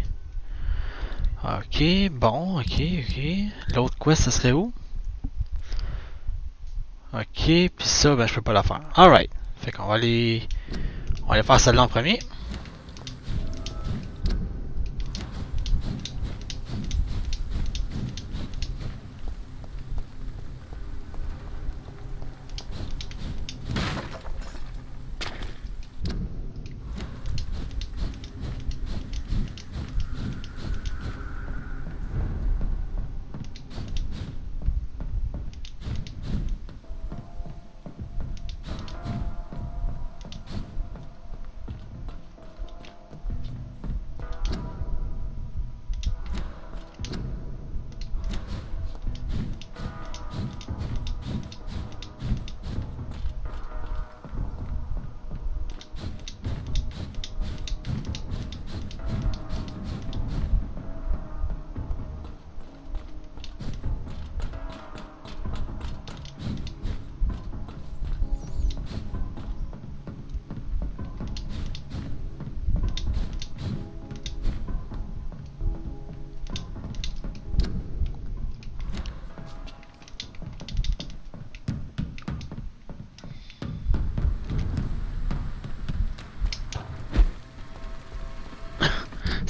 Ok, bon, ok. L'autre quest, ça serait où? Ok, puis ça, ben je peux pas la faire. Alright. Fait qu'on va aller... On va aller faire celle-là en premier.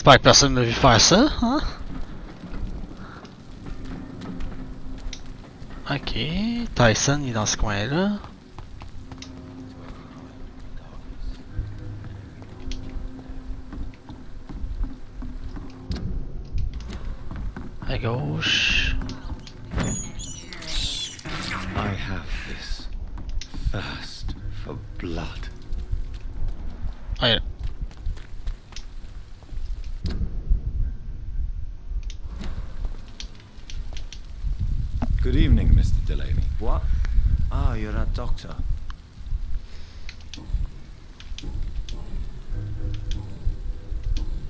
J'espère que personne m'a vu faire ça, hein? Ok, Tyson il est dans ce coin-là. À gauche.
I have this thirst for blood.
Ouais.
Good evening, Mr. Delaney.
What? Oh, you're that doctor.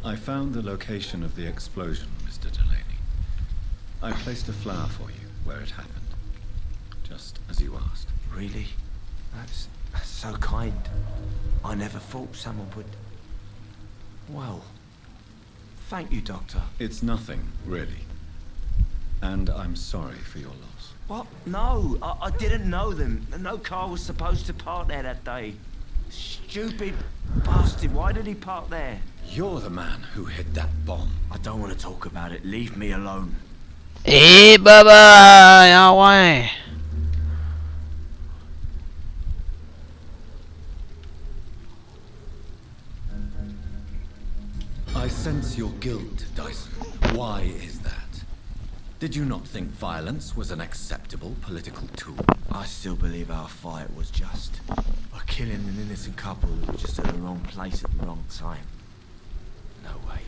I found the location of the explosion, Mr. Delaney. I placed a flower for you where it happened, just as you asked.
Really? That's so kind. I never thought someone would... Well, thank you, Doctor.
It's nothing, really. And I'm sorry for your loss.
What? No, I didn't know them. No car was supposed to park there that day. Stupid bastard, why did he park there?
You're the man who hid that bomb.
I don't want to talk about it. Leave me alone.
Eh, bye bye! Ah ouais!
I sense your guilt, Dyson. Why is that? Did you not think violence was an acceptable political tool?
I still believe our fight was just. By killing an innocent couple who were just at the wrong place at the wrong time. No way.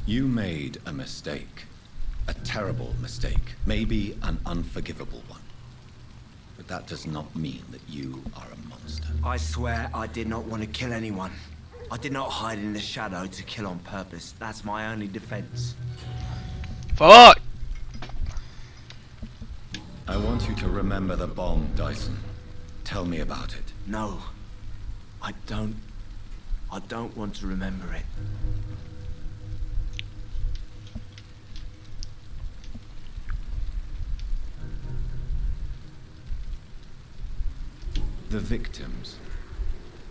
You made a mistake. A terrible mistake. Maybe an unforgivable one. But that does not mean that you are a monster.
I swear I did not want to kill anyone. I did not hide in the shadow to kill on purpose. That's my only defense.
Fuck!
I want you to remember the bomb, Dyson. Tell me about it.
No. I don't want to remember it.
The victims.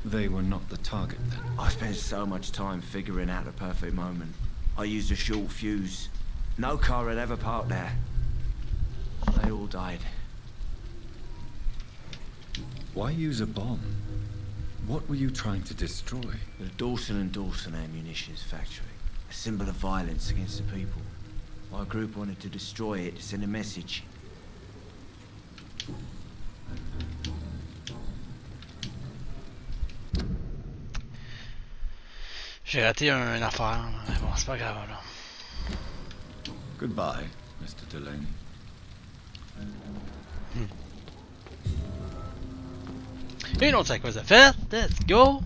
They were not the target then.
I spent so much time figuring out the perfect moment. I used a short fuse. No car had ever parked there. They all died.
Why use a bomb? What were you trying to destroy?
The Dawson & Dawson ammunitions factory. A symbol of violence against the people. My group wanted to destroy it to send a message.
J'ai raté une affaire, mais bon, c'est pas grave là.
Goodbye, Mr. Delaney.
Une autre sacoche de fait. Let's go!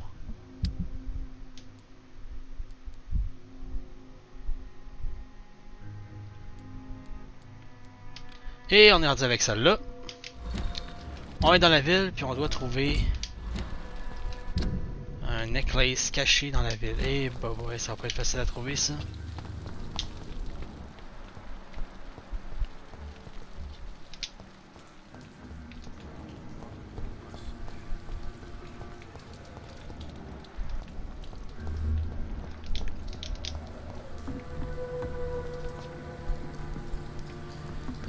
Et on est rendu avec celle-là. On est dans la ville, puis on doit trouver un necklace caché dans la ville. Et bah ouais, ça va pas être facile à trouver ça.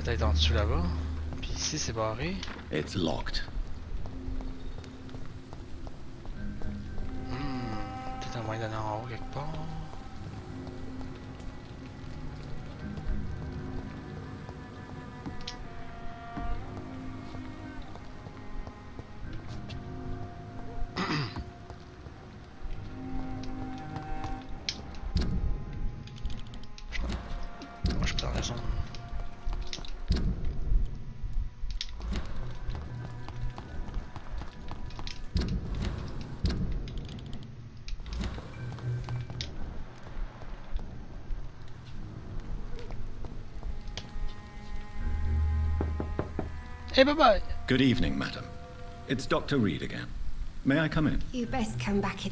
Peut-être en dessous là-bas. Puis ici c'est barré.
It's locked.
Peut-être un moyen d'aller en haut quelque part. Moi je peux dans la zone. Hey, bye-bye.
Good evening, madam. It's Dr. Reed again. May I come in?
You best come back in.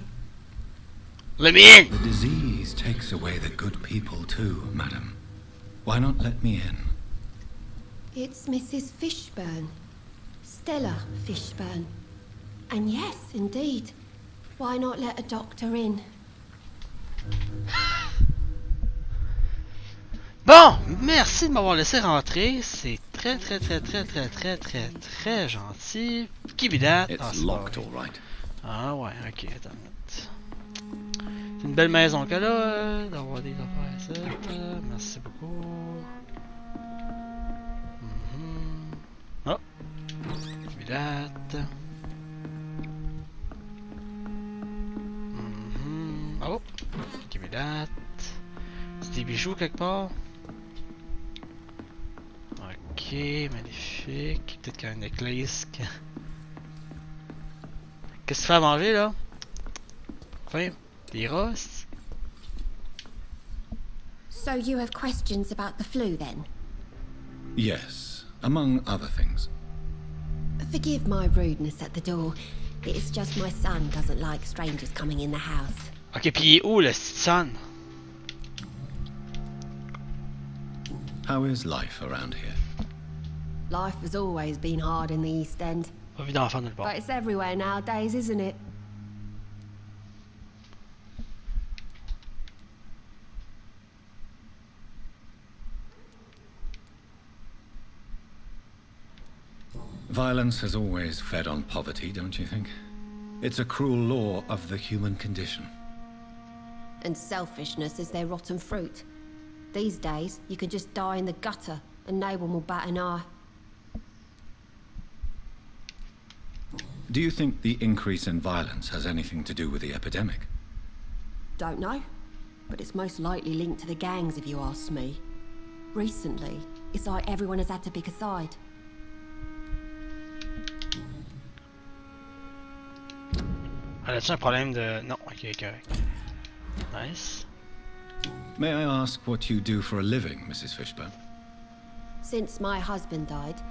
Let me in!
The disease takes away the good people too, madam. Why not let me in?
It's Mrs. Fishburne. Stella Fishburne. And yes, indeed. Why not let a doctor in?
Bon, merci de m'avoir laissé rentrer. C'est très gentil. Give me that.
It's locked, all right.
Ah ouais, ok, attends. C'est une belle maison qu'elle a, d'avoir des affaires ici. Merci beaucoup. Oh, give me that. Oh, give me that. C'est des bijoux quelque part. Ok, magnifique. Peut-être qu'il y a un necklace. Qu'est-ce que tu fais à manger là? Enfin, des rosts.
So you have questions about the flu then?
Yes, among other things.
Forgive my rudeness at the door. It's just my son doesn't like strangers coming in the house.
Ok, puis il est où le son?
How is life around here?
Life has always been hard in the East End.
Pas vu d'enfant nulle part.
But it's everywhere nowadays, isn't it?
Violence has always fed on poverty, don't you think? It's a cruel law of the human condition.
And selfishness is their rotten fruit. These days, you can just die in the gutter and no one will bat an eye.
Do you think the increase in violence has anything to do with the epidemic?
Don't know, but it's most likely linked to the gangs if you ask me. Recently, it's like everyone has had to pick a side.
Elle a-tu un problème de... Non, ok, correct. Nice.
May I ask what you do for a living, Mrs. Fishburne?
Since my husband died,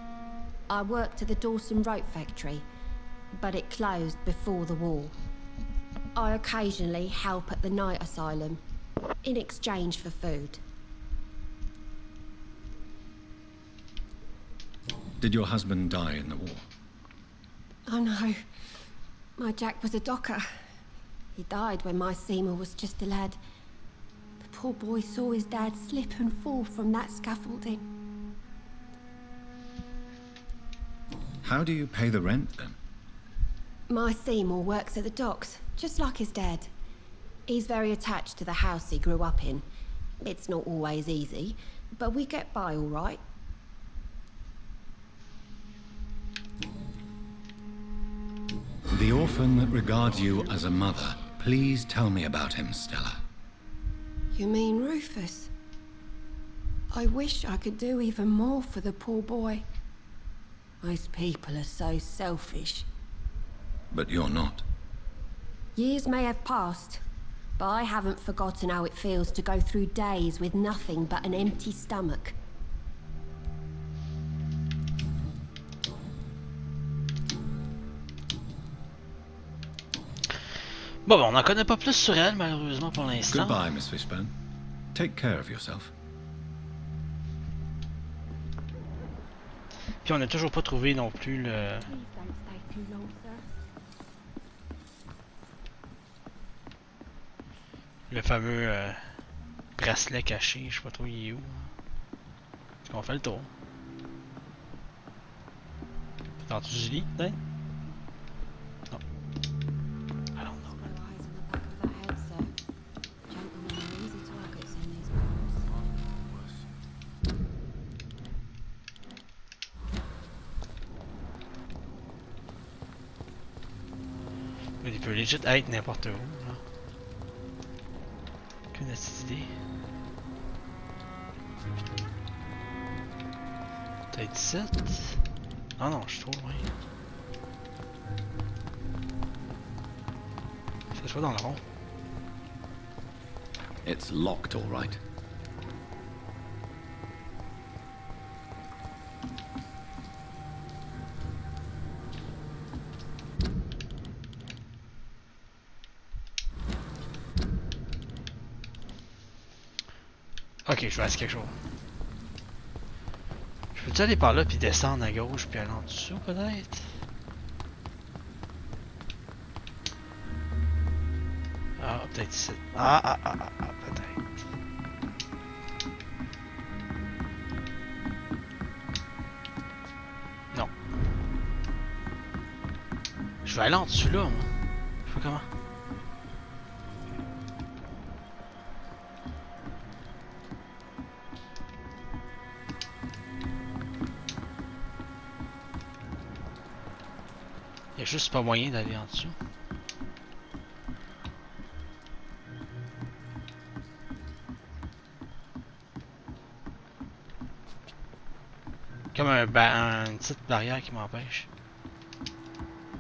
I worked at the Dawson Rope factory, but it closed before the war. I occasionally help at the night asylum, in exchange for food.
Did your husband die in the war?
Oh no, my Jack was a docker. He died when my Seymour was just a lad. The poor boy saw his dad slip and fall from that scaffolding.
How do you pay the rent then?
My Seymour works at the docks, just like his dad. He's very attached to the house he grew up in. It's not always easy, but we get by all right.
The orphan that regards you as a mother. Please tell me about him, Stella.
You mean Rufus? I wish I could do even more for the poor boy. Most people are so selfish.
but you're not.
Years may have passed, but I haven't forgotten how it feels to go through days with nothing but an empty stomach.
Bon, on n'en connaît pas plus sur elle, malheureusement, pour l'instant.
Goodbye, Miss Fishburne. Take care of yourself.
Puis on n'a toujours pas trouvé non plus le fameux bracelet caché, je sais pas trop il est où. Est-ce qu'on fait le tour? T'es en dessous du lit, peut-être? Non. Alors non. Il peut legit être n'importe où, là. Aucune idée. Peut-être 7? Ah non, je suis trop loin. Ça se voit dans le rond.
It's locked, all right.
Ok, je vais essayer quelque chose. Je peux-tu aller par là puis descendre à gauche puis aller en dessous peut-être? Ah, peut-être ici. Peut-être. Non. Je vais aller en dessous là, moi. Je sais pas comment. Il y a juste pas moyen d'aller en dessous. Comme une petite barrière qui m'empêche.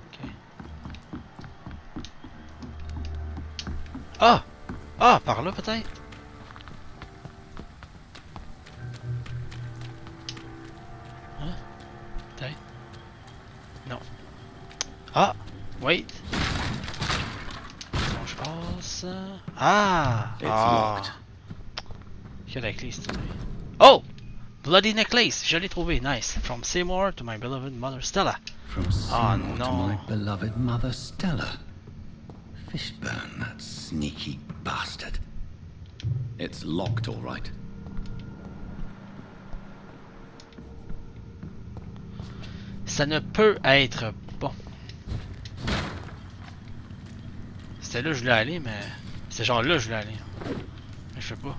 Ok. Ah! Ah! Par là peut-être? Hein? Peut-être? Non. Ah! Wait! Bon, je passe. Ah! Ah! Quelle la clé, c'est tombé. Oh! Bloody necklace! Je l'ai trouvé. Nice. From Seymour to my beloved mother Stella.
From Seymour to my beloved mother Stella. Fishburne, that sneaky bastard. It's locked, all right.
Ça ne peut être bon. C'était là que je voulais aller, mais... C'est genre là que je voulais aller. Mais je sais pas.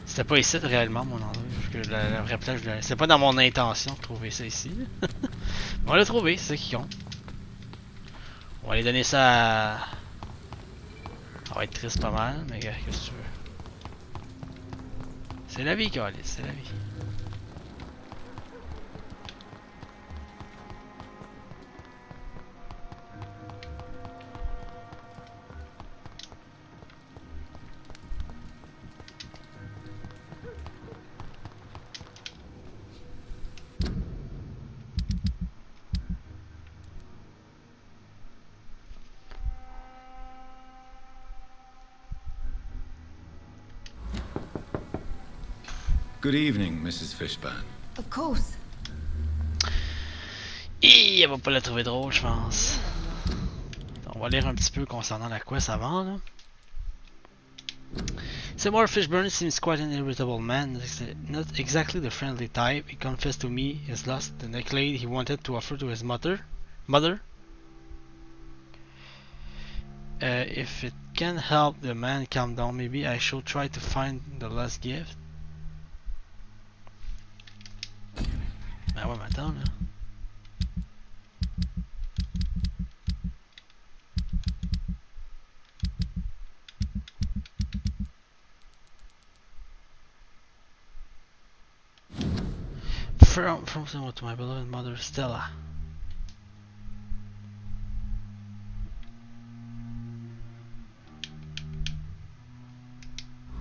C'était pas ici réellement mon endroit. La vraie place, je voulais aller. C'est pas dans mon intention de trouver ça ici. On l'a trouvé, c'est ça qui compte. On va aller donner ça à... Ça va être triste pas mal, mais qu'est-ce que tu veux? C'est la vie, Calis, c'est la vie.
Good evening, Mrs. Fishburne.
Of course.
Et elle va pas la trouver drôle, je pense. On va lire un petit peu concernant la quest avant, là. Seymour Fishburne seems quite an irritable man, not exactly the friendly type. He confessed to me he's lost the necklace he wanted to offer to his mother. If it can help the man calm down, maybe I should try to find the lost gift. Ben ouais, mais attends là. from to my beloved mother Stella.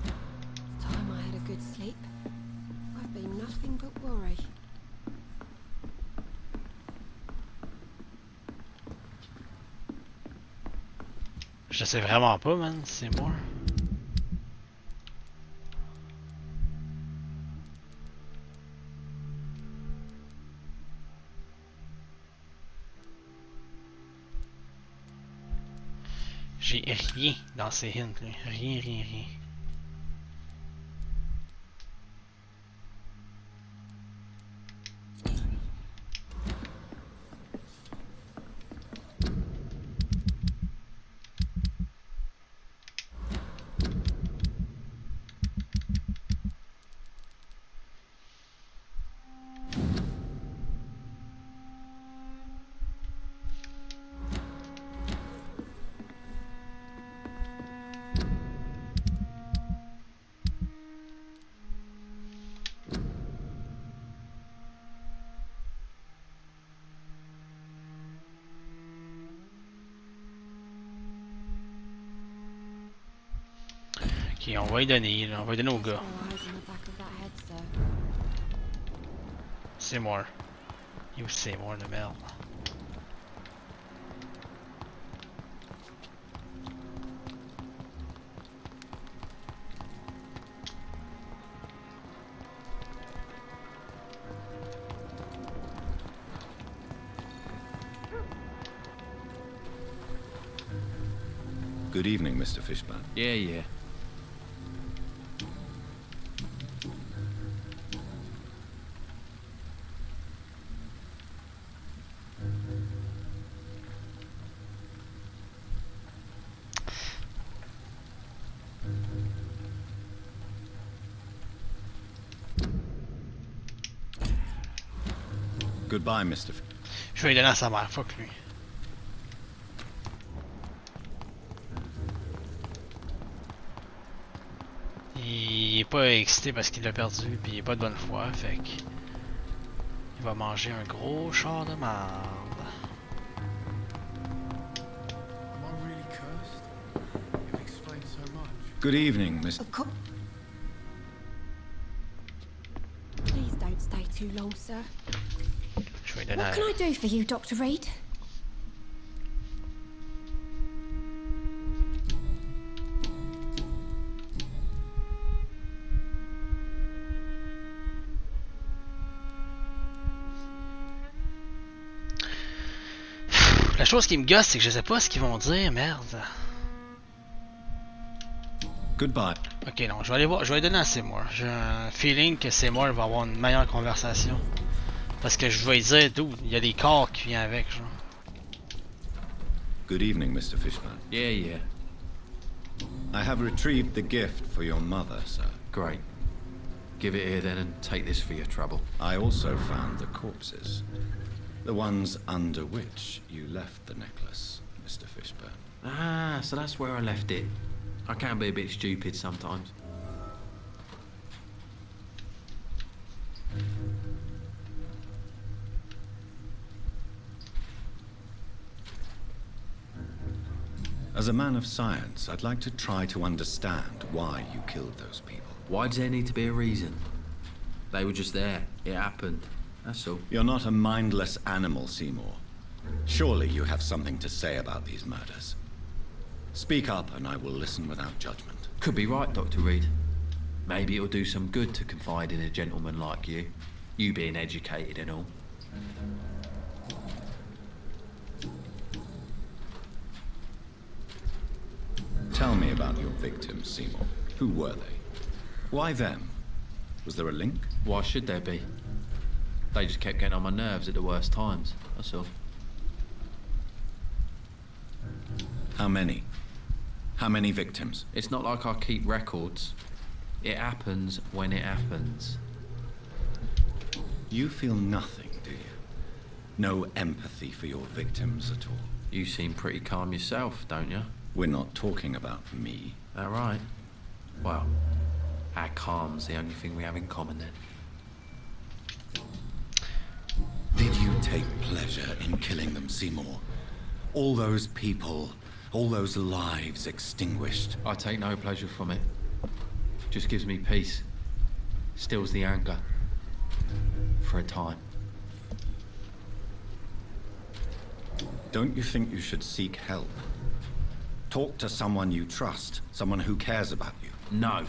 It's time I had a good sleep. I've been nothing but worry.
Je sais vraiment pas, man, c'est moi. J'ai rien dans ces hints, là. Rien. Ok, on va lui donner, là. On va lui donner au gars. C'est moi. You c'est moi de merde.
Good evening, Mr. Fishburne.
Yeah.
Goodbye, Mr.
Je vais lui donner à sa mère, fuck lui. Il est pas excité parce qu'il l'a perdu, puis il est pas de bonne foi, fait que il va manger un gros char de marde.
Good evening, Miss.
Please don't stay too long, sir.
Je vais donner
What can I do for you, Dr. Reed?
La chose qui me gosse, c'est que je sais pas ce qu'ils vont dire, merde.
Goodbye.
Ok, non, je vais aller voir, je vais aller donner à Seymour. J'ai un feeling que Seymour va avoir une meilleure conversation. Parce que je vais lui dire, d'où il y a des corps qui viennent avec, genre.
Good evening, Mr. Fishburne.
Yeah.
I have retrieved the gift for your mother, sir.
Great. Give it here then and take this for your trouble.
I also found the corpses. The ones under which you left the necklace, Mr. Fishburne.
Ah, so that's where I left it. I can be a bit stupid sometimes.
As a man of science, I'd like to try to understand why you killed those people.
Why does there need to be a reason? They were just there. It happened. That's all.
You're not a mindless animal, Seymour. Surely you have something to say about these murders. Speak up and I will listen without judgment.
Could be right, Dr. Reed. Maybe it'll do some good to confide in a gentleman like you. You being educated and all.
Tell me about your victims, Seymour. Who were they? Why them? Was there a link?
Why should there be? They just kept getting on my nerves at the worst times, that's all.
How many? How many victims?
It's not like I keep records. It happens when it happens.
You feel nothing, do you? No empathy for your victims at all?
You seem pretty calm yourself, don't you?
We're not talking about me.
All right. Well, our calm's the only thing we have in common then.
take pleasure in killing them, Seymour? All those people, all those lives extinguished.
I take no pleasure from it. Just gives me peace. Stills the anger. For a time.
Don't you think you should seek help? Talk to someone you trust, someone who cares about you.
No.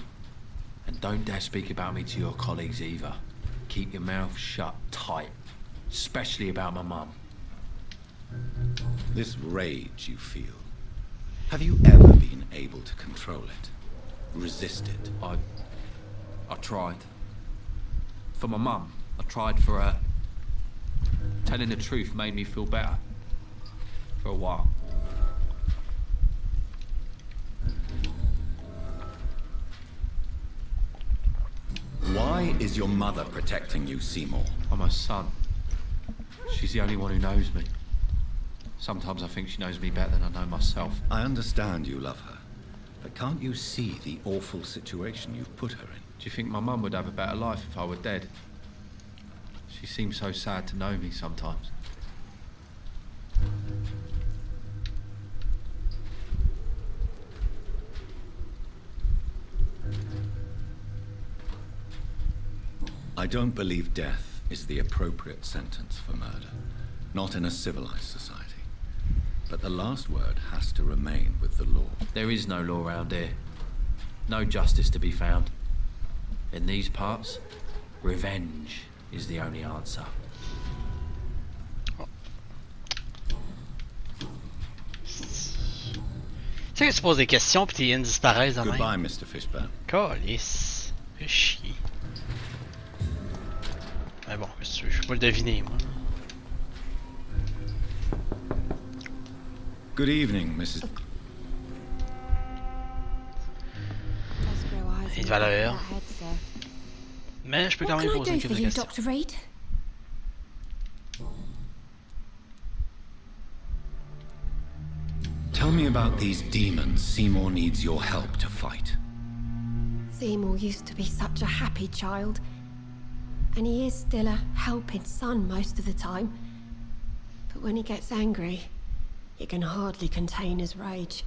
And don't dare speak about me to your colleagues either. Keep your mouth shut tight. Especially about my mum.
This rage you feel, have you ever been able to control it? Resist it?
I tried. For my mum. I tried for her. Telling the truth made me feel better. For a while.
Why is your mother protecting you, Seymour?
I'm her son. She's the only one who knows me. Sometimes I think she knows me better than I know myself.
I understand you love her, but can't you see the awful situation you've put her in?
Do you think my mum would have a better life if I were dead? She seems so sad to know me sometimes.
I don't believe death is the appropriate sentence for murder. Not in a civilized society. But the last word has to remain with the law.
There is no law around here. No justice to be found. In these parts, revenge is the only answer.
Tu sais que tu poses des questions pis tes in disparaissent de même.
Goodbye, Mr. Fishburne.
Calice. Fais chier. Mais bon, qu'est-ce que tu veux? Je peux pas le deviner, moi.
Good evening, Mrs.
Il va l'heure. Mais je peux quand même poser quelques questions.
Dr. Reed?
Tell me about these demons Seymour needs your help to fight.
Seymour used to be such a happy child. And he is still a helping son most of the time. But when he gets angry, he can hardly contain his rage.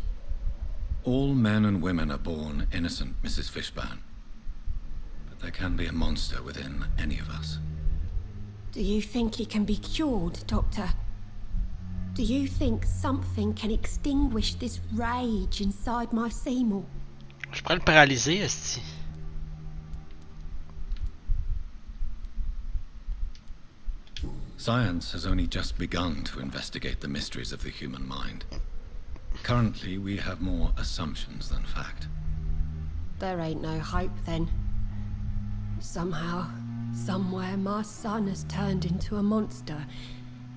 All men and women are born innocent, Mrs. Fishburne. But there can be a monster within any of us.
Do you think he can be cured, Doctor? Do you think something can extinguish this rage inside my Seymour?
Je pourrais le paralyser, esti.
Science has only just begun to investigate the mysteries of the human mind. Currently, we have more assumptions than fact.
There ain't no hope then. Somehow, somewhere, my son has turned into a monster,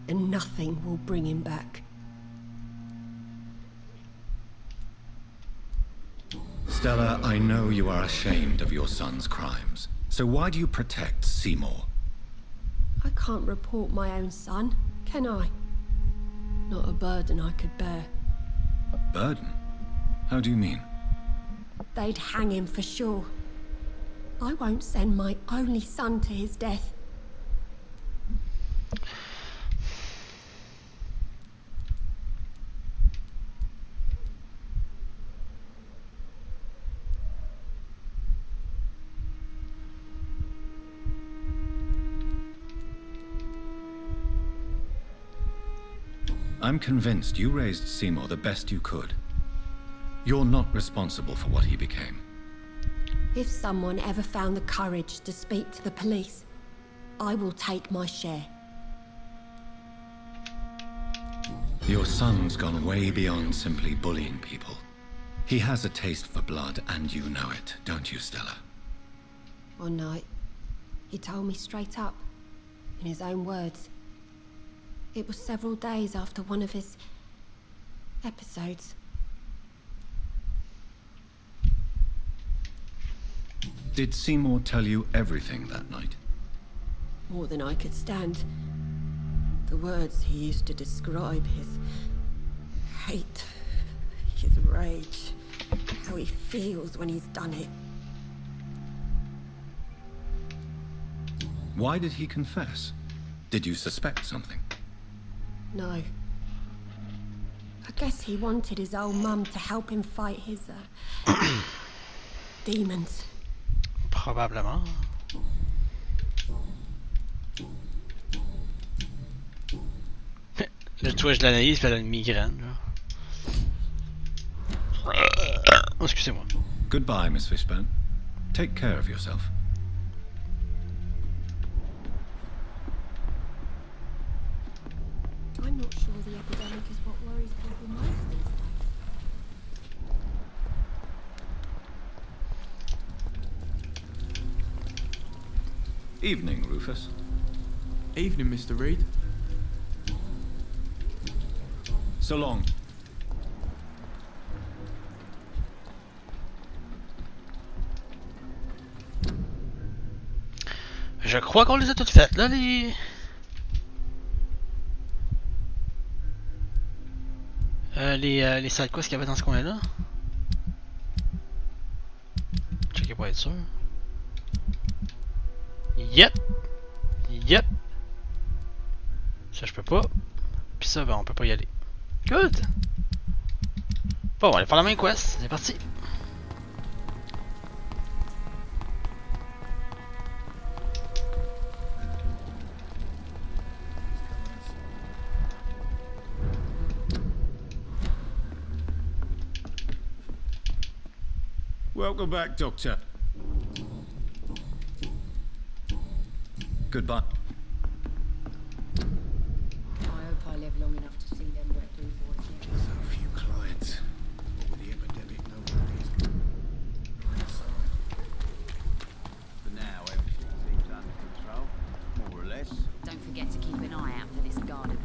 and nothing will bring him back.
Stella, I know you are ashamed of your son's crimes. So why do you protect Seymour?
I can't report my own son, can I? Not a burden I could bear.
A burden? How do you mean?
They'd hang him for sure. I won't send my only son to his death.
I'm convinced you raised Seymour the best you could. You're not responsible for what he became.
If someone ever found the courage to speak to the police, I will take my share.
Your son's gone way beyond simply bullying people. He has a taste for blood, and you know it, don't you, Stella?
One night, he told me straight up, in his own words. It was several days after one of his episodes.
Did Seymour tell you everything that night?
More than I could stand. The words he used to describe his hate, his rage, how he feels when he's done it.
Why did he confess? Did you suspect something?
No. I guess he wanted his old mum to help him fight his demons.
Probablement. Le twitch de l'analyse, elle a une migraine. Oh, excusez-moi.
Goodbye, Miss Fishburne. Take care of yourself.
I'm not sure the epidemic is what worries people most these days.
Evening, Rufus.
Evening, Mr. Reed.
So long.
Je crois qu'on les a toutes faites, là, les side quests qu'il y avait dans ce coin-là. Checker pour être sûr. Yep! Yep! Ça, je peux pas. Puis ça, ben, on peut pas y aller. Good! Bon, on va aller faire la main quest. C'est parti!
Welcome back, Doctor.
Goodbye.
I hope I live long enough to see them wet blue boys again.
So few clients. But with the epidemic, no one is. For now, everything seems under control, more or less.
Don't forget to keep an eye out for this garden.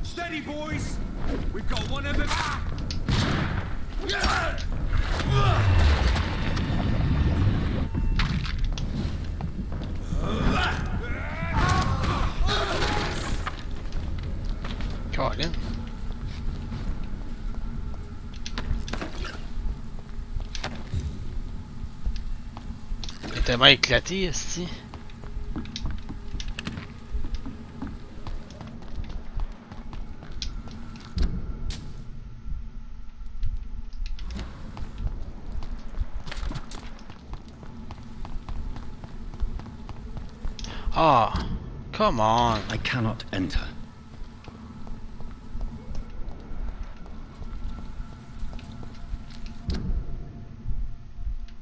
Steady, boys! We've got one of them.
Colin. Il est tellement éclaté, ici. Ah, oh, come on.
I cannot enter.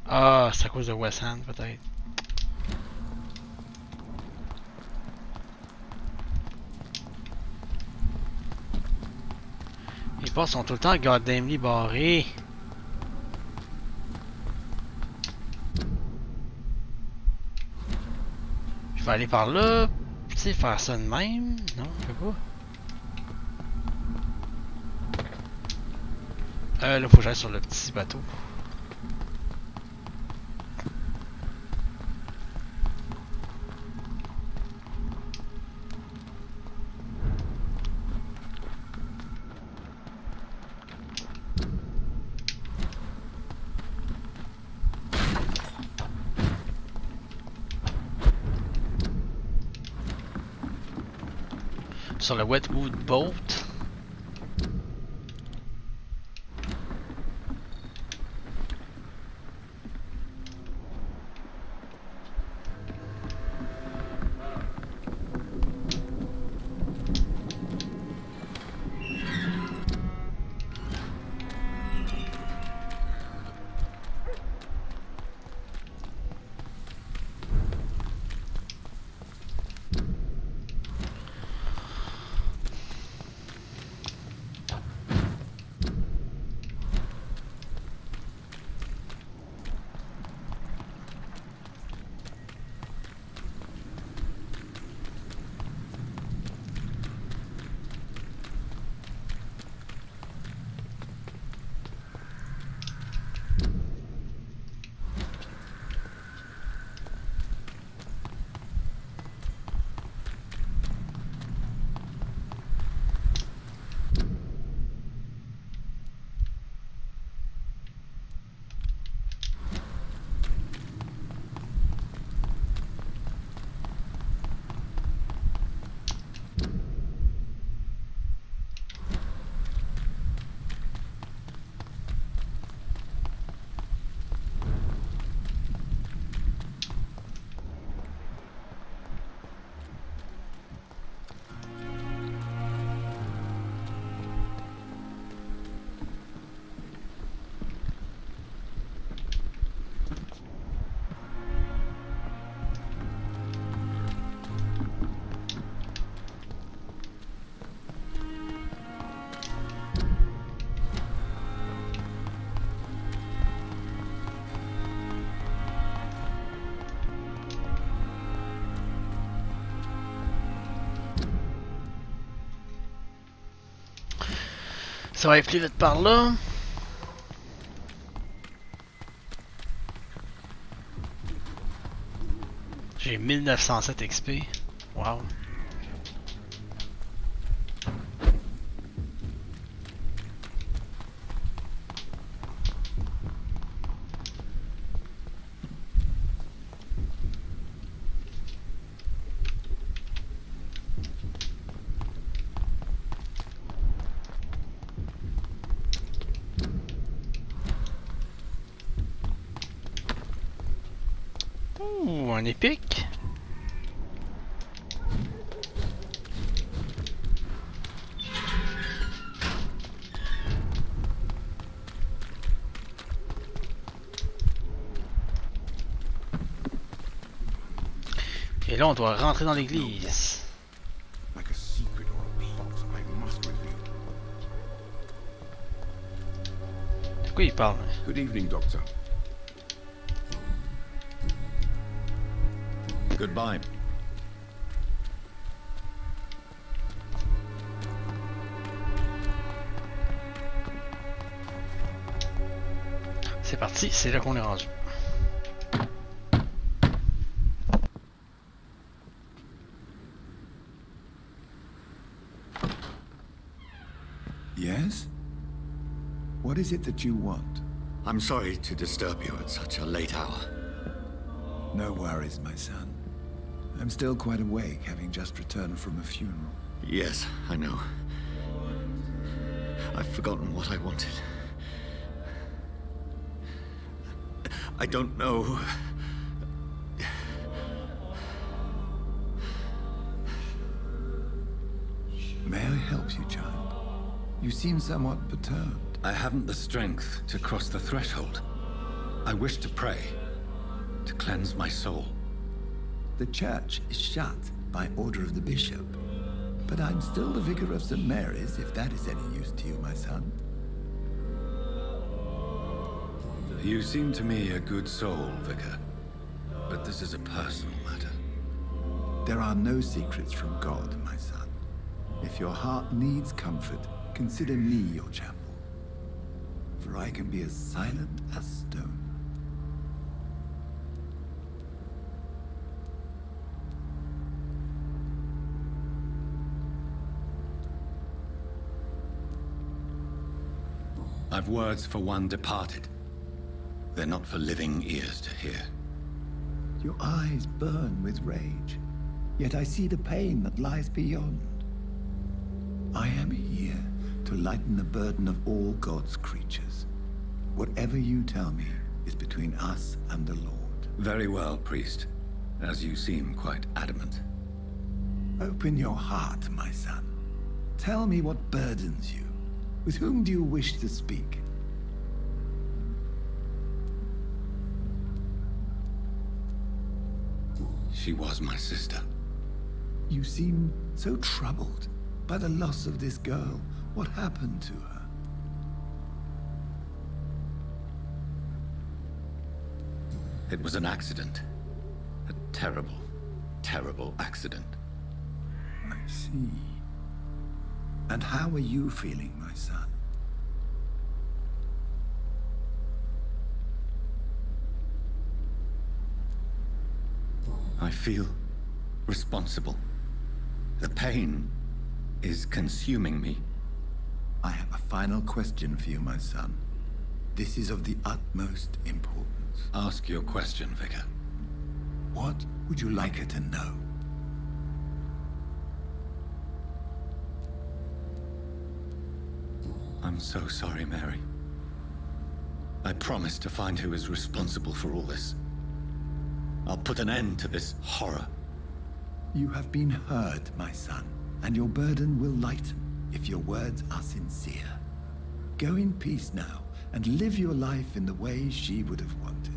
Ah, c'est à cause de West Hand, peut-être. Les portes sont tout le temps goddamnly barrées. Je vais aller par là. Tu sais, faire ça de même. Non, je peux pas. Là, faut que j'aille sur le petit bateau. sur le Wetwood Boat. Ça va aller plus vite par là. J'ai 1907 XP. Wow. Un épique. Et là, on doit rentrer dans l'église. De quoi il parle?
Good evening, Doctor.
Goodbye.
C'est parti, c'est là qu'on est rendu.
Yes? What is it that you want?
I'm sorry to disturb you at such a late hour.
No worries, my son. I'm still quite awake, having just returned from a funeral.
Yes, I know. I've forgotten what I wanted. I don't know.
May I help you, child? You seem somewhat perturbed.
I haven't the strength to cross the threshold. I wish to pray, to cleanse my soul.
The church is shut by order of the bishop. But I'm still the vicar of St. Mary's, if that is any use to you, my son.
You seem to me a good soul, Vicar. But this is a personal matter.
There are no secrets from God, my son. If your heart needs comfort, consider me your chapel. For I can be as silent as stone.
I've words for one departed. They're not for living ears to hear.
Your eyes burn with rage, yet I see the pain that lies beyond.
I am here to lighten the burden of all God's creatures. Whatever you tell me is between us and the Lord.
Very well, priest. As you seem quite adamant.
Open your heart, my son. Tell me what burdens you. With whom do you wish to speak?
She was my sister.
You seem so troubled by the loss of this girl. What happened to her?
It was an accident. A terrible, terrible accident.
I see. And how are you feeling, my son?
I feel responsible. The pain is consuming me.
I have a final question for you, my son. This is of the utmost importance.
Ask your question, Vicar.
What would you like her to know?
I'm so sorry, Mary. I promise to find who is responsible for all this. I'll put an end to this horror.
You have been heard, my son, and your burden will lighten if your words are sincere. Go in peace now, and live your life in the way she would have wanted.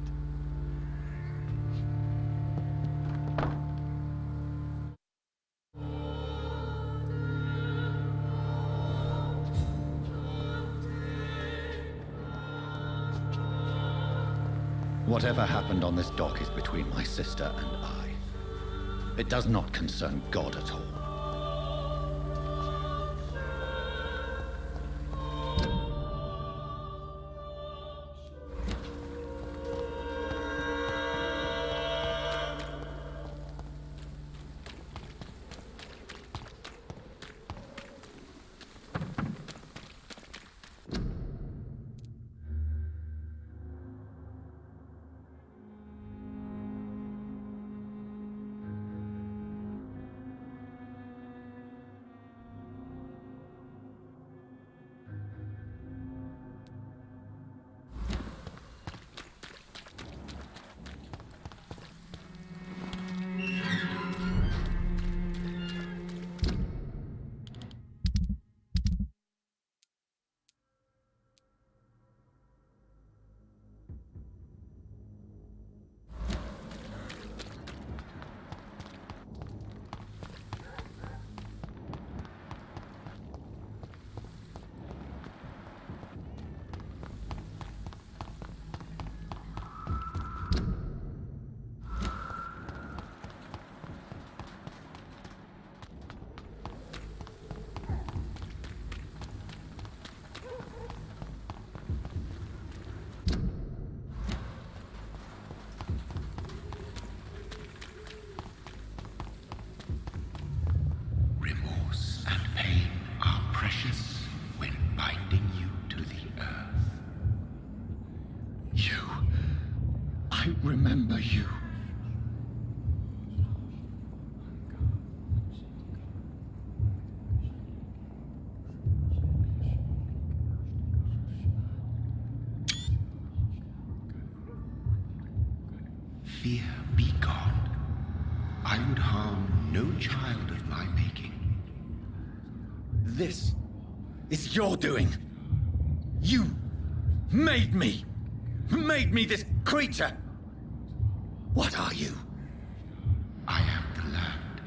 Whatever happened on this dock is between my sister and I. It does not concern God at all.
Remember you.
Fear be gone. I would harm no child of my making.
This is your doing. You made me this creature. What are you?
I am the land.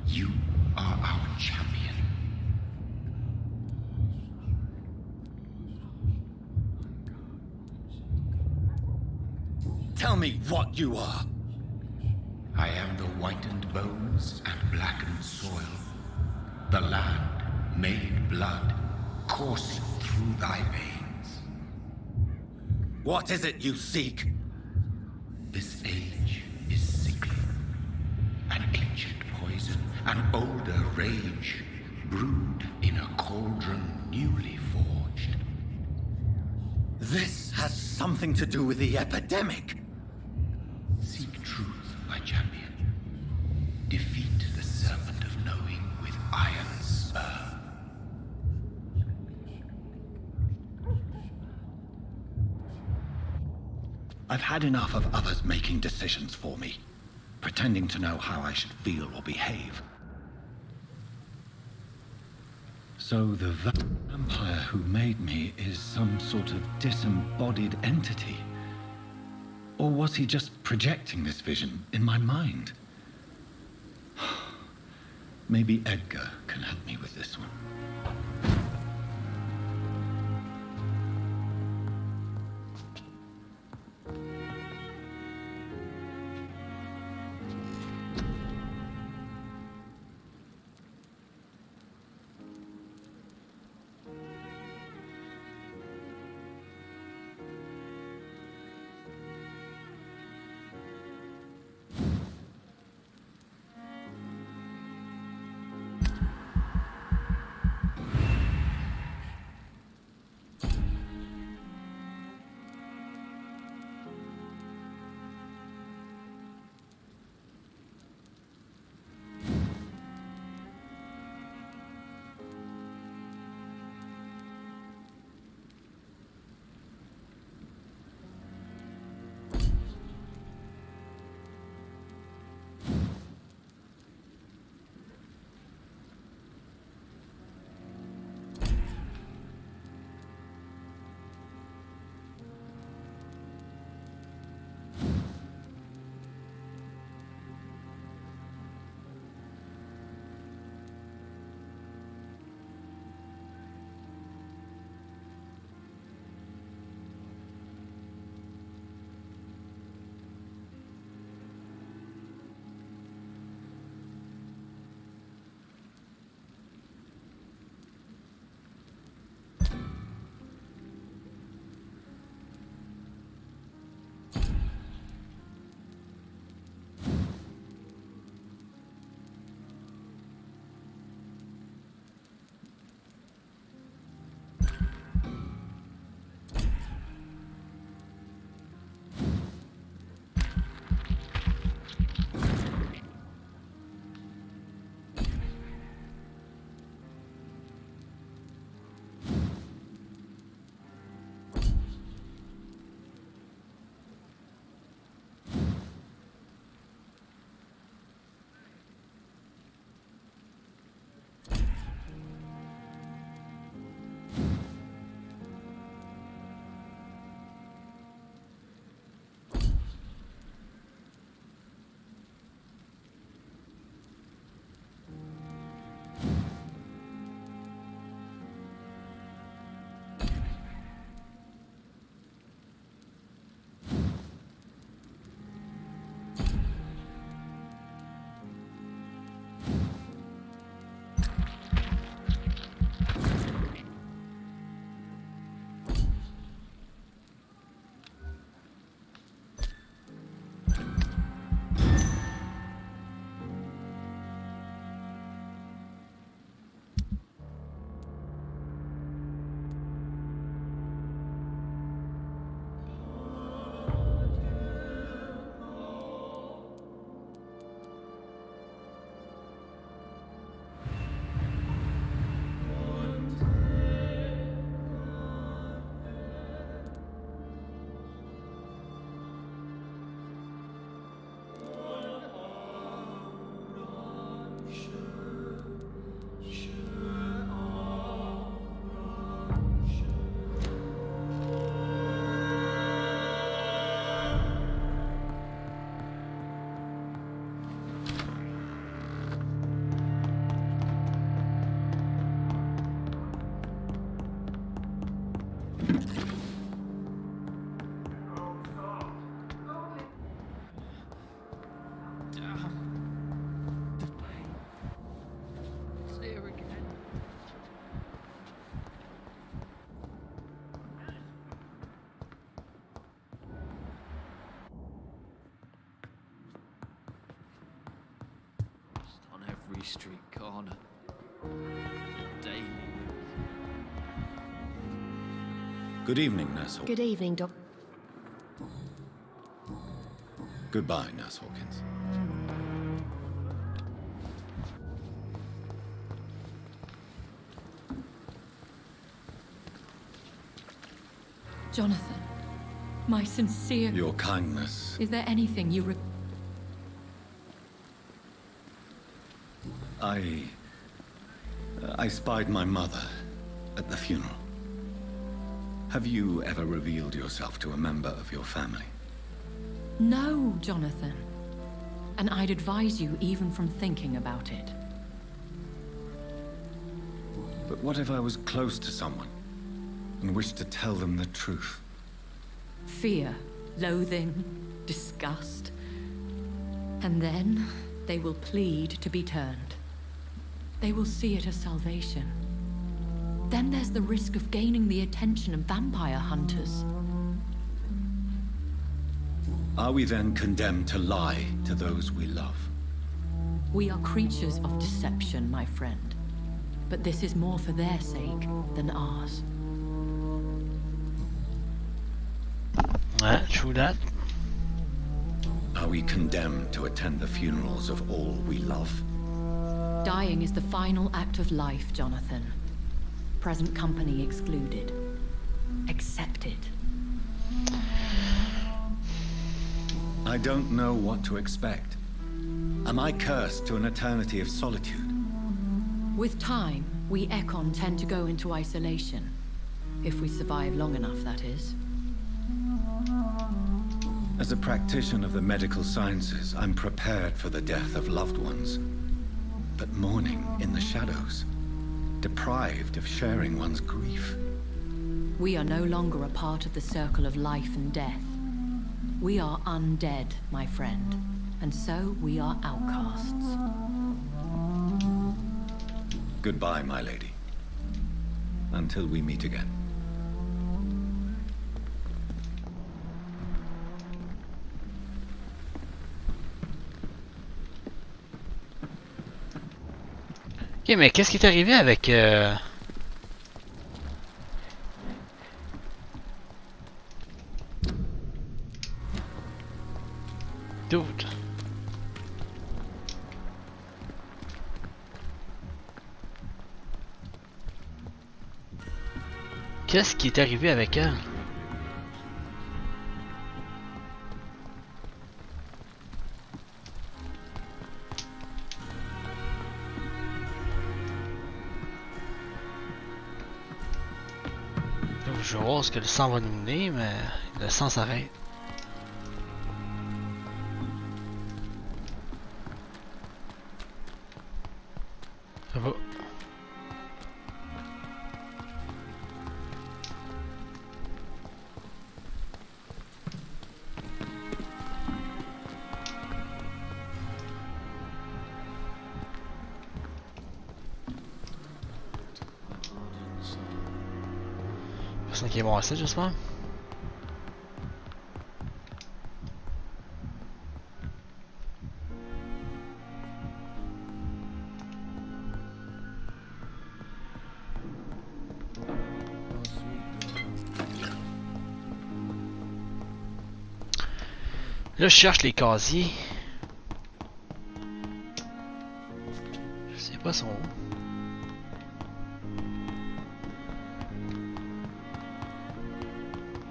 You are our champion.
Tell me what you are.
I am the whitened bones and blackened soil. The land made blood coursing through thy veins.
What is it you seek?
This age is sickly. An ancient poison, an older rage, brewed in a cauldron newly forged.
This has something to do with the epidemic.
Seek truth, my champion. Defeat the serpent of knowing with iron spur.
I've had enough of others making decisions for me, pretending to know how I should feel or behave. So the vampire who made me is some sort of disembodied entity? Or was he just projecting this vision in my mind? Maybe Edgar can help me with this one.
Street corner. Daily.
Good evening, Nurse Hawkins.
Good evening, Doc.
Goodbye, Nurse Hawkins.
Jonathan. My sincere...
Your kindness.
Is there anything you
I spied my mother at the funeral. Have you ever revealed yourself to a member of your family?
No, Jonathan. And I'd advise you even from thinking about it.
But what if I was close to someone and wished to tell them the truth?
Fear, loathing, disgust. And then they will plead to be turned. They will see it as salvation. Then there's the risk of gaining the attention of vampire hunters.
Are we then condemned to lie to those we love?
We are creatures of deception, my friend. But this is more for their sake than ours.
True that.
Are we condemned to attend the funerals of all we love?
Dying is the final act of life, Jonathan. Present company excluded. Accepted.
I don't know what to expect. Am I cursed to an eternity of solitude?
With time, we Ekon tend to go into isolation. If we survive long enough, that is.
As a practitioner of the medical sciences, I'm prepared for the death of loved ones. But mourning in the shadows, deprived of sharing one's grief.
We are no longer a part of the circle of life and death. We are undead, my friend, and so we are outcasts.
Goodbye, my lady. Until we meet again.
Ok, mais qu'est-ce qui est arrivé avec... Dude. Qu'est-ce qui est arrivé avec elle? Je vais voir ce que le sang va nous mener, mais le sang s'arrête. Ça va. Personne qui est mort ici, j'espère. Là, je cherche les casiers. Je sais pas son où.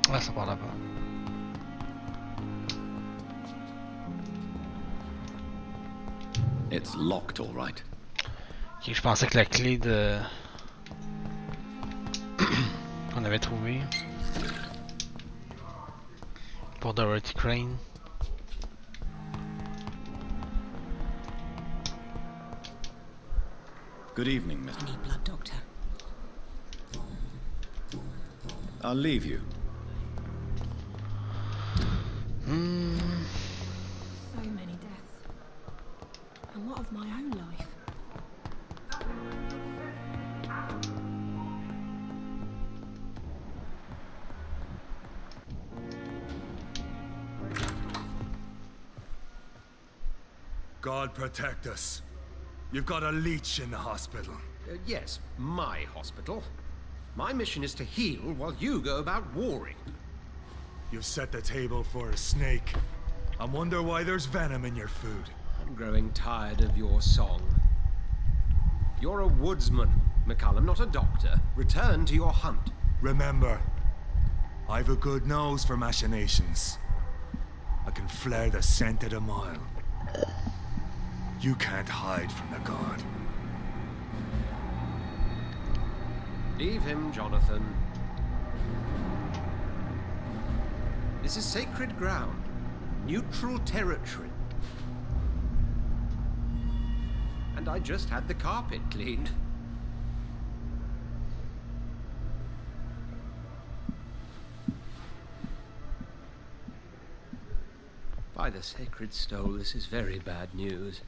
Ah, ça part là-bas.
It's locked, all right.
Ok, je pensais que la clé de... qu'on avait trouvée pour Dorothy Crane.
Good evening, Miss.
I need blood, Doctor.
I'll leave you.
So many deaths. And what of my own life?
God protect us. You've got a leech in the hospital.
Yes, my hospital. My mission is to heal while you go about warring.
You've set the table for a snake. I wonder why there's venom in your food.
I'm growing tired of your song. You're a woodsman, McCallum, not a doctor. Return to your hunt.
Remember, I've a good nose for machinations. I can flare the scent at a mile. You can't hide from the god.
Leave him, Jonathan. This is sacred ground. Neutral territory. And I just had the carpet cleaned. By the sacred stole, this is very bad news.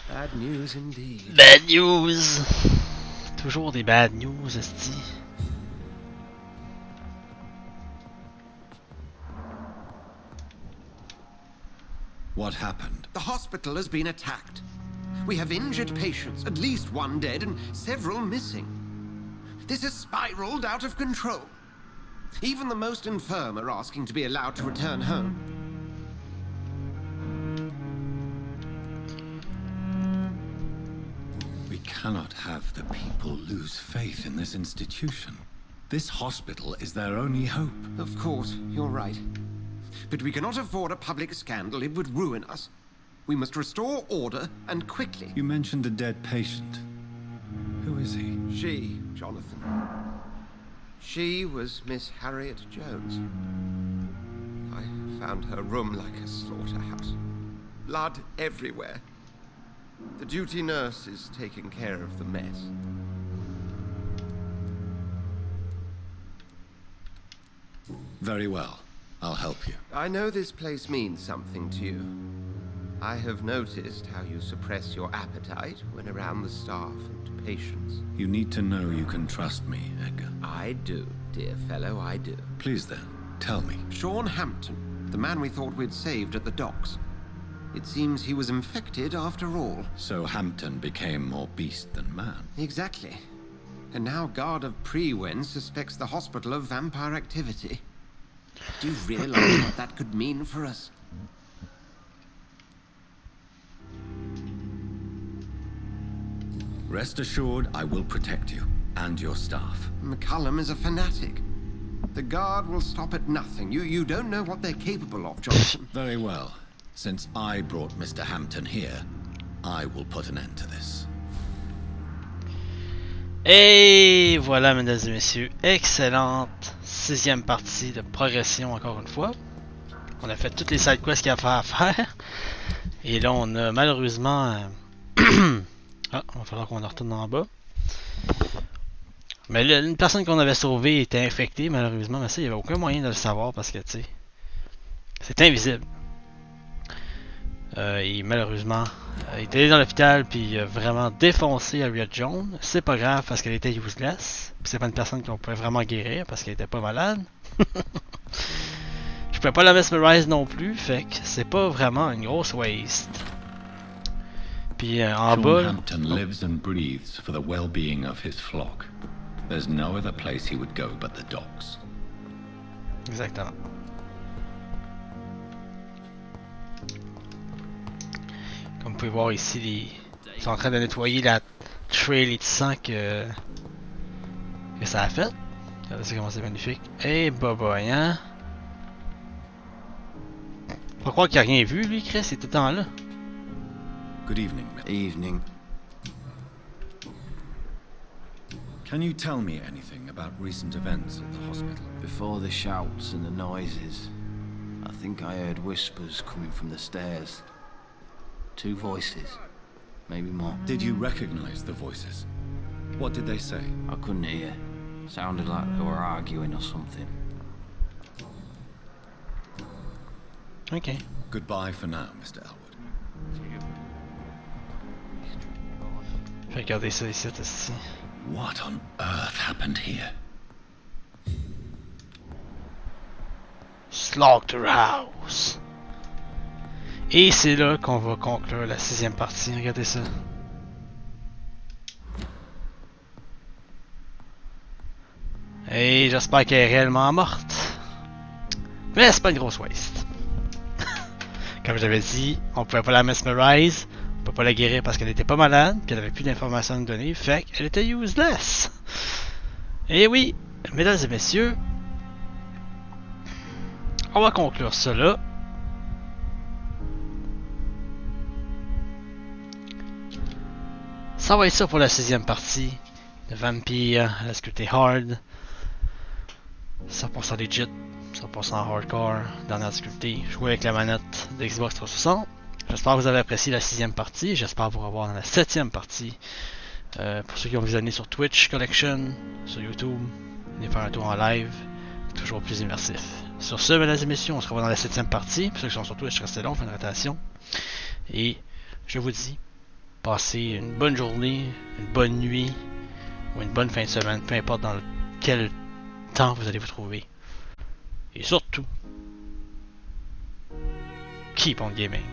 Bad news indeed.
Bad news! Toujours des bad news, esti.
What happened?
The hospital has been attacked. We have injured patients, at least one dead and several missing. This has spiraled out of control. Even the most infirm are asking to be allowed to return home.
We cannot have the people lose faith in this institution. This hospital is their only hope.
Of course, you're right. But we cannot afford a public scandal. It would ruin us. We must restore order, and quickly.
You mentioned a dead patient. Who is he?
She, Jonathan. She was Miss Harriet Jones. I found her room like a slaughterhouse. Blood everywhere. The duty nurse is taking care of the mess.
Very well. I'll help you.
I know this place means something to you. I have noticed how you suppress your appetite when around the staff and patients.
You need to know you can trust me, Edgar.
I do, dear fellow, I do.
Please then, tell me.
Sean Hampton, the man we thought we'd saved at the docks. It seems he was infected after all.
So Hampton became more beast than man.
Exactly. And now Guard of Prewen suspects the hospital of vampire activity. Do you realize what that could mean for us?
Rest assured, I will protect you and your staff.
McCullum is a fanatic. The Guard will stop at nothing. You don't know what they're capable of, Johnson.
Very well. Since I brought Mr. Hampton here, I will put an end to this.
Et voilà, mesdames et messieurs, excellente 6e partie de progression encore une fois. On a fait toutes les side quests qu'il y a à faire. Et là, on a malheureusement... Ah, il va falloir qu'on retourne en bas. Mais là, une personne qu'on avait sauvée était infectée malheureusement, mais ça, il n'y avait aucun moyen de le savoir parce que, tu sais, c'est invisible. Malheureusement, il était allé dans l'hôpital puis il a vraiment défoncé Harriet Jones. C'est pas grave parce qu'elle était useless. C'est pas une personne qu'on pouvait vraiment guérir parce qu'elle était pas malade. Je pouvais pas la mesmerize non plus, fait que c'est pas vraiment une grosse waste. Puis en bas.
Hampton lives and breathes for the well-being of his flock. There's no other place he would go but the docks.
Exactement. Comme vous pouvez voir ici, ils sont en train de nettoyer la trail de sang que ça a fait. Regardez comment c'est magnifique. Eh boboy, hein? Faut croire qu'il a rien vu, lui, Chris, il était tout le temps là.
Good evening.
Evening.
Can you tell me anything about recent events at the hospital?
Before the shouts and the noises, I think I heard whispers coming from the stairs. 2 voices, maybe more.
Did you recognize the voices? What did they say?
I couldn't hear. Sounded like they were arguing or something.
Okay.
Goodbye for now, Mr. Elwood.
Regardez ça ici.
What on earth happened here?
Slaughterhouse. Et c'est là qu'on va conclure la 6e partie. Regardez ça. Et j'espère qu'elle est réellement morte. Mais c'est pas une grosse waste. Comme j'avais dit, on pouvait pas la mesmerize. On peut pas la guérir parce qu'elle était pas malade. Qu'elle avait plus d'informations à nous donner. Fait qu'elle était useless. Et oui, mesdames et messieurs, on va conclure ça là. Ça va être ça pour la 6e partie de Vampyr, la difficulté hard. 100% legit, 100% hardcore, dernière difficulté. Jouer avec la manette de Xbox 360. J'espère que vous avez apprécié la 6e partie. J'espère vous revoir dans la 7e partie. Pour ceux qui ont visionné sur Twitch Collection, sur YouTube, venez faire un tour en live. Toujours plus immersif. Sur ce, mesdames et messieurs, on se revoit dans la 7e partie. Pour ceux qui sont sur Twitch, restez là, on fait une rotation. Et je vous dis, passez une bonne journée, une bonne nuit, ou une bonne fin de semaine, peu importe dans quel temps vous allez vous trouver. Et surtout, keep on gaming.